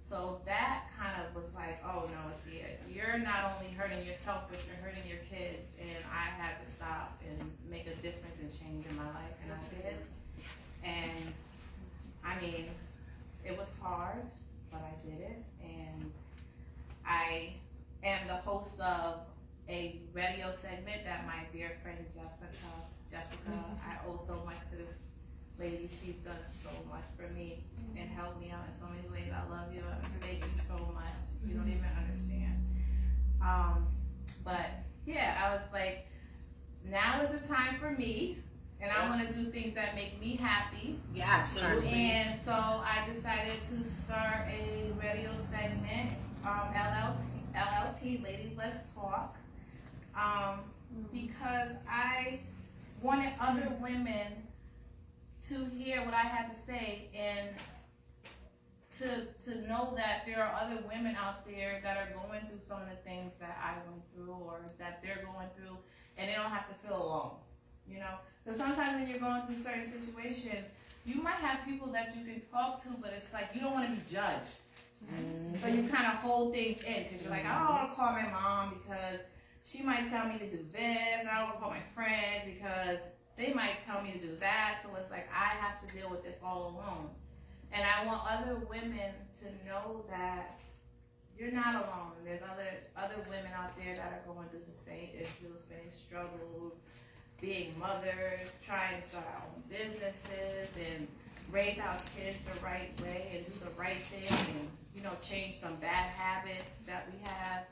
So that kind of was like, oh no, see, you're not only hurting yourself, but you're hurting your kids. And I had to stop and make a difference and change in my life, and I did. And I mean, it was hard, but I did it. And I am the host of a radio segment that my dear friend Jessica owe so much to this lady. She's done so much for me and helped me out in so many ways. I love you. Thank you so much. You don't even understand. But yeah, I was like, now is the time for me, and I want to do things that make me happy. Yes. And so I decided to start a radio segment, LLT, Ladies Let's Talk, because I wanted other women to hear what I had to say and to know that there are other women out there that are going through some of the things that I went through or that they're going through, and they don't have to feel alone, you know? Because sometimes when you're going through certain situations, you might have people that you can talk to, but it's like you don't want to be judged. Mm-hmm. So you kind of hold things in because you're like, I don't want to call my mom because she might tell me to do this, and I don't want to call my friends because they might tell me to do that. So it's like I have to deal with this all alone. And I want other women to know that you're not alone. There's other women out there that are going through the same issues, same struggles, being mothers, trying to start our own businesses and raise our kids the right way and do the right thing and, you know, change some bad habits that we have.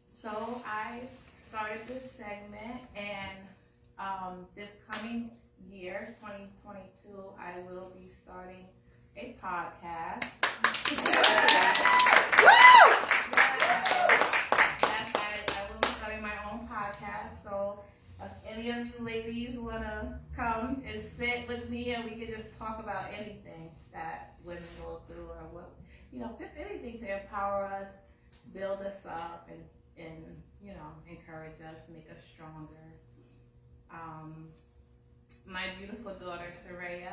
So I started this segment, and this coming year, 2022, I will be starting a podcast. I will be starting my own podcast. So if any of you ladies want to come and sit with me and we can just talk about anything that women go through or what, you know, just anything to empower us, build us up, and you know, encourage us, make us stronger. My beautiful daughter, Saraya.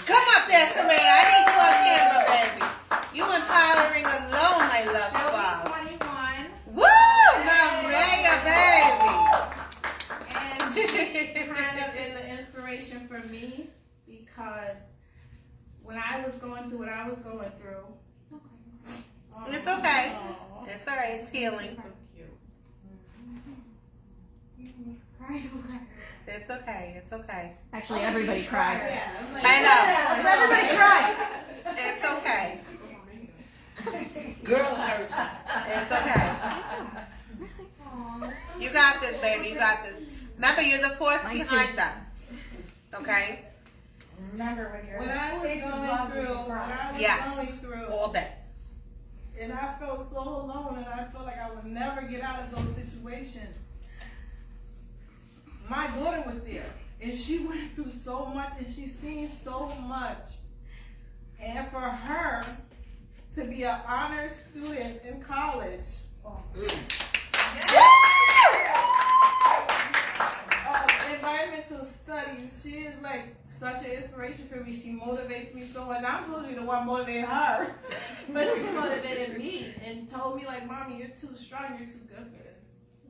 Come up there, Saraya. I need you on camera, baby. You empowering alone, my love. She'll be 21. Woo! Maria, baby. And she kind of is an inspiration for me because when I was going through what I was going through. It's okay. It's all right. It's healing. It's okay. It's okay. Actually, everybody cried. I know. Let's everybody cry. It's okay. Girl, hurts. It's okay. You got this, baby. You got this. Remember, you're the force behind them. Okay? Remember when I was going through all day. And I felt so alone, and I felt like I would never get out of those situations. My daughter was there, and she went through so much, and she's seen so much. And for her to be an honor student in college, environmental studies, she is like such an inspiration for me. She motivates me so much. I'm supposed to be the one motivating her, but she motivated me and told me, like, Mommy, you're too strong, you're too good for this.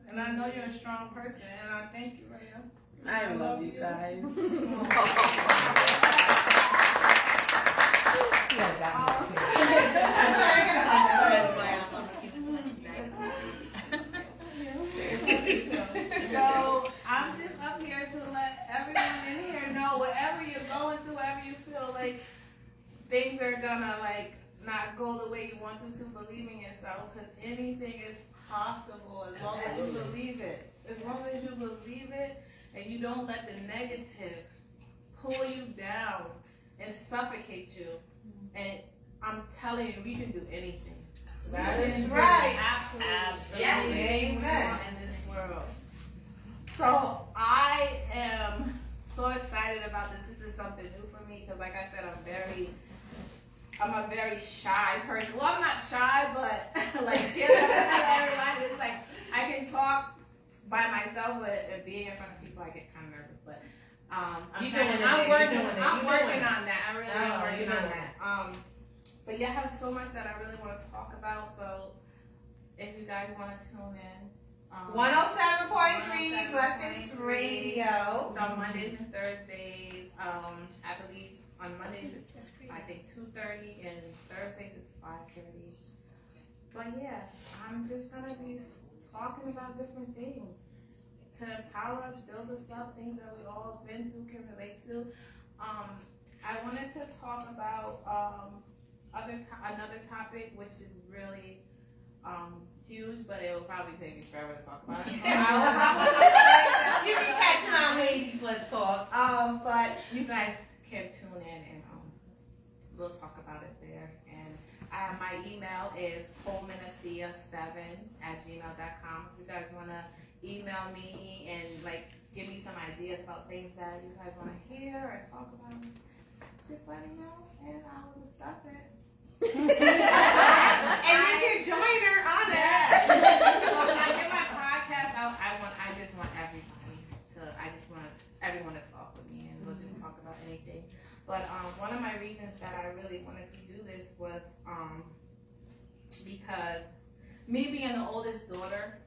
And I know you're a strong person, and I thank you, Raya. I love you guys. So I'm just up here to let everyone in here know whatever you're going through, whatever you feel like things are gonna like not go the way you want them to, believe in yourself, because anything is possible as long as you believe it. As long as you believe it and you don't let the negative pull you down and suffocate you. And I'm telling you, we can do anything. That is right. Absolutely. Yes. Amen. In this world. So I am so excited about this. This is something new for me because, like I said, I'm a very shy person. Well, I'm not shy, but like scared of everybody. It's like I can talk by myself, but being in front of people, I get kind of nervous. But I'm working on that. I really am working on that. But yeah, I have so much that I really want to talk about. So if you guys want to tune in. 107.3 Blessings Radio. It's on Mondays and Thursdays. I believe on Mondays it's I think 2:30 and Thursdays it's 5:30. But yeah, I'm just gonna be talking about different things to empower us, build us up, things that we all been through, can relate to, to. I wanted to talk about another topic, which is really huge, but it will probably take me forever to talk about it. So You be catching on, ladies. Let's talk. But you guys can tune in and we'll talk about it there. And my email is holmanasia7@gmail.com. If you guys want to email me and like give me some ideas about things that you guys want to hear or talk about, just let me know and I will discuss it. And you can join her on it. So when I get my podcast out, I just want everyone to talk with me and we'll just talk about anything. But one of my reasons that I really wanted to do this was because me being the oldest daughter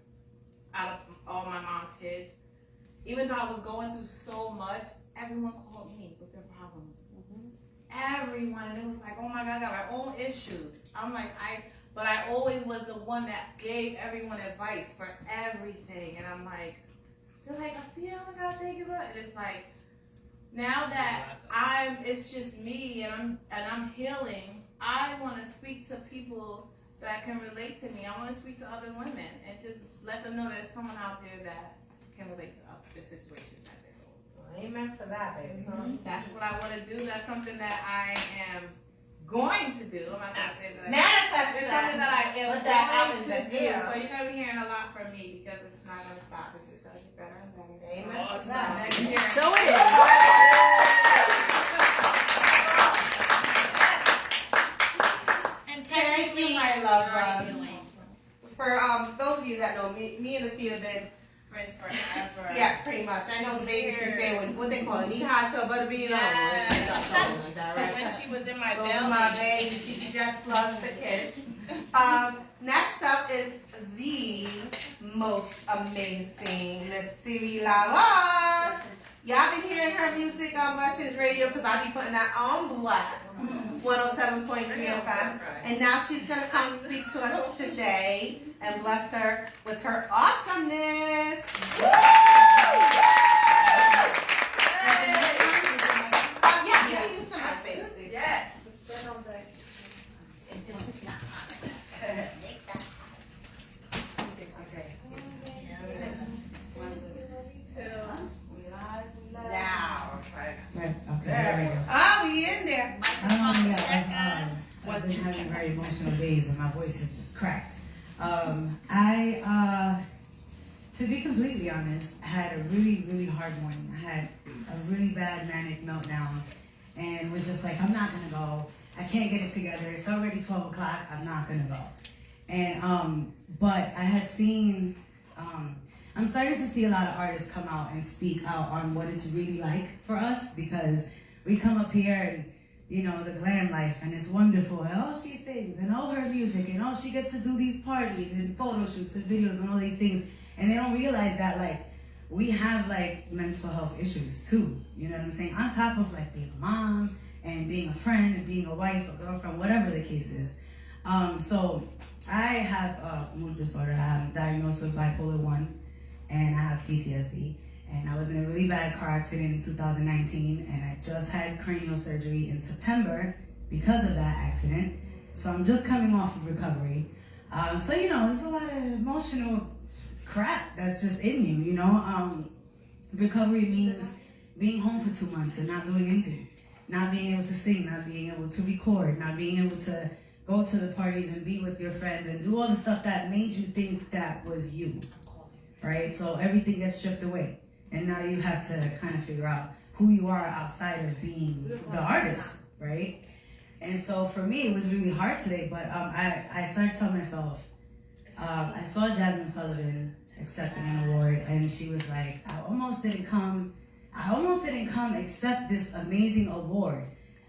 out of all my mom's kids, even though I was going through so much, everyone called me with their problems. Everyone, and it was like, oh my God, I got my own issues. I'm like, but I always was the one that gave everyone advice for everything. And I'm like, they're like, I see, oh my God, thank you. And it's like, now that it's just me and I'm healing, I want to speak to people that can relate to me. I want to speak to other women and just let them know there's someone out there that can relate to the situations that they're going through. Amen for that, baby. That's what I want to do. That's something that I am going to do. I'm not going to say that. Manifest It's that. something that I am But that going happens to to do. you. So you're going to be hearing a lot from me because it's not going to stop. It's just going to get better and better. Amen. So next year. So it is. And Thank you, technically, my love. how are you doing? For those of you that know me and Asia have been Friends forever. yeah, pretty much. I know the baby since they was what they call it, knee high to a butterbean. Yes. Something like that, So right? when she was in my Those belly. are my babies. She just loves the kids. Next up is the most amazing Miss Siri Lavas. Y'all been hearing her music on Blessings Radio because I be putting that on Bless 107.3 FM. And now she's going to come speak to us today and bless her with her awesomeness. Yeah, use some of my favorite. Yes. Now. Right, okay, there we go. Oh, we in there. I've been having very emotional days and my voice is just cracked. To be completely honest, had a really, really hard morning. I had a really bad manic meltdown and was just like, I'm not gonna go. I can't get it together. It's already 12 o'clock. I'm not gonna go. And, but I had seen, I'm starting to see a lot of artists come out and speak out on what it's really like for us because we come up here and, you know, the glam life and it's wonderful and oh, she sings and oh, her music and oh, she gets to do these parties and photo shoots and videos and all these things. And they don't realize that, like, we have, like, mental health issues, too. You know what I'm saying? On top of, like, being a mom and being a friend and being a wife, a girlfriend, whatever the case is. So I have a mood disorder. I'm diagnosed with bipolar 1, and I have PTSD. And I was in a really bad car accident in 2019, and I just had cranial surgery in September because of that accident. So I'm just coming off of recovery. So, you know, there's a lot of emotional crap that's just in you, you know. Recovery means being home for 2 months and not doing anything. Not being able to sing, not being able to record, not being able to go to the parties and be with your friends and do all the stuff that made you think that was you, right? So everything gets stripped away. And now you have to kind of figure out who you are outside of being the artist, right? And so for me, it was really hard today, but I started telling myself, I saw Jasmine Sullivan accepting an award, and she was like, I almost didn't come accept this amazing award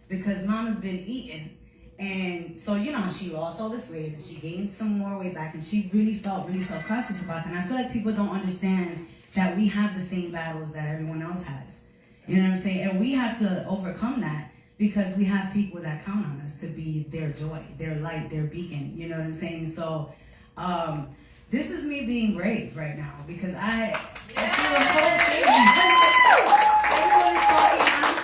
because Mama's been eating. And so, you know, she lost all this weight and she gained some more weight back and she really felt really self-conscious about that. And I feel like people don't understand that we have the same battles that everyone else has. You know what I'm saying? And we have to overcome that because we have people that count on us to be their joy, their light, their beacon. You know what I'm saying? So this is me being brave right now because I feel the whole thing. Everyone is talking, I'm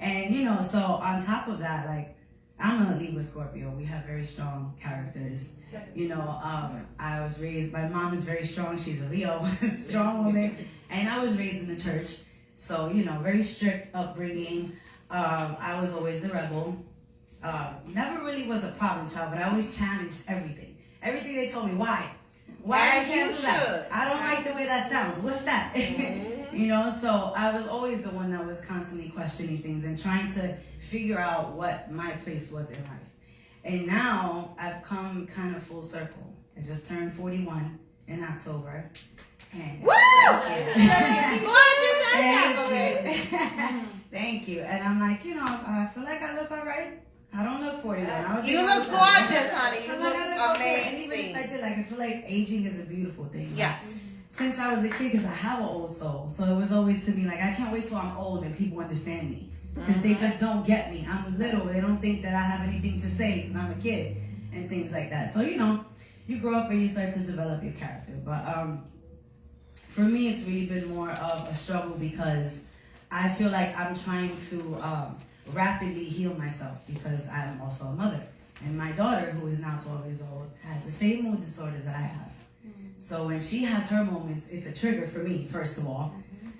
And you know, so on top of that, like I'm a Libra Scorpio. We have very strong characters. You know, I was raised. My mom is very strong. She's a Leo, strong woman, and I was raised in the church. So you know, very strict upbringing. I was always the rebel. Never really was a problem child, but I always challenged everything. Everything they told me, why? Why I can't do that? I don't like the way that sounds. What's that? You know, so I was always the one that was constantly questioning things and trying to figure out what my place was in life. And now I've come kind of full circle. I just turned 41 in October. And Woo! Thank you. And I'm like, you know, I feel like I look all right. I don't look 41. I don't You think I look gorgeous, honey. I You feel like I look look okay. And amazing. even if I did, like, I feel like aging is a beautiful thing. Yes. Since I was a kid, because I have an old soul. So it was always to me like, I can't wait till I'm old and people understand me. Because they just don't get me. I'm little. They don't think that I have anything to say because I'm a kid and things like that. So, you know, you grow up and you start to develop your character. But for me, it's really been more of a struggle because I feel like I'm trying to rapidly heal myself because I'm also a mother. And my daughter, who is now 12 years old, has the same mood disorders that I have. So when she has her moments, it's a trigger for me, first of all.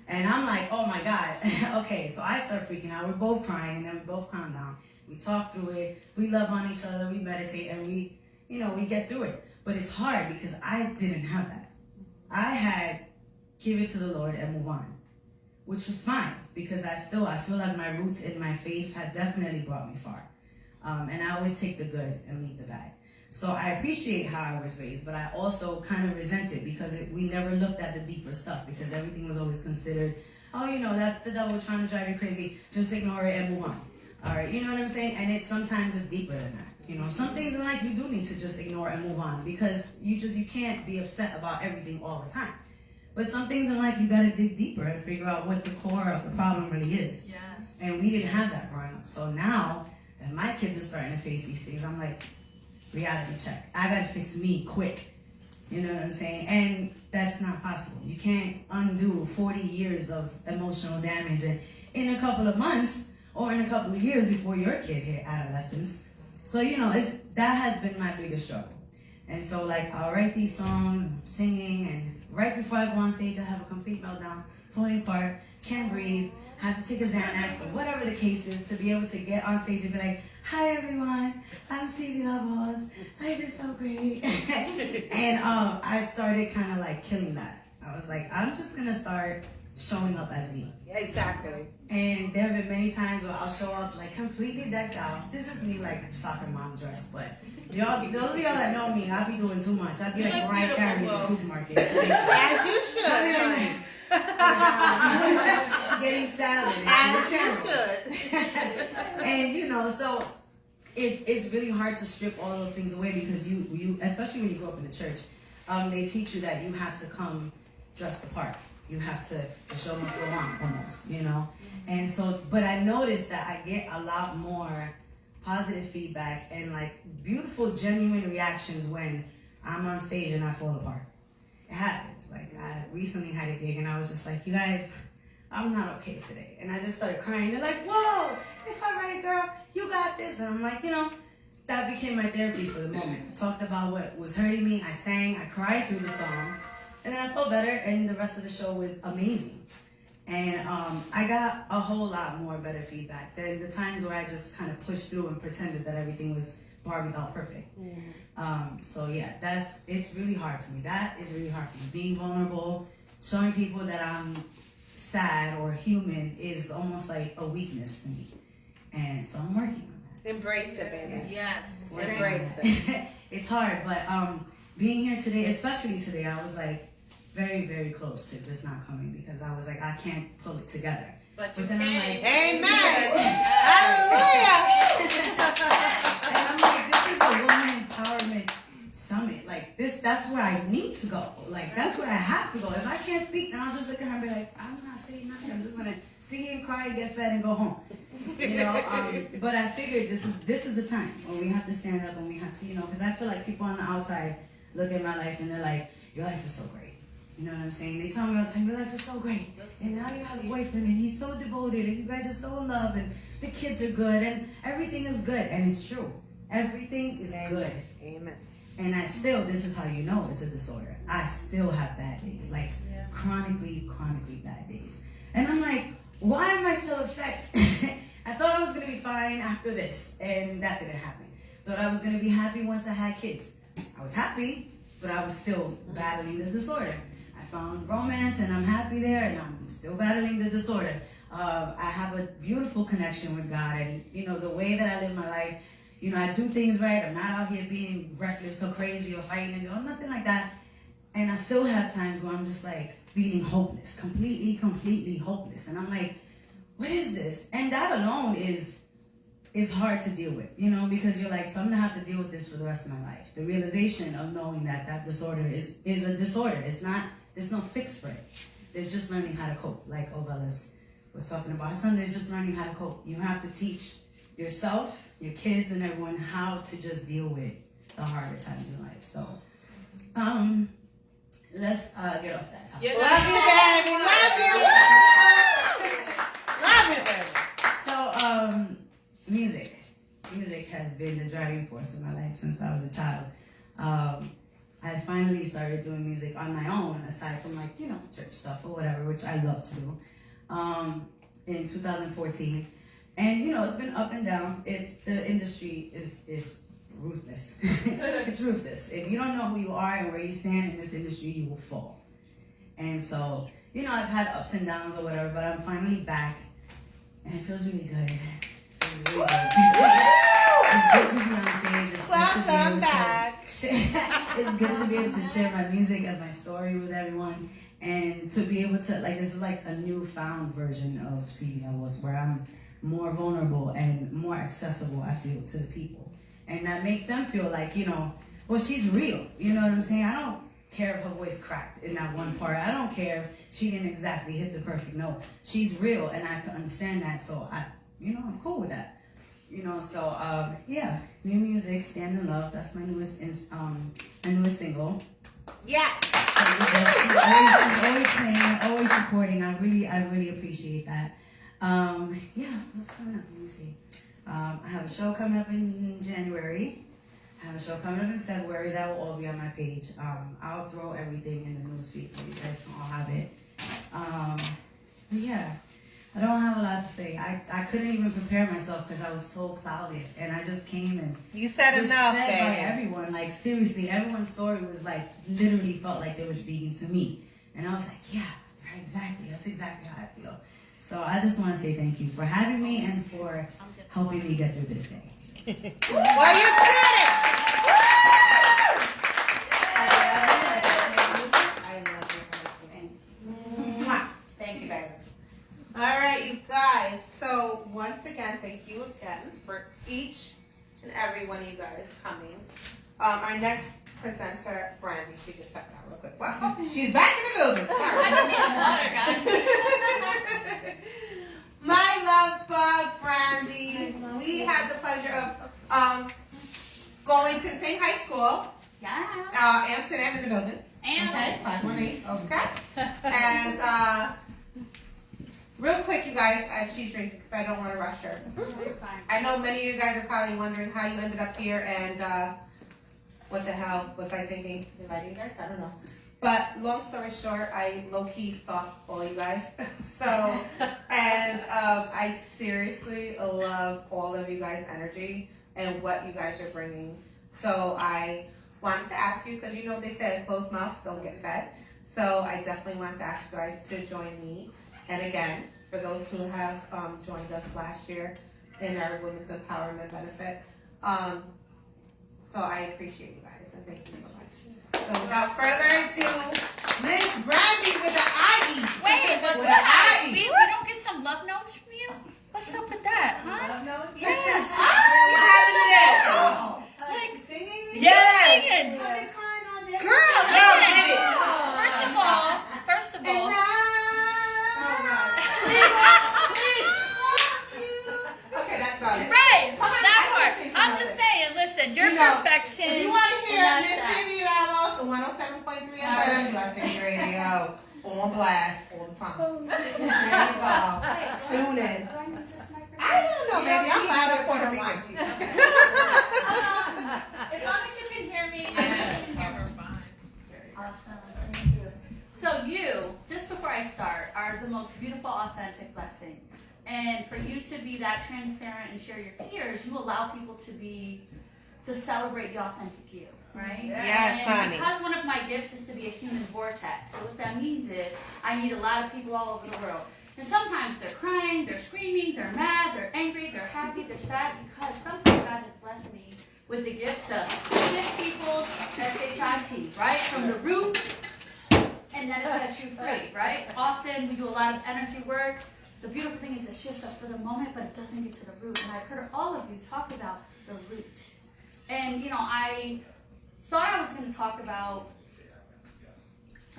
And I'm like, oh my God. Okay, so I start freaking out. We're both crying, and then we both calm down. We talk through it. We love on each other. We meditate, and we get through it. But it's hard because I didn't have that. I had give it to the Lord and move on, which was fine because I feel like my roots in my faith have definitely brought me far. And I always take the good and leave the bad. So I appreciate how I was raised, but I also kind of resent it because we never looked at the deeper stuff because everything was always considered, oh, you know, that's the devil trying to drive you crazy. Just ignore it and move on. All right, you know what I'm saying? And sometimes it's deeper than that. You know, some things in life you do need to just ignore and move on because you can't be upset about everything all the time. But some things in life you got to dig deeper and figure out what the core of the problem really is. Yes. And we didn't have that growing up. So now that my kids are starting to face these things, I'm like, reality check. I got to fix me quick. You know what I'm saying? And that's not possible. You can't undo 40 years of emotional damage in a couple of months or in a couple of years before your kid hit adolescence. So, you know, that has been my biggest struggle. And so, like, I'll write these songs, I'm singing, and right before I go on stage, I have a complete meltdown, falling apart, can't breathe, have to take a Xanax, or whatever the case is, to be able to get on stage and be like, hi, everyone, I'm Stevie Lovelace, life is so great. And I started kind of, like, killing that. I was like, I'm just going to start showing up as me. Exactly. And there have been many times where I'll show up like completely decked out. This is me like soccer mom dress, but those of y'all that know me, I'll be doing too much. I'll be like Mariah Carey in the supermarket. As you should. Getting salad. As you should. And you know, so it's really hard to strip all those things away because you especially when you grow up in the church, they teach you that you have to come dressed the part. You have to, the show must go on almost, you know? And so, but I noticed that I get a lot more positive feedback and like beautiful, genuine reactions when I'm on stage and I fall apart. It happens. Like I recently had a gig and I was just like, you guys, I'm not okay today. And I just started crying. They're like, whoa, it's all right, girl. You got this. And I'm like, you know, that became my therapy for the moment. I talked about what was hurting me. I sang, I cried through the song. And then I felt better, and the rest of the show was amazing. And I got a whole lot more better feedback than the times where I just kind of pushed through and pretended that everything was Barbie doll perfect. So yeah, it's really hard for me. That is really hard for me. Being vulnerable, showing people that I'm sad or human is almost like a weakness to me. And so I'm working on that. Embrace it, baby. Yes. Embrace it. It's hard, but being here today, especially today, I was like, very, very close to just not coming because I was like, I can't pull it together. But then I'm like, amen. Hallelujah. And I'm like, this is a woman empowerment summit. Like that's where I need to go. Like that's where I have to go. If I can't speak, then I'll just look at her and be like, I'm not saying nothing. I'm just gonna sing and cry and get fed and go home. You know. But I figured this is the time when we have to stand up and we have to, you know, because I feel like people on the outside look at my life and they're like, your life is so great. You know what I'm saying? They tell me all the time, your life is so great. And now you have a boyfriend and he's so devoted and you guys are so in love and the kids are good and everything is good. And it's true. Everything is good. Amen. And I still, this is how you know it's a disorder. I still have bad days, like chronically bad days. And I'm like, why am I still upset? I thought I was going to be fine after this, and that didn't happen. Thought I was going to be happy once I had kids. I was happy, but I was still battling the disorder. I found romance, and I'm happy there, and I'm still battling the disorder. I have a beautiful connection with God, and, you know, the way that I live my life, you know, I do things right. I'm not out here being reckless or crazy or fighting or nothing like that. And I still have times where I'm just like feeling hopeless, completely hopeless. And I'm like, what is this? And that alone is hard to deal with, you know, because you're like, so I'm gonna have to deal with this for the rest of my life. The realization of knowing that that disorder is a disorder. It's not, there's no fix for it. There's just learning how to cope, like Ovelas was talking about. Son, there's just learning how to cope. You have to teach yourself, your kids, and everyone how to just deal with the harder times in life. So, let's get off that topic. Love you, baby. Love you. Love you, baby. So, music has been the driving force in my life since I was a child. I finally started doing music on my own, aside from like, you know, church stuff or whatever, which I love to do, in 2014. And, you know, it's been up and down. The industry is ruthless. It's ruthless. If you don't know who you are and where you stand in this industry, you will fall. And so, you know, I've had ups and downs or whatever, but I'm finally back. And it feels really good. It's really good. It's good to be on stage. Welcome back. It's good to be able to share my music and my story with everyone. And to be able to, like, this is like a newfound version of CBLOS where I'm more vulnerable and more accessible, I feel, to the people. And that makes them feel like, you know, well, she's real. You know what I'm saying? I don't care if her voice cracked in that one part. I don't care if she didn't exactly hit the perfect note. She's real, and I can understand that. So, I'm cool with that. You know, so, yeah, new music, Stand in Love. That's my newest single. Yeah. She's always playing, always supporting. I really appreciate that. Yeah, what's coming up? Let me see. I have a show coming up in January. I have a show coming up in February. That will all be on my page. I'll throw everything in the newsfeed so you guys can all have it. But yeah, I don't have a lot to say. I couldn't even prepare myself because I was so clouded, and I just came and you said was enough, fed by baby. everyone. Like seriously, everyone's story was like literally felt like they were speaking to me, and I was like, yeah, right, exactly. That's exactly how I feel. So I just want to say thank you for having me and for helping me get through this day. Well, you did it! Thank you, baby. All right, you guys. So once again, thank you again for each and every one of you guys coming. Our next presenter, Brandy, she just stepped out real quick. Wow, she's back in the building. Sorry. I just had water, guys. My love bug, Brandy. We had the pleasure of going to the same high school. Yeah. Amsterdam in the building. And okay, 518. Okay. And real quick, you guys, as she's drinking, because I don't want to rush her. I know many of you guys are probably wondering how you ended up here and what the hell was I thinking inviting you guys? I don't know. But long story short, I low-key stalk all you guys. And I seriously love all of you guys' energy and what you guys are bringing. So I wanted to ask you, because you know they said closed mouths don't get fed. So I definitely wanted to ask you guys to join me. And again, for those who have joined us last year in our Women's Empowerment Benefit. So I appreciate you guys and thank you so much. So without further ado, Miss Brandy with the IE. Wait, but with the IE. we don't get some love notes from you? What's up with that, huh? Love notes? Yes. You have some vocals. Like singing? You were singing. I've been crying all day. Girl, listen. First of all. Okay, that's about it. Right, that part. I'm just saying, listen, your perfection. If you want to hear and Miss that's that. CB Levels, 107.3 FM, Blessing Radio. on blast all the time. There you go. Tune in. Do I need this microphone? I don't know, baby. I'm loud in Puerto Rican. As long as you can hear me. Awesome. Thank you. So you, just before I start, are the most beautiful, authentic blessing. And for you to be that transparent and share your tears, you allow people to celebrate the authentic you, right? Yes, and honey. because one of my gifts is to be a human vortex. So what that means is I meet a lot of people all over the world. And sometimes they're crying, they're screaming, they're mad, they're angry, they're happy, they're sad, because somehow God has blessed me with the gift to shift people's SHIT, right? From the root, and then it sets you free, right? Often we do a lot of energy work. The beautiful thing is it shifts us for the moment, but it doesn't get to the root. And I've heard all of you talk about the root. And, I thought I was going to talk about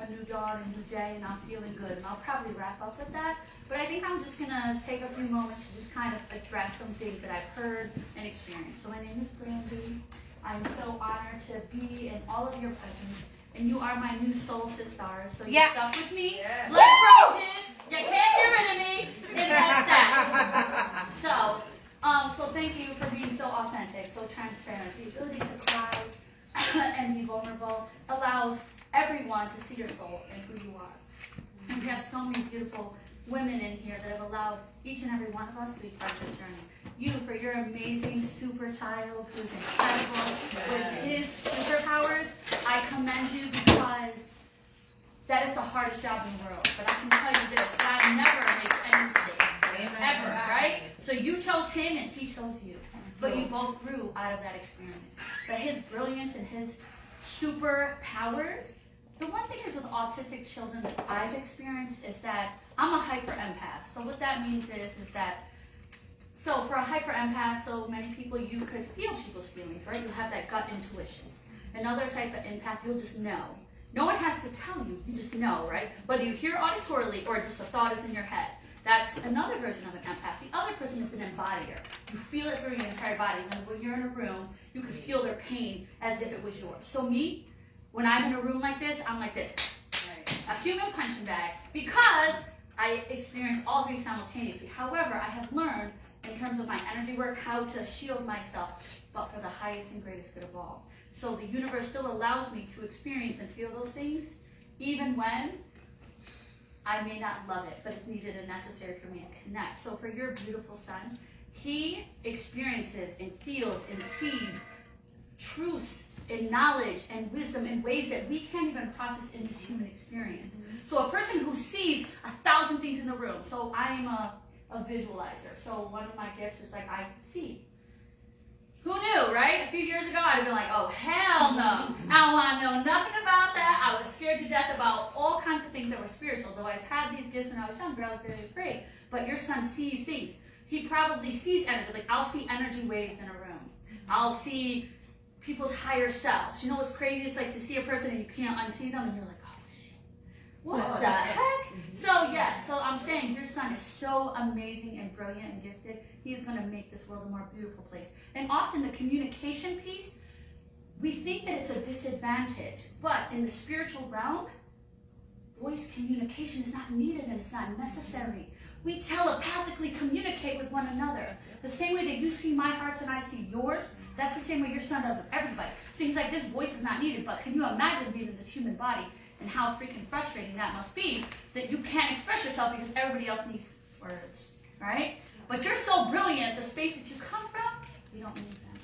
a new dawn, a new day, and I'm feeling good. And I'll probably wrap up with that. But I think I'm just going to take a few moments to just kind of address some things that I've heard and experienced. So my name is Brandy. I'm so honored to be in all of your presence. And you are my new soul sisters. So you're stuck with me. Yes. Like roaches. You can't get rid of me. And that's that. So thank you for being so authentic, so transparent. The ability to cry and be vulnerable allows everyone to see your soul and who you are. And we have so many beautiful women in here that have allowed each and every one of us to be part of the journey. You, for your amazing super child who's incredible with his superpowers, I commend you, because that is the hardest job in the world. But I can tell you this, God never makes any mistakes. Ever, right? So you chose him and he chose you. But you both grew out of that experience. But his brilliance and his superpowers, the one thing is with autistic children that I've experienced is that I'm a hyper empath. So what that means is that, so for a hyper empath, so many people, you could feel people's feelings, right? You have that gut intuition. Another type of empath, you'll just know. No one has to tell you, you just know, right? Whether you hear auditorily or just a thought is in your head. That's another version of an empath. The other person is an embodier. You feel it through your entire body. And when you're in a room, you can feel their pain as if it was yours. So me, when I'm in a room like this, I'm like this. A human punching bag. Because I experience all three simultaneously. However, I have learned, in terms of my energy work, how to shield myself, but for the highest and greatest good of all. So the universe still allows me to experience and feel those things, even when I may not love it, but it's needed and necessary for me to connect. So for your beautiful son, he experiences and feels and sees truths and knowledge and wisdom in ways that we can't even process in this human experience. So a person who sees 1,000 things in the room. So I am a visualizer. So one of my gifts is like I see. Who knew, right? A few years ago, I'd have been like, oh, hell no. I don't want to know nothing about that. I was scared to death about all kinds of things that were spiritual. Though I had these gifts when I was younger, I was very afraid. But your son sees things. He probably sees energy. Like, I'll see energy waves in a room. I'll see people's higher selves. You know what's crazy? It's like to see a person and you can't unsee them, and you're like, oh, shit. What the heck? So, yes. So I'm saying your son is so amazing and brilliant and gifted. He is going to make this world a more beautiful place. And often the communication piece, we think that it's a disadvantage. But in the spiritual realm, voice communication is not needed and it's not necessary. We telepathically communicate with one another. The same way that you see my hearts and I see yours, that's the same way your son does with everybody. So he's like, this voice is not needed, but can you imagine being in this human body and how freaking frustrating that must be that you can't express yourself because everybody else needs words, right? But you're so brilliant, the space that you come from, you don't need them.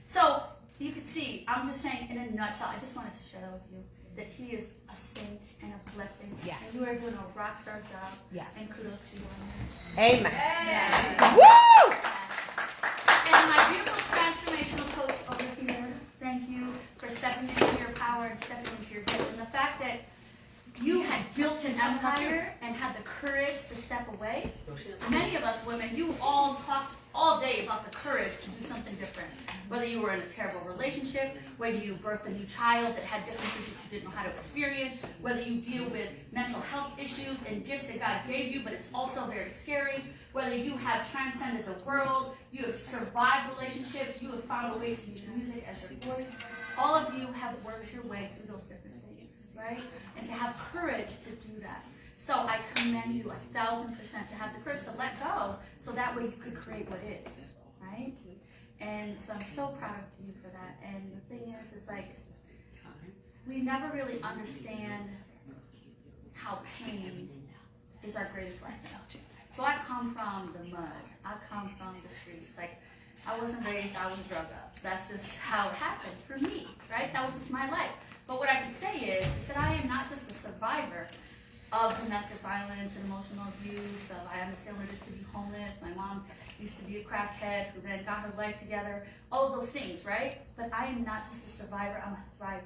So you could see, I'm just saying in a nutshell, I just wanted to share that with you, that he is a saint and a blessing. Yes. And you are doing a rock star job. Yes. And kudos to you on that. Amen. Yes. Woo! And my beautiful transformational coach over here, thank you for stepping into your power and stepping into your gift. And the fact that you had built an empire and had the courage to step away. Many of us women, you all talked all day about the courage to do something different. Whether you were in a terrible relationship, whether you birthed a new child that had differences that you didn't know how to experience, whether you deal with mental health issues and gifts that God gave you, but it's also very scary, whether you have transcended the world, you have survived relationships, you have found a way to use music as your voice. All of you have worked your way through those different things. right? And to have courage to do that. So I commend you 1,000% to have the courage to let go, so that way you could create what is, right? And so I'm so proud of you for that. And the thing is like, we never really understand how pain is our greatest lesson. So I come from the mud. I come from the streets. Like, I wasn't raised, I was drug up. That's just how it happened for me, right? That was just my life. But what I can say is that I am not just a survivor of domestic violence and emotional abuse. I understand what it is to be homeless. My mom used to be a crackhead who then got her life together. All of those things, right? But I am not just a survivor, I'm a thriver.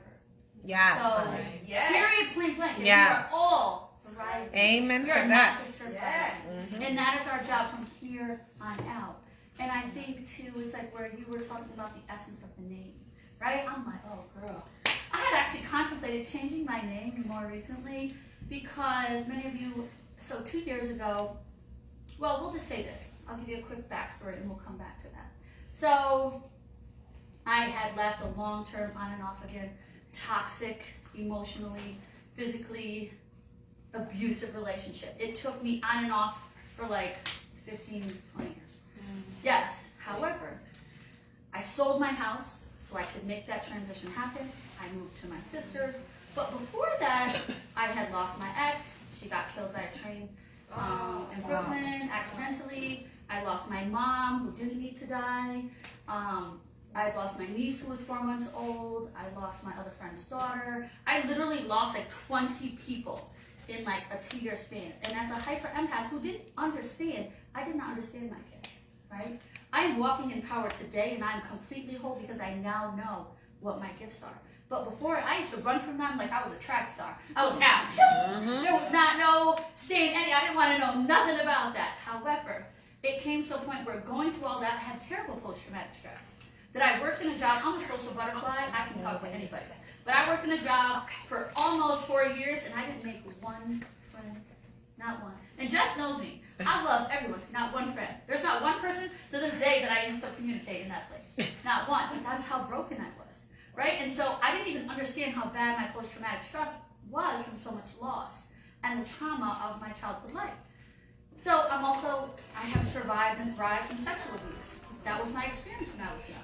Yes. So, yes. period, point blank. Yes. We are all thriving. Amen we for are that. not just surviving. And that is our job from here on out. And I think, too, it's like where you were talking about the essence of the name, right? I'm like, oh, girl. I had actually contemplated changing my name more recently because many of you, so 2 years ago, well, we'll just say this. I'll give you a quick backstory and we'll come back to that. So I had left a long-term, on and off again, toxic, emotionally, physically abusive relationship. It took me on and off for like 15, 20 years. Yes, however, I sold my house so I could make that transition happen. I moved to my sister's. But before that, I had lost my ex. She got killed by a train in Brooklyn accidentally. I lost my mom, who didn't need to die. I lost my niece, who was 4 months old. I lost my other friend's daughter. I literally lost like 20 people in like a 2-year span. And as a hyper empath who didn't understand, I did not understand my gifts, right? I am walking in power today and I'm completely whole because I now know what my gifts are. But before, I used to run from them like I was a track star. I was out. There was not no staying any. I didn't want to know nothing about that. However, it came to a point where going through all that, I had terrible post-traumatic stress. That I worked in a job. I'm a social butterfly. I can talk to anybody. But I worked in a job for almost 4 years, and I didn't make one friend. Not one. And Jess knows me. I love everyone. Not one friend. There's not one person to this day that I even still communicate in that place. Not one. But that's how broken I was. Right? And so I didn't even understand how bad my post-traumatic stress was from so much loss and the trauma of my childhood life. So I have survived and thrived from sexual abuse. That was my experience when I was young.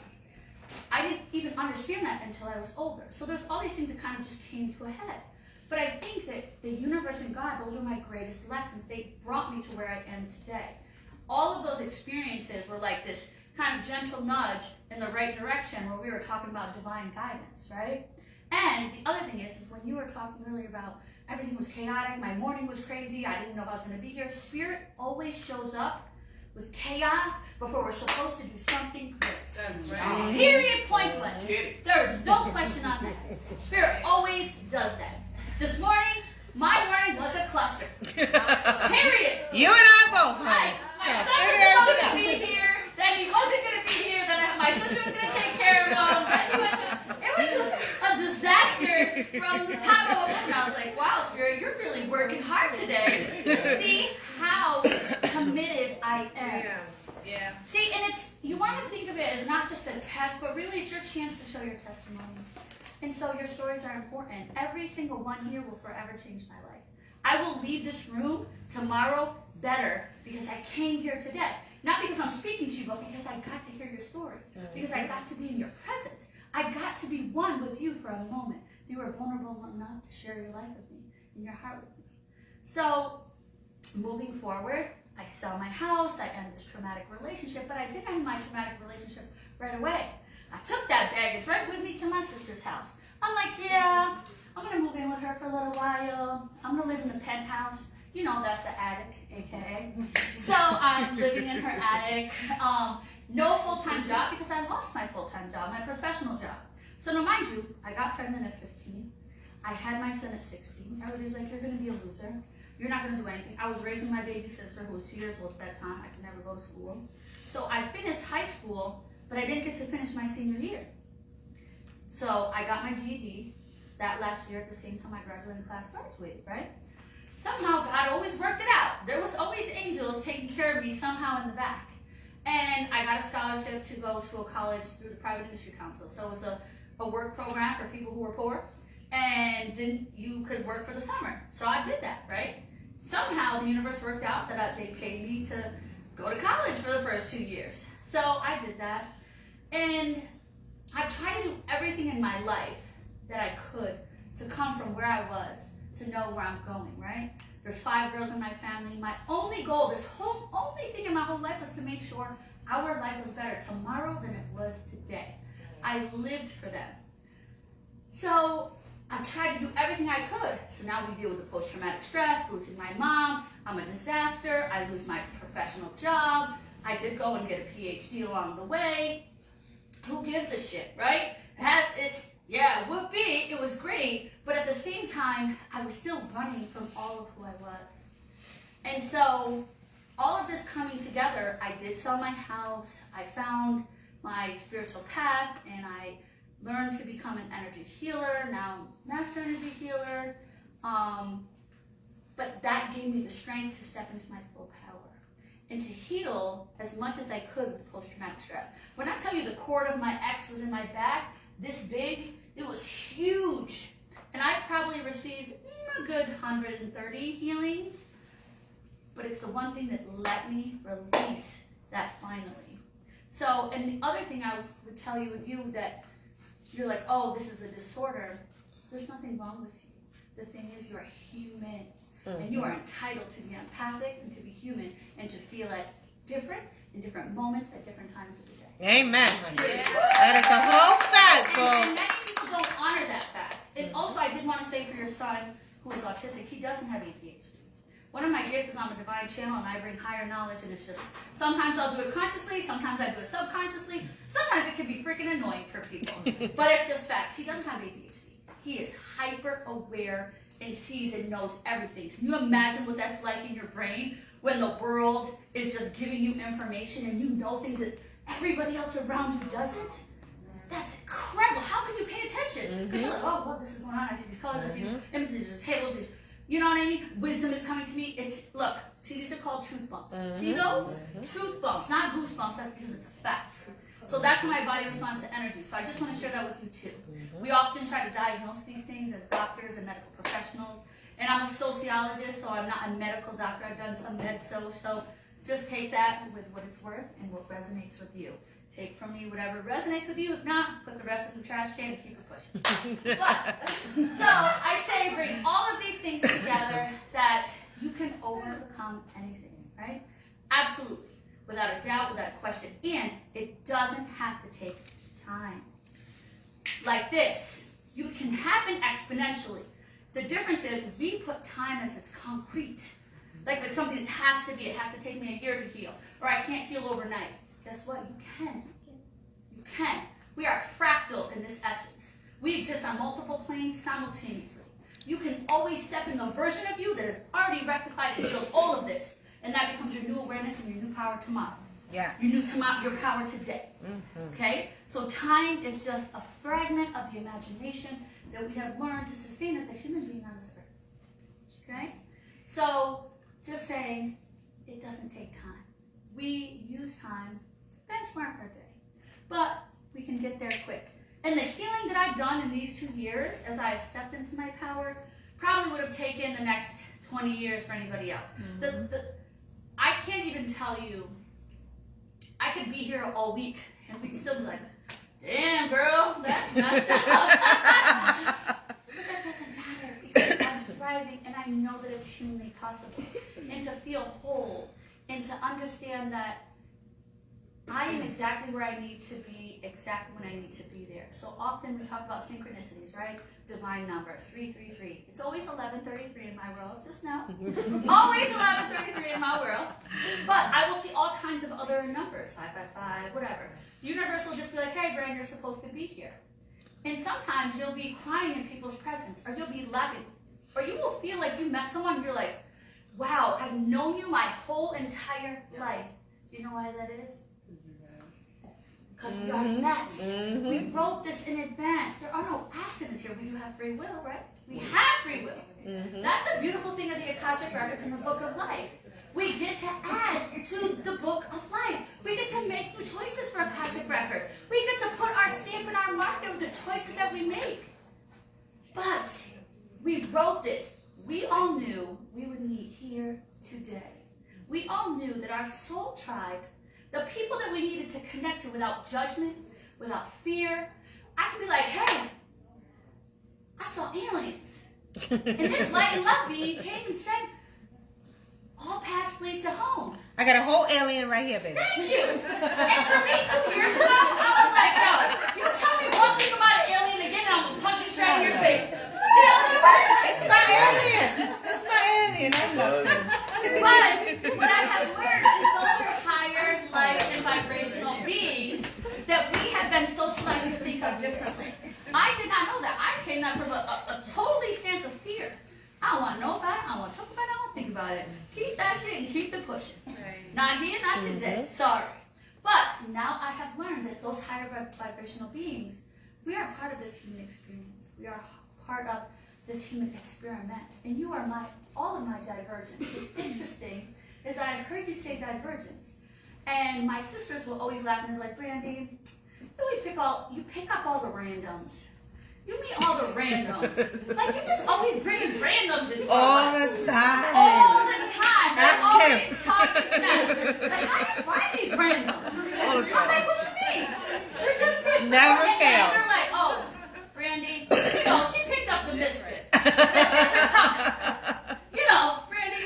I didn't even understand that until I was older. So there's all these things that kind of just came to a head. But I think that the universe and God, those were my greatest lessons. They brought me to where I am today. All of those experiences were like this kind of gentle nudge in the right direction where we were talking about divine guidance, right? And the other thing is when you were talking earlier about everything was chaotic, my morning was crazy, I didn't know if I was going to be here. Spirit always shows up with chaos before we're supposed to do something great. That's right. Period, point blank. There is no question on that. Spirit always does that. This morning, my morning was a cluster. Period. You and I both, right? My son was supposed to be here, then he wasn't going to be here, then my sister was going to take care of him, it was just a disaster from the time I woke up. And I was like, wow, Spirit, you're really working hard today to see how committed I am. Yeah. See, and you want to think of it as not just a test, but really it's your chance to show your testimony. And so your stories are important. Every single one here will forever change my life. I will leave this room tomorrow better because I came here today. Not because I'm speaking to you, but because I got to hear your story. Because I got to be in your presence. I got to be one with you for a moment. You were vulnerable enough to share your life with me and your heart with me. So, moving forward, I sell my house, I end this traumatic relationship, but I didn't end my traumatic relationship right away. I took that baggage right with me to my sister's house. I'm like, yeah, I'm going to move in with her for a little while. I'm going to live in the penthouse. You know, that's the attic, aka. So I'm living in her attic. No full-time job because I lost my full-time job, my professional job. So now, mind you, I got pregnant at 15. I had my son at 16. Everybody's like, you're going to be a loser. You're not going to do anything. I was raising my baby sister who was 2 years old at that time. I could never go to school. So I finished high school, but I didn't get to finish my senior year. So I got my GED that last year at the same time my graduating class graduated, right? Somehow God always worked it out. There was always angels taking care of me somehow in the back. And I got a scholarship to go to a college through the Private Industry Council. So it was a work program for people who were poor. and then you could work for the summer. So I did that, right? Somehow the universe worked out that they paid me to go to college for the first 2 years. So I did that. And I tried to do everything in my life that I could to come from where I was to know where I'm going, right? There's 5 girls in my family. My only goal, only thing in my whole life was to make sure our life was better tomorrow than it was today. I lived for them. So I tried to do everything I could. So now we deal with the post-traumatic stress, losing my mom. I'm a disaster. I lose my professional job. I did go and get a PhD along the way. Who gives a shit, right? Whoopee, it was great. But at the same time, I was still running from all of who I was. And so all of this coming together, I did sell my house. I found my spiritual path, and I learned to become an energy healer. Now I'm a master energy healer. But that gave me the strength to step into my full power and to heal as much as I could with post-traumatic stress. When I tell you the cord of my ex was in my back, this big, it was huge. And I probably received a good 130 healings. But it's the one thing that let me release that finally. So, and the other thing I would tell you that you're like, oh, this is a disorder. There's nothing wrong with you. The thing is, you're human. And you are entitled to be empathic and to be human and to feel like different in different moments at different times of the day. Amen. That is a whole fact, and many people don't honor that fact. And also, I did want to say for your son who is autistic, he doesn't have ADHD. One of my gifts is I'm a divine channel and I bring higher knowledge, and it's just, sometimes I'll do it consciously, sometimes I do it subconsciously, sometimes it can be freaking annoying for people. But it's just facts. He doesn't have ADHD. He is hyper aware and sees and knows everything. Can you imagine what that's like in your brain when the world is just giving you information and you know things that everybody else around you doesn't? That's incredible. How can you pay attention? Because you're like, oh, look, this is going on. I see these colors, I see these images, these halos, these, you know what I mean? Wisdom is coming to me. It's, look, see, these are called truth bumps. See those? Truth bumps, not goosebumps. That's because it's a fact. So that's how my body responds to energy. So I just want to share that with you too. We often try to diagnose these things as doctors and medical professionals. And I'm a sociologist, so I'm not a medical doctor. I've done some med-so. So just take that with what it's worth and what resonates with you. Take from me whatever resonates with you. If not, put the rest in the trash can and keep it pushing. But, so I say bring all of these things together that you can overcome anything, right? Absolutely. Without a doubt, without a question. And it doesn't have to take time. Like this, you can happen exponentially. The difference is we put time as it's concrete. Like if it's something that has to be, it has to take me a year to heal. Or I can't heal overnight. Guess what? You can. You can. We are fractal in this essence. We exist on multiple planes simultaneously. You can always step in the version of you that has already rectified and healed all of this. And that becomes your new awareness and your new power tomorrow. Yeah. Your power today. Okay? So time is just a fragment of the imagination that we have learned to sustain as a human being on this earth. Okay? So, just saying, it doesn't take time. We use time to benchmark our day. But we can get there quick. And the healing that I've done in these 2 years, as I've stepped into my power, probably would have taken the next 20 years for anybody else. I can't even tell you, I could be here all week and we'd still be like, damn girl, that's messed up. But that doesn't matter because I'm thriving and I know that it's humanly possible. And to feel whole and to understand that I am exactly where I need to be, exactly when I need to be there. So often we talk about synchronicities, right? Divine numbers, 333. It's always 1133 in my world, just now. Always 1133 in my world. But I will see all kinds of other numbers, 555, whatever. The universe will just be like, hey, Brand, you're supposed to be here. And sometimes you'll be crying in people's presence, or you'll be laughing, or you will feel like you met someone and you're like, wow, I've known you my whole entire life. Do you know why that is? Because we are met. We wrote this in advance. There are no accidents here. We do have free will, right? We have free will. That's the beautiful thing of the Akashic Records in the Book of Life. We get to add to the Book of Life. We get to make new choices for Akashic Records. We get to put our stamp and our mark there with the choices that we make. But we wrote this. We all knew we would meet here today. We all knew that our soul tribe, the people that we needed to connect to without judgment, without fear, I could be like, hey, I saw aliens. And this light and love being came and said, all paths lead to home. I got a whole alien right here, baby. Thank you. And for me 2 years ago, I was like, yo, you tell me one thing about an alien again, and I'm going to punch you straight in your face. See how that works? It's my alien. It's my alien. I love it. But what I have learned is those are higher light and vibrational beings that we have been socialized to think of differently. I did not know that. I came that from a totally stance of fear. I don't want to know about it. I don't want to talk about it. I don't want to think about it. Keep that shit and keep it pushing. Not here, not today. Sorry. But now I have learned that those higher vibrational beings, we are part of this human experience. We are part of this human experiment. And you are all of my divergence. What's interesting is that I heard you say divergence. And my sisters will always laugh and they're like, Brandy, you pick up all the randoms. You meet all the randoms. Like, you're just always bringing randoms into all our life. the time. All the time. They're Ask always him. talking snap. Like, how do you find these randoms? All the I'm like, what you mean? They're just big. Never and fails. They're like, oh, Brandy, she picked up the misfits. Misfits are coming. Brandy,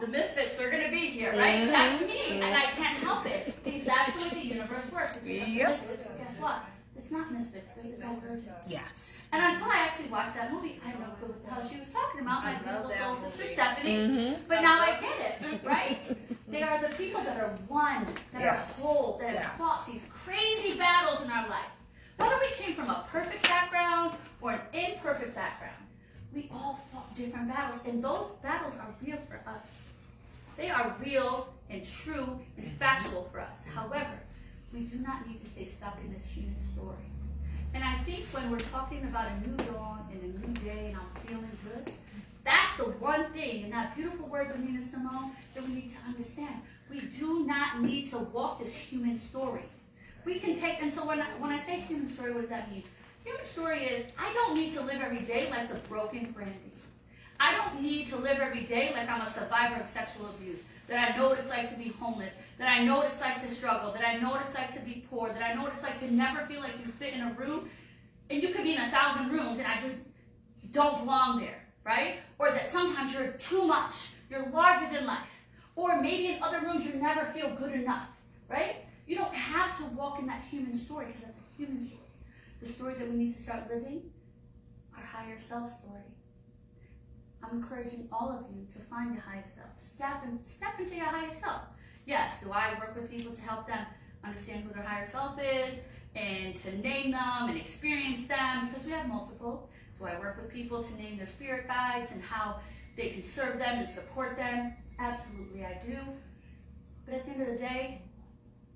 the misfits, they're going to be here, right? Mm-hmm. That's me, and I can't help it. Because that's the way the universe works. We pick up the misfits, but guess what? It's not misfits, they're the divergents. Yes. And until I actually watched that movie, I had no clue what the hell she was talking about, my beautiful soul sister Stephanie. Mm-hmm. But now I get it, right? They are the people that are one, that are whole, that have fought these crazy battles in our life. Whether we came from a perfect background or an imperfect background, we all fought different battles, and those battles are real for us. They are real and true and factual for us. However, we do not need to stay stuck in this human story. And I think when we're talking about a new dawn and a new day and I'm feeling good, that's the one thing in that beautiful words of Nina Simone that we need to understand. We do not need to walk this human story. We can take, and so when I say human story, what does that mean? Human story is, I don't need to live every day like the broken Brandy. I don't need to live every day like I'm a survivor of sexual abuse, that I know what it's like to be homeless, that I know what it's like to struggle, that I know what it's like to be poor, that I know what it's like to never feel like you fit in a room, and you could be in 1,000 rooms and I just don't belong there, right? Or that sometimes you're too much, you're larger than life, or maybe in other rooms you never feel good enough, right? You don't have to walk in that human story because that's a human story. The story that we need to start living, our higher self story. I'm encouraging all of you to find your higher self. Step into your higher self. Yes, do I work with people to help them understand who their higher self is and to name them and experience them, because we have multiple. Do I work with people to name their spirit guides and how they can serve them and support them? Absolutely I do. But at the end of the day,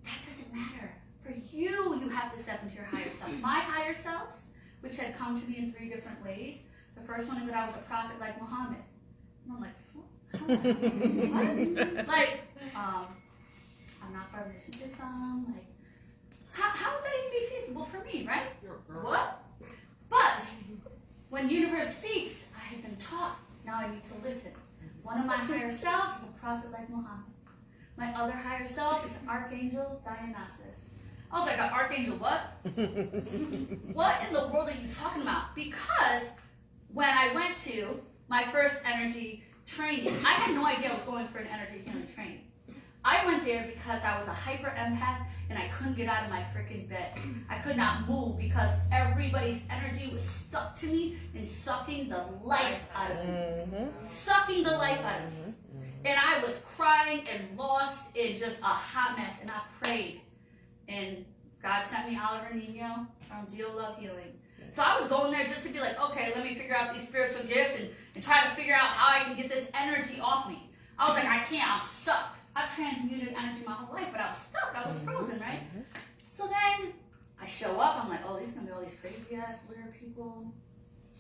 that doesn't matter. For you, you have to step into your higher self. My higher selves, which had come to me in 3 different ways. The first one is that I was a prophet like Muhammad. And I'm like, what? Like, I'm not part of this Islam. Like, how would that even be feasible for me, right? What? But when universe speaks, I have been taught. Now I need to listen. One of my higher selves is a prophet like Muhammad. My other higher self is an archangel, Dionysus. I was like, an archangel what? What in the world are you talking about? Because when I went to my first energy training, I had no idea I was going for an energy healing training. I went there because I was a hyper empath and I couldn't get out of my freaking bed. I could not move because everybody's energy was stuck to me and sucking the life out of me. Sucking the life out of me. And I was crying and lost in just a hot mess, and I prayed. And God sent me Oliver Nino from Geo Love Healing. So I was going there just to be like, okay, let me figure out these spiritual gifts and try to figure out how I can get this energy off me. I was like, I can't, I'm stuck. I've transmuted energy my whole life, but I was stuck. I was frozen, right? So then I show up. I'm like, oh, these are going to be all these crazy-ass, weird people.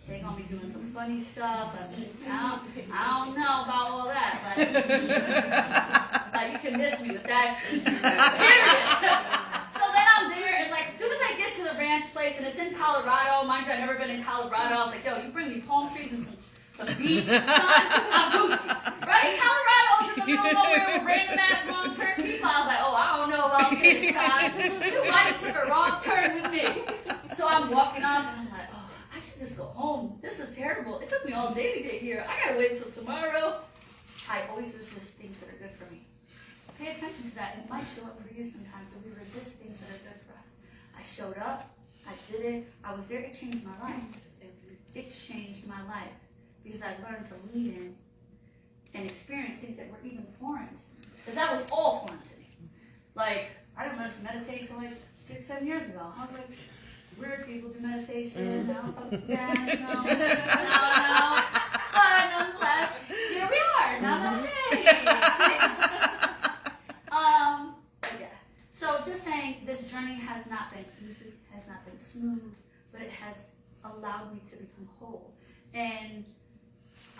They're going to be doing some funny stuff. I don't know about all that. Like, you can miss me with that shit. Period. So then I'm there, and like, as soon as I get to the ranch, dance place, and it's in Colorado. Mind you, I've never been in Colorado. I was like, yo, you bring me palm trees and some beach, some sun, I'm Gucci. Right? Colorado's in the middle of nowhere with random ass wrong turn people. I was like, oh, I don't know about this guy. Your wife took a wrong turn with me. So I'm walking up, and I'm like, oh, I should just go home. This is terrible. It took me all day to get here. I gotta wait till tomorrow. I always resist things that are good for me. Pay attention to that. It might show up for you sometimes, that we resist things that are good for us. I showed up. I did it. I was there. It changed my life. It changed my life because I learned to lean in and experience things that were even foreign. Because that was all foreign to me. Like, I didn't learn to meditate until like 6-7 years ago. I was like, weird people do meditation. I don't fucking dance. No. But nonetheless, here we are. Namaste. But yeah. So just saying, this journey has not been easy, has not been smooth, but it has allowed me to become whole. And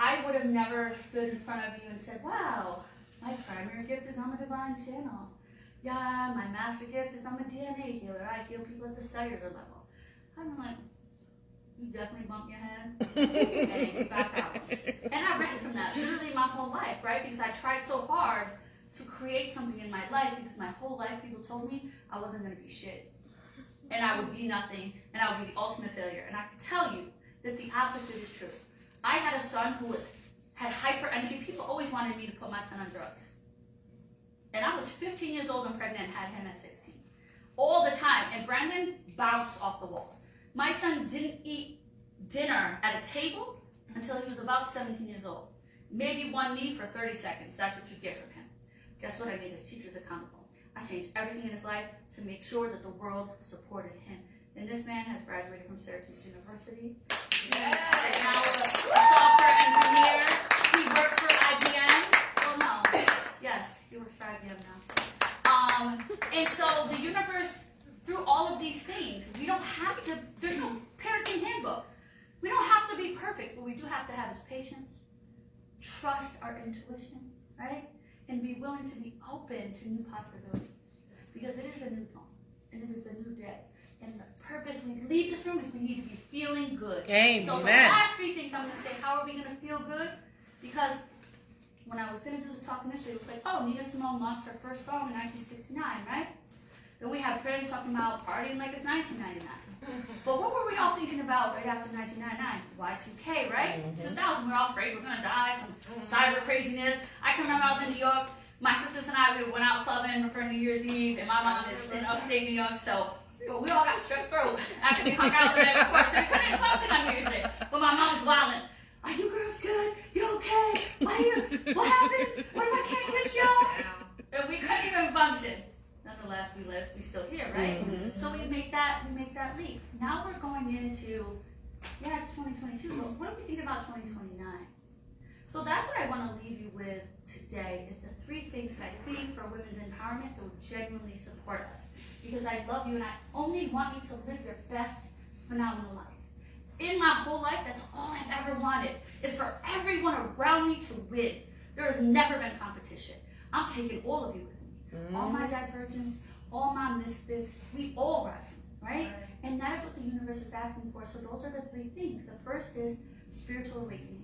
I would have never stood in front of you and said, wow, my primary gift is I'm a divine channel. Yeah, my master gift is I'm a DNA healer. I heal people at the cellular level. I'm like, you definitely bumped your head and you got that one. And I ran from that literally my whole life, right? Because I tried so hard to create something in my life because my whole life people told me I wasn't going to be shit. And I would be nothing and I would be the ultimate failure. And I can tell you that the opposite is true. I had a son who had hyper energy. People always wanted me to put my son on drugs. And I was 15 years old and pregnant and had him at 16. All the time. And Brandon bounced off the walls. My son didn't eat dinner at a table until he was about 17 years old. Maybe one knee for 30 seconds. That's what you get from him. Guess what? I made his teachers accountable. I changed everything in his life to make sure that the world supported him. And this man has graduated from Syracuse University. He's now a software engineer. He works for IBM. Well, no. Yes, he works for IBM now. And so the universe, through all of these things, we don't have to, there's no parenting handbook. We don't have to be perfect, but we do have to have his patience, trust our intuition, right? And be willing to be open to new possibilities. Because it is a new dawn, and it is a new day. And the purpose we leave this room is we need to be feeling good. Amen. So the last 3 things I'm going to say, how are we going to feel good? Because when I was going to do the talk initially, it was like, oh, Nina Simone launched her first song in 1969, right? Then we had Prince talking about partying like it's 1999. But what were we all thinking about right after 1999? Y2K, right? 2000, we were all afraid we're going to die, some cyber craziness. I can remember I was in New York. My sisters and I, we went out clubbing for New Year's Eve, and my mom is in upstate New York, so... But we all got strep throat after we hung out the night before, so we couldn't even function on New Year's Day. But my mom was wilding. Are you girls good? You okay? What happened? What if I can't get y'all? And we couldn't even function. Nonetheless, we lived. We still here, right? Mm-hmm. So we make that leap. Now we're going into, yeah, it's 2022. But what do we think about 2029? So that's what I want to leave you with today, is the 3 things that I think for women's empowerment that will genuinely support us. Because I love you and I only want you to live your best, phenomenal life. In my whole life, that's all I've ever wanted, is for everyone around me to win. There has never been competition. I'm taking all of you with me. All my divergence, all my misfits, we all rise, right? And that is what the universe is asking for. So those are the 3 things. The first is spiritual awakening.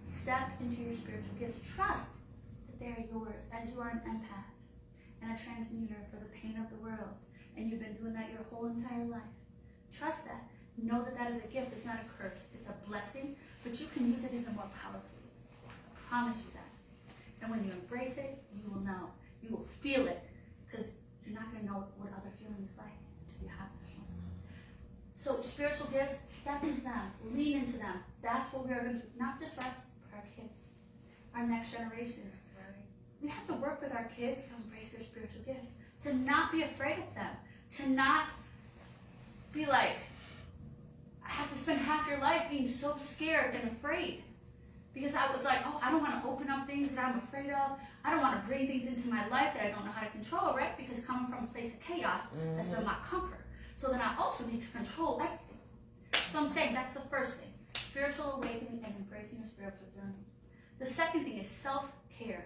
Step into your spiritual gifts. Trust that they are yours, as you are an empath and a transmuter for the pain of the world. And you've been doing that your whole entire life. Trust that. Know that that is a gift. It's not a curse. It's a blessing, but you can use it even more powerfully. I promise you that. And when you embrace it, you will know. You will feel it, because you're not going to know what other feeling is like until you have this one. So spiritual gifts, step into them. Lean into them. That's what we are going to do. Not just us, but our kids, our next generations. We have to work with our kids to embrace their spiritual gifts, to not be afraid of them, to not be like, I have to spend half your life being so scared and afraid. Because I was like, oh, I don't want to open up things that I'm afraid of. I don't want to bring things into my life that I don't know how to control, right? Because coming from a place of chaos, that's been my comfort. So then I also need to control everything. So I'm saying that's the first thing. Spiritual awakening and embracing your spiritual journey. The second thing is self-care.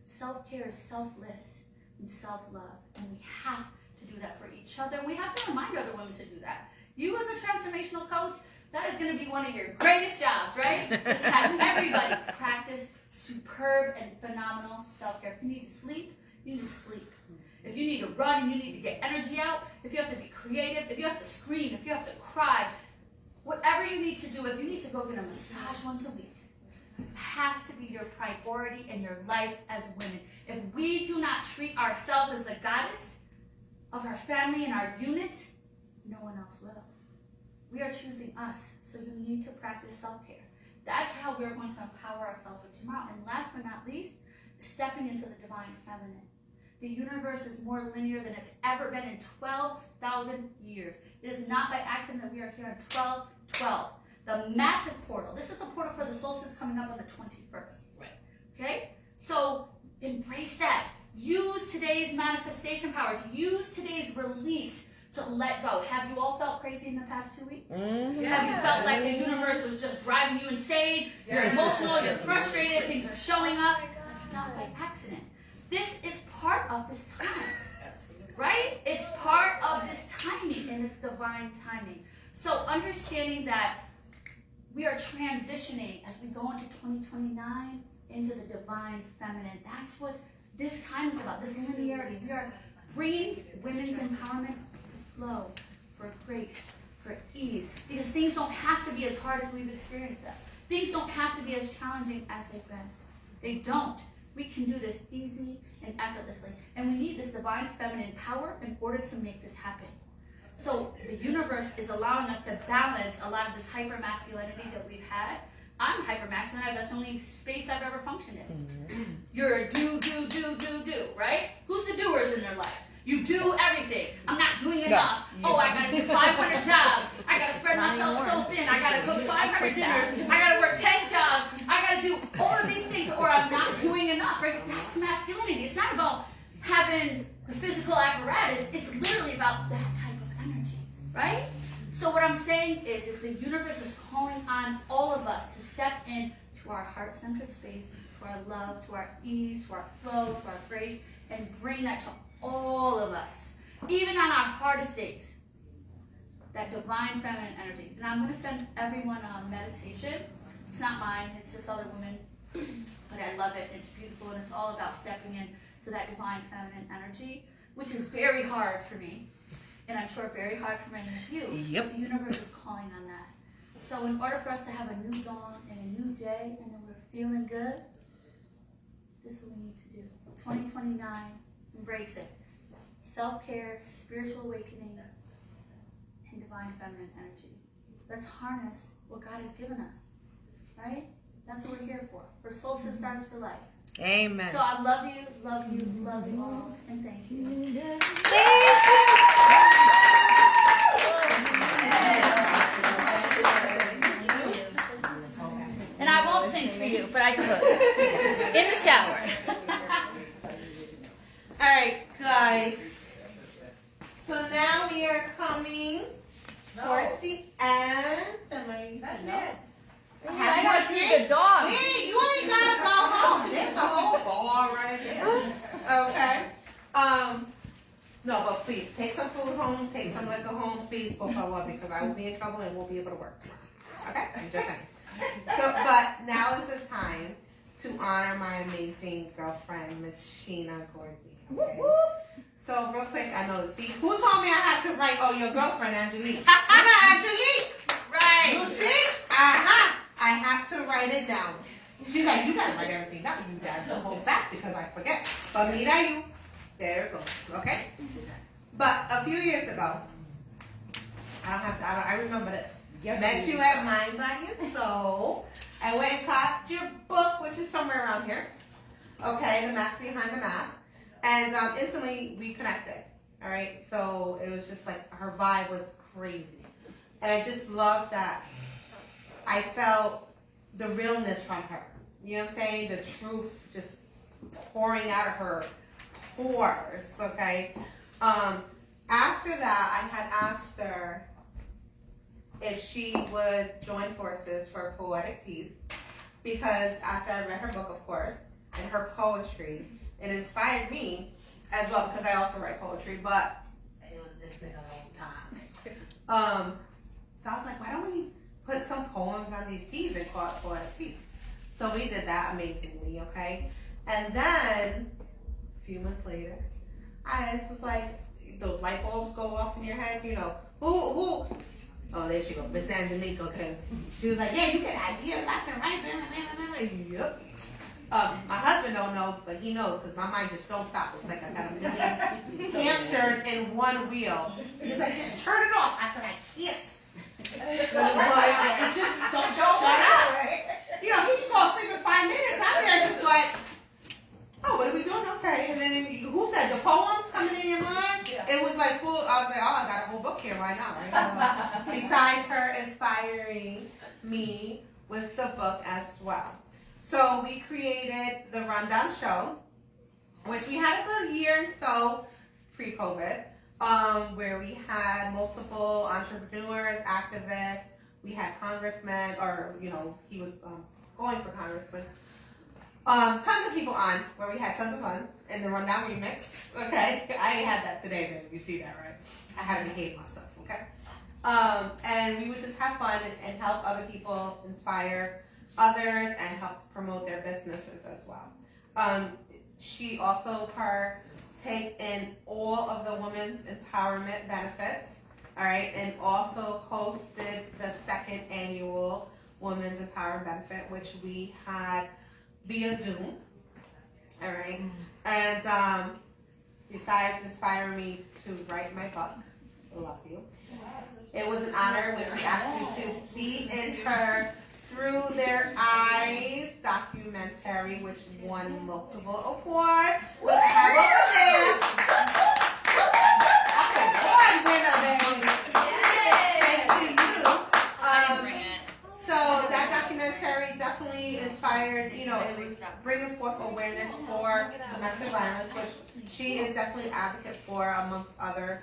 Self-care is selfless and self-love. And we have to to do that for each other. We have to remind other women to do that. You as a transformational coach, that is going to be one of your greatest jobs, right? Is to have everybody practice superb and phenomenal self-care. If you need to sleep, you need to sleep. If you need to run and you need to get energy out, if you have to be creative, if you have to scream, if you have to cry, whatever you need to do, if you need to go get a massage once a week, have to be your priority in your life as women. If we do not treat ourselves as the goddess of our family and our unit, no one else will. We are choosing us, so you need to practice self-care. That's how we're going to empower ourselves for tomorrow. And last but not least, stepping into the divine feminine. The universe is more linear than it's ever been in 12,000 years. It is not by accident that we are here in 12/12. The massive portal. This is the portal for the solstice coming up on the 21st. Right. Okay? So embrace that. Use today's manifestation powers. Use today's release to let go. Have you all felt crazy in the past 2 weeks? Mm-hmm. Have you felt like the universe was just driving you insane? You're emotional, you're frustrated, things are showing up. That's not by accident. This is part of this time. Right? It's part of this timing, and it's divine timing. So understanding that we are transitioning as we go into 2029 into the divine feminine. That's what this time is about, this linearity. We are bringing women's empowerment flow, for grace, for ease. Because things don't have to be as hard as we've experienced them. Things don't have to be as challenging as they've been. They don't. We can do this easy and effortlessly. And we need this divine feminine power in order to make this happen. So the universe is allowing us to balance a lot of this hyper-masculinity that we've had. I'm hyper-masculine. That's the only space I've ever functioned in. You're a do, right? Who's the doers in their life? You do everything. I'm not doing enough. Oh, I gotta do 500 jobs. I gotta spread myself so thin. I gotta cook 500 dinners. I gotta work 10 jobs. I gotta do all of these things, or I'm not doing enough. Right? That's masculinity. It's not about having the physical apparatus. It's literally about that type of energy, right? So what I'm saying is the universe is calling on all of us to step in to our heart-centered space, to our love, to our ease, to our flow, to our grace, and bring that to all of us, even on our hardest days, that divine feminine energy. And I'm going to send everyone a meditation. It's not mine, it's this other woman, but I love it. It's beautiful, and it's all about stepping in to that divine feminine energy, which is very hard for me, and I'm sure very hard for many of you. Yep. The universe is calling on that. So in order for us to have a new dawn and a new day, and then we're feeling good, this is what we need to do. 2029. Embrace it. Self-care, spiritual awakening, and divine feminine energy. Let's harness what God has given us, right? That's what we're here for. We're solstice stars for life. Amen. So I love you all, and thank you. And I won't sing for you, but I could. In the shower. Alright, guys. So now we are coming towards the end. Somebody said no. I gotta feed the dog. Yeah, you ain't gotta go home. There's a whole bar right there. Okay. No, but please take some food home, take some liquor home, please, por favor, because I will be in trouble and won't be able to work tomorrow. Okay? I'm just saying. So, but now is the time to honor my amazing girlfriend, Miss Shana Gourdine. Okay? So real quick, I know. See, who told me I had to write? Oh, your girlfriend, Angelique. You're not Angelique. Right. You see? I have to write it down. She's like, you gotta write everything down. You guys don't hold back because I forget. But mira you. There it goes. Okay. But a few years ago, I remember this. Met you at Mind, Body, and Soul. I went and caught your book, which is somewhere around here. Okay, The Mask Behind the Mask. And instantly we connected. All right, so it was just like her vibe was crazy. And I just loved that I felt the realness from her. You know what I'm saying? The truth just pouring out of her pores, okay? After that, I had asked her if she would join forces for Poetic Teas, because after I read her book, of course, and her poetry, it inspired me as well, because I also write poetry, but it's been a long time. So I was like, why don't we put some poems on these tees and call it poetic tees? So we did that amazingly, okay? And then, a few months later, I just was like, those light bulbs go off in your head, you know, who? Oh, there she go, Miss Angelique, okay. She was like, yeah, you get ideas left and right, yep. My husband don't know, but he knows, because my mind just don't stop. It's like I got a million hamsters in one wheel. He's like, just turn it off. I said, I can't. It was like, it just don't shut up. You know, he can go sleep in 5 minutes. I'm there just like, oh, what are we doing? Okay. And then who said the poems coming in your mind? Yeah. It was like full. I was like, oh, I got a whole book here right now. Right? Besides her inspiring me with the book as well. So we created the Rundown Show, which we had a good year and so pre-COVID, where we had multiple entrepreneurs, activists. We had congressmen, or you know, he was going for congressman. Tons of people on, where we had tons of fun in the Rundown remix. Okay, I ain't had that today, then you see that, right? I had to behave myself. Okay, and we would just have fun and help other people, inspire others, and help promote their businesses as well. She also partake in all of the women's empowerment benefits, all right, and also hosted the 2nd annual Women's Empowerment Benefit, which we had via Zoom, all right, and besides inspiring me to write my book, I love you, it was an honor when she asked me to be in her Through Their Eyes documentary, which won multiple awards, which I have over there. I'm an award winner, baby. Thanks to you. So that documentary definitely inspired, you know, it was bringing forth awareness for domestic violence, which she is definitely an advocate for, amongst other,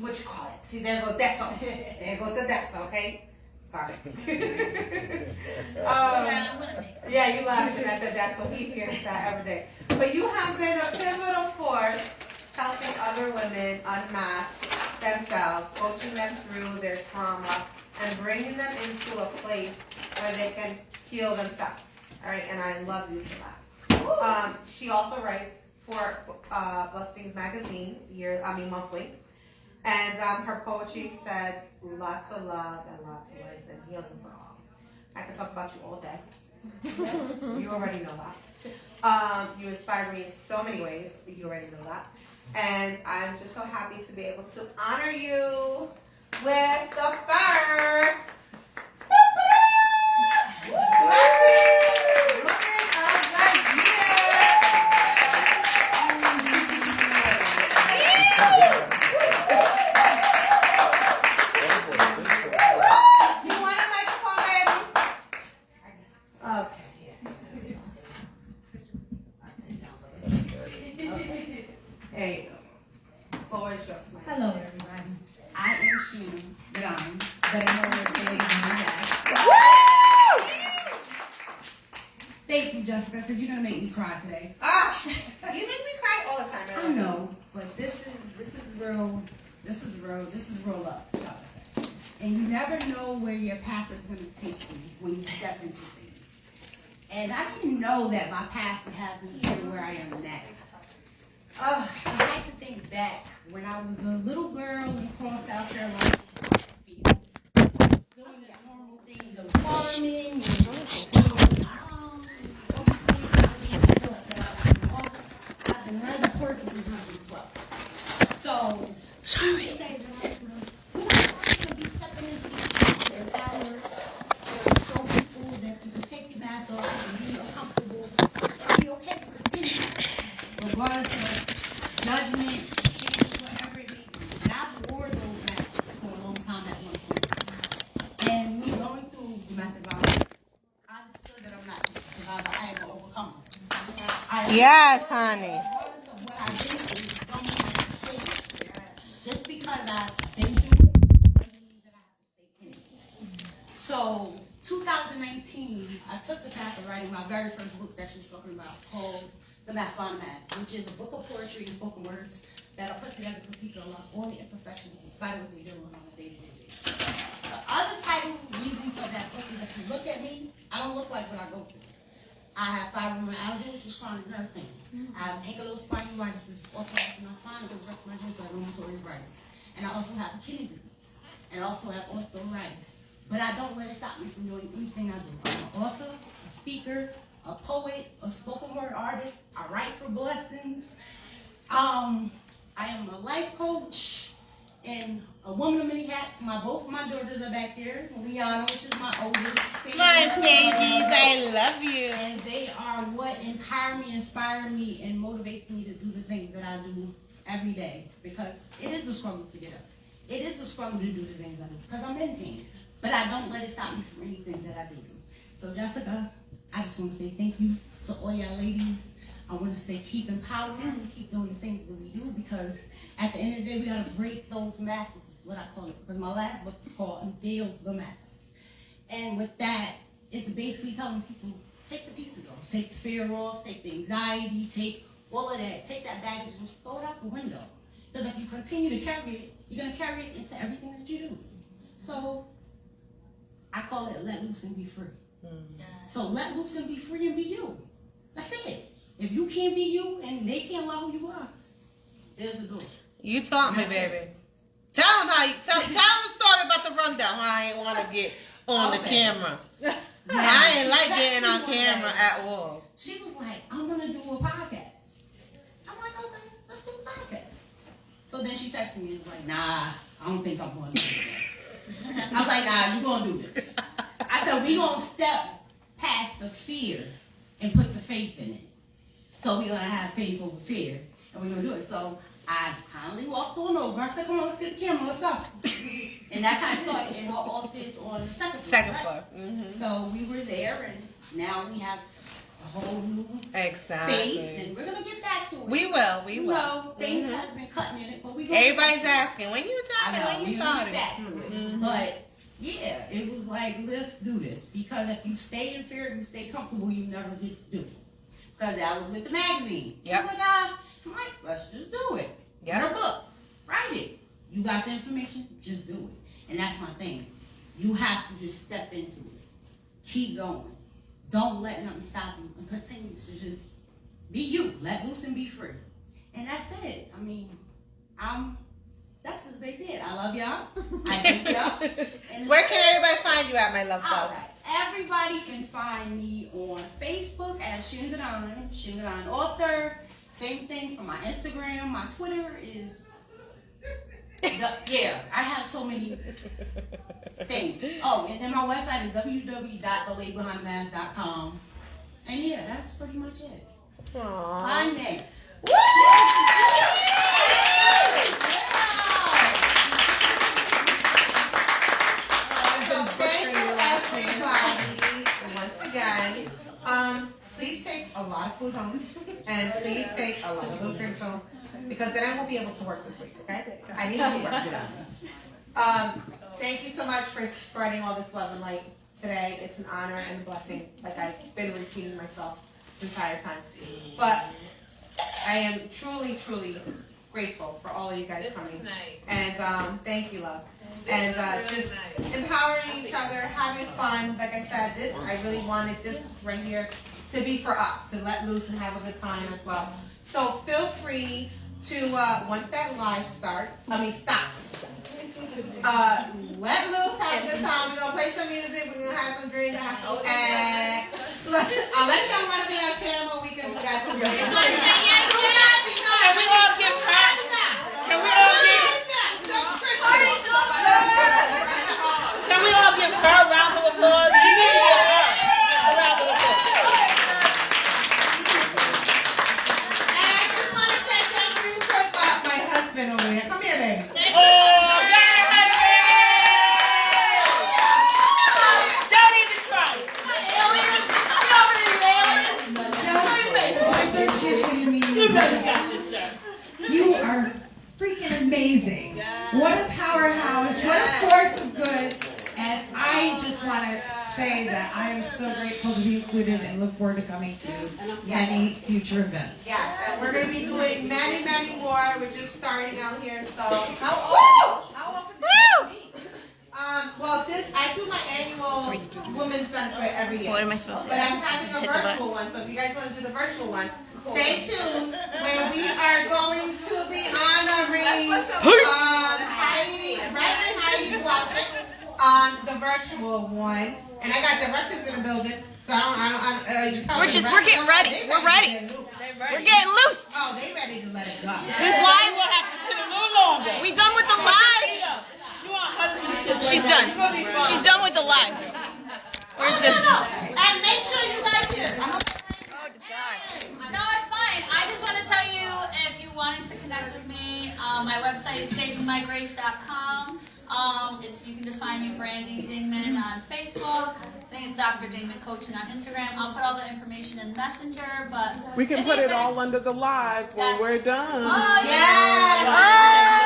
what you call it? See, there goes Deso. There goes the Deso, okay? Sorry. Yeah, you laughing at the Deso. He hears that every day. But you have been a pivotal force helping other women unmask themselves, coaching them through their trauma, and bringing them into a place where they can heal themselves. All right, and I love you for that. She also writes for Blessings Magazine, monthly. And her poetry says lots of love and lots of light and healing for all. I could talk about you all day. You already know that. You inspire me in so many ways. You already know that. And I'm just so happy to be able to honor you with the first Blessings Women of the Year. You want a microphone, baby? Okay. There you go. Floor is yours. Hello, everybody. I am Shana Gourdine, better known as the Lady in the Back. Thank you, Jessica, because you're gonna make me cry today. You make me cry all the time. I know, but this is real. This is real love, shall I say? And you never know where your path is gonna take you when you step into things. And I didn't know that my path would have me here where I am next. I had to think back when I was a little girl across South Carolina, doing the normal things of farming and I've been running quirky since I was 12. So, sorry. There's so much food that you can take your mask off and be uncomfortable and be okay with the skin. Regardless of judgment, shame, whatever it may be. And I've worn those masks for a long time at one point. And me going through domestic violence, I understood that I'm not just a survivor, I am an overcomer. Yes, honey. Regardless of what I've been through, don't mean I have to stay there. Just because I've been through it, doesn't mean that I have to stay in it. So, 2019, I took the path of writing my very first book that she was talking about, called the Mask Behind the Mask, which is a book of poetry and spoken words that are put together for people to love all the imperfections inside of what they're doing on a daily basis. The other title reason for that book is if you look at me, I don't look like what I go through. I have fibromyalgia, which is chronic nerve pain. I have ankylospondylitis, which is authorized in my spine, that goes right to my joints, so I have rheumatoid arthritis. And I also have a kidney disease. And I also have osteoarthritis. But I don't let it stop me from doing anything I do. I'm an author, a speaker, a poet, a spoken word artist. I write for Blessings. I am a life coach and a woman of many hats. Both of my daughters are back there. Liana, which is my oldest. My babies, I love you. And they are what empower me, inspire me, and motivates me to do the things that I do every day. Because it is a struggle to get up. It is a struggle to do the things I do. Because I'm in pain. But I don't let it stop me from anything that I do. So Jessica, I just want to say thank you to all y'all ladies. I want to say keep empowering, keep doing the things that we do, because at the end of the day, we got to break those masks, is what I call it. Because my last book is called Unveil the Mask. And with that, it's basically telling people, take the pieces off. Take the fear off, take the anxiety, take all of that. Take that baggage and just throw it out the window. Because if you continue to carry it, you're going to carry it into everything that you do. So I call it let loose and be free. So let loose and be free and be you. That's it. If you can't be you and they can't love who you are, there's the door. You taught me, baby. Tell them how you tell them the story about the rundown. How I ain't want to get on the camera. I ain't like getting on camera at all. She was like, I'm gonna do a podcast. I'm like, okay, let's do a podcast. So then she texted me and was like, nah, I don't think I'm gonna do it. I was like, nah, you gonna do this. I said, we gonna step past the fear and put the faith in it. So we're gonna have faith over fear, and we're gonna do it. So I kindly walked on over. I said, come on, let's get the camera, let's go. And that's how it started in her office on the second floor. Second floor. Mm-hmm. So we were there, and now we have a whole new space, and we're gonna get back to it. We will. You know, things has been cutting in it, but we. Everybody's asking when you talking, when you we started. Get back to it. But yeah, it was like, let's do this, because if you stay in fear and you stay comfortable, you never get to do it. Because I was with the magazine. Yep. Like, I'm like, let's just do it. Get a book. Write it. You got the information, just do it. And that's my thing. You have to just step into it. Keep going. Don't let nothing stop you. And continue to just be you. Let loose and be free. And that's it. I mean, that's just basically it. I love y'all. I thank y'all. Where can everybody find you at, my love dog? All right. Everybody can find me on Facebook as Shana Gourdine, Shana Gourdine author. Same thing for my Instagram. My Twitter is I have so many things. Oh, and then my website is www.thelaybehindthemask.com. And yeah, that's pretty much it. Find me. Woo! Thank you, everybody. Once again, please take a lot of food home, and please take a lot of those drinks home, because then I won't be able to work this week. Okay? I need to work. Thank you so much for spreading all this love and light today. It's an honor and a blessing. Like I've been repeating myself this entire time, but I am truly, truly grateful for all of you guys coming. And thank you, love. And just empowering each other, having fun. Like I said, I really wanted this right here to be for us, to let loose and have a good time as well. So feel free to, once that live stops, let loose, have a good time. We're going to play some music, we're going to have some drinks. And unless y'all want to be on camera, we can do that too. Can we all give her? Can we all give her a round of applause? You need to give her a round of applause. And I just want to say thank you to my husband over there. Come here, baby. Don't even try it. My first year's going to meet I am so grateful to be included and look forward to coming to many future events. Yes, and we're going to be doing many, many more. We're just starting out here, so. How often do you meet? Well, I do my annual women's benefit every year. What am I supposed to do? But I'm having Just a hit the virtual one, so if you guys want to do the virtual one, stay tuned where we are going to be honoring Heidi, Reverend Heidi Blanchett on the virtual one. And I got directors in the building, so We're getting ready. We're ready. We're getting loose. Oh, they ready to let it go. This live will have to sit a little longer. We done with the live? She's done. She's done with the live. Where's this? And make sure you guys hear. No, it's fine. I just want to tell you, if you wanted to connect with me, my website is savingmygrace.com. You can just find me Brandy Dingman on Facebook. I think it's Dr. Dingman Coaching on Instagram. I'll put all the information in Messenger, but We can put it all under the live when we're done. Oh, yes!